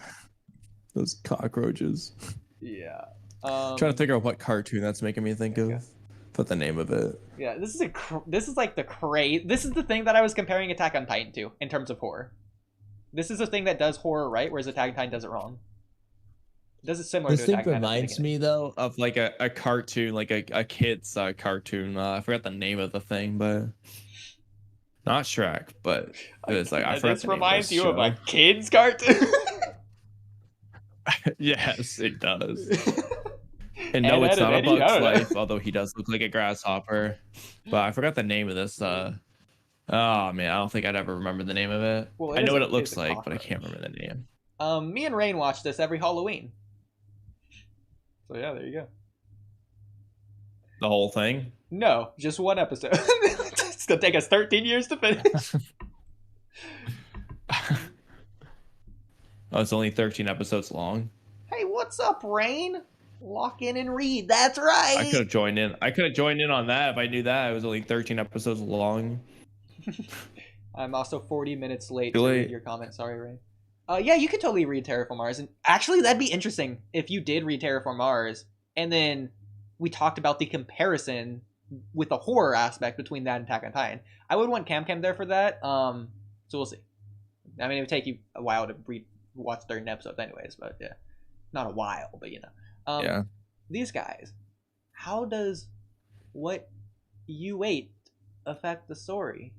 those cockroaches. Yeah. Trying to figure out what cartoon that's making me think of. Put the name of it. Yeah, this is like this is the thing that I was comparing Attack on Titan to in terms of horror. This is a thing that does horror right, whereas Attack on Titan does it wrong. It does it similar This to thing Attack on Titan. reminds me though of like a cartoon, like a kid's cartoon. I forgot the name of the thing, but not Shrek, but it's like I forgot. This reminds you of a kid's cartoon. Yes, it does. And no, it's not a Bug's Life, although he does look like a grasshopper. But I forgot the name of this. Oh man, I don't think I'd ever remember the name of it. Well, I know what it looks like, but I can't remember the name. Me and Rain watch this every Halloween. So yeah, there you go. The whole thing? No, just one episode. It's gonna take us 13 years to finish. Oh, it's only 13 episodes long. Hey, what's up, Rain? Lock in and read. That's right. I could have joined in. I could have joined in on that if I knew that. It was only 13 episodes long. I'm also 40 minutes late to read your comment. Sorry, Rain. Yeah, you could totally read TerraFormars. And actually, that'd be interesting if you did read TerraFormars, and then we talked about the comparison with the horror aspect between that and Attack on Titan. I would want Cam there for that. So we'll see. I mean, it would take you a while to watch 13 episodes anyways, but yeah. Not a while, but you know. Yeah. These guys, how does what you ate affect the story?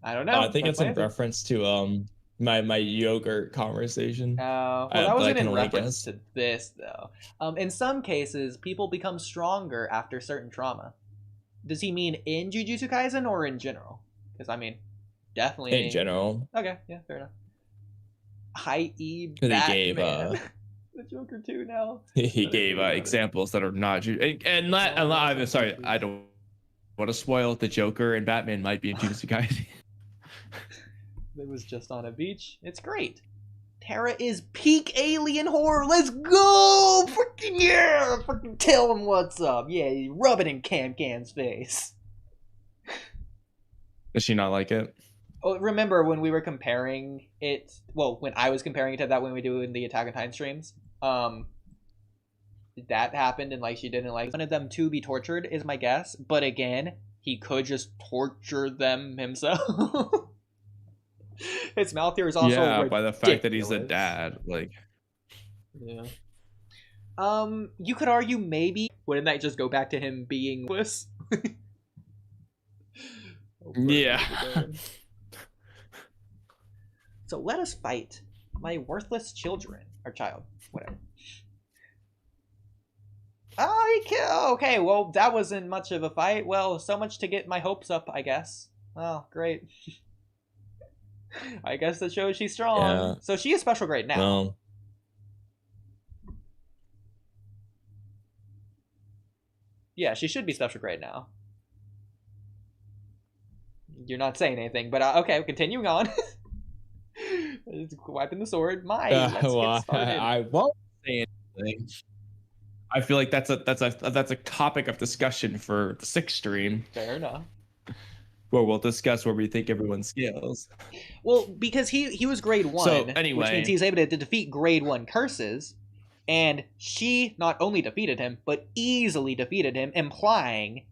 I don't know. I think it's in reference to my yogurt conversation. Well, that wasn't in reference to this though. In some cases, people become stronger after certain trauma. Does he mean in Jujutsu Kaisen or in general? Because I mean, definitely in general. Okay, yeah, fair enough. I.e. Batman. He gave the Joker too now. He gave examples that are not I'm sorry, I don't want to spoil the Joker and Batman might be in Jujutsu Kaisen. It was just on a beach. It's great. Terra is peak alien horror. Let's go! Freaking yeah! Freaking tell him what's up. Yeah, rub it in Cam's face. Does she not like it? Oh, remember when we were comparing it? Well, when I was comparing it to that when we do in the Attack on Titan streams, that happened and like she didn't like one of them to be tortured is my guess. But again, he could just torture them himself. His mouth here is also ridiculous. By the fact that he's a dad, like. Yeah. You could argue maybe wouldn't that just go back to him being wuss? Yeah. So let us fight my worthless children or child, whatever. Okay, well that wasn't much of a fight. Well, so much to get my hopes up, I guess. Oh, great. I guess that shows she's strong. Yeah. So she is special grade now. No. Yeah, she should be special grade now. You're not saying anything, but okay, continuing on. Wiping the sword. Let's get started. I won't say anything. I feel like that's a topic of discussion for the 6th stream. Fair enough. Where we'll discuss where we think everyone scales. Well, because he was grade 1, so, anyway, which means he's able to defeat grade 1 curses, and she not only defeated him, but easily defeated him, implying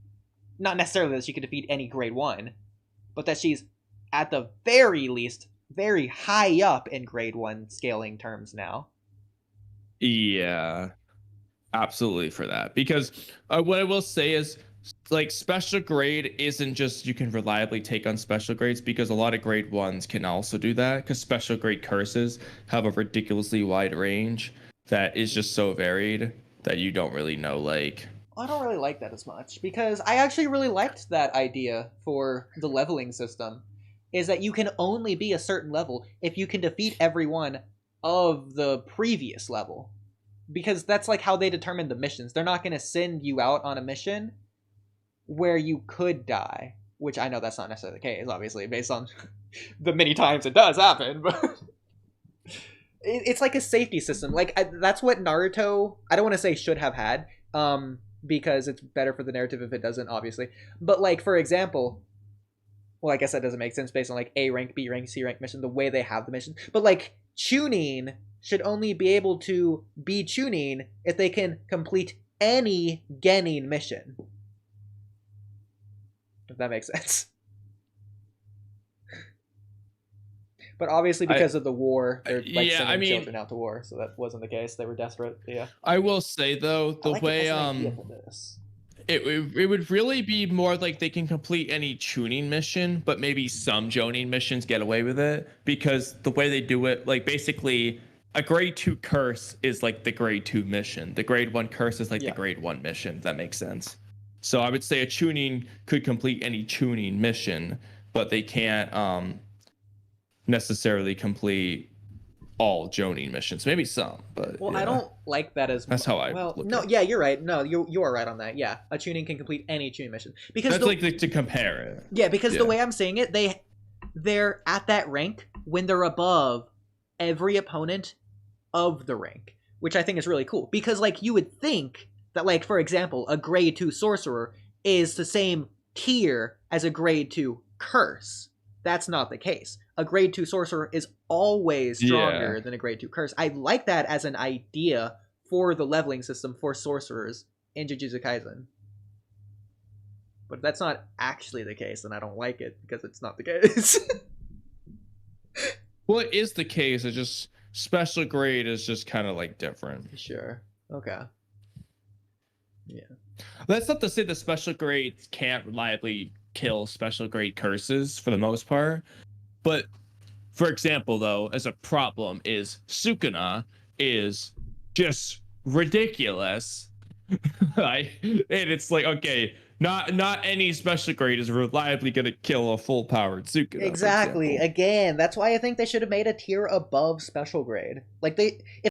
not necessarily that she could defeat any grade 1, but that she's at the very least very high up in grade 1 scaling terms now. Yeah, absolutely for that. Because what I will say is, like, special grade isn't just you can reliably take on special grades, because a lot of grade 1s can also do that, because special grade curses have a ridiculously wide range that is just so varied that you don't really know, like... I don't really like that as much, because I actually really liked that idea for the leveling system, is that you can only be a certain level if you can defeat everyone of the previous level. Because that's like how they determine the missions. They're not going to send you out on a mission where you could die, which I know that's not necessarily the case, obviously, based on the many times it does happen, but it's like a safety system. Like, that's what Naruto, I don't want to say should have had, because it's better for the narrative if it doesn't, obviously. But, like, for example, well, I guess that doesn't make sense based on, like, A rank, B rank, C rank mission, the way they have the mission. But, like, Chunin should only be able to be Chunin if they can complete any Genin mission. If that makes sense. But obviously, because of the war, they're like sending children out to war, so that wasn't the case. They were desperate. Yeah. I will say though, the way it would really be more like they can complete any tuning mission, but maybe some Jonin missions get away with it, because the way they do it, like basically a grade 2 curse is like the grade 2 mission. The grade 1 curse is like the grade 1 mission. If that makes sense. So I would say a tuning could complete any tuning mission, but they can't necessarily complete all Jonin missions. Maybe some, but I don't like that as that's how I you're right. No, you are right on that. Yeah, a tuning can complete any tuning mission, because that's like to compare it. Yeah, because the way I'm saying it, they're at that rank when they're above every opponent of the rank, which I think is really cool, because like you would think that, like, for example, a grade 2 sorcerer is the same tier as a grade 2 curse. That's not the case. A grade 2 sorcerer is always stronger than a grade 2 curse. I like that as an idea for the leveling system for sorcerers in Jujutsu Kaisen. But if that's not actually the case, then I don't like it, because it's not the case. Well, it is the case. It's just special grade is just kind of like different. Sure. Okay. Yeah. That's not to say the special grades can't reliably kill special grade curses for the most part. But for example, though, as a problem is Sukuna is just ridiculous. And it's like, okay, not any special grade is reliably going to kill a full powered Sukuna. Exactly. Again, that's why I think they should have made a tier above special grade. Like, if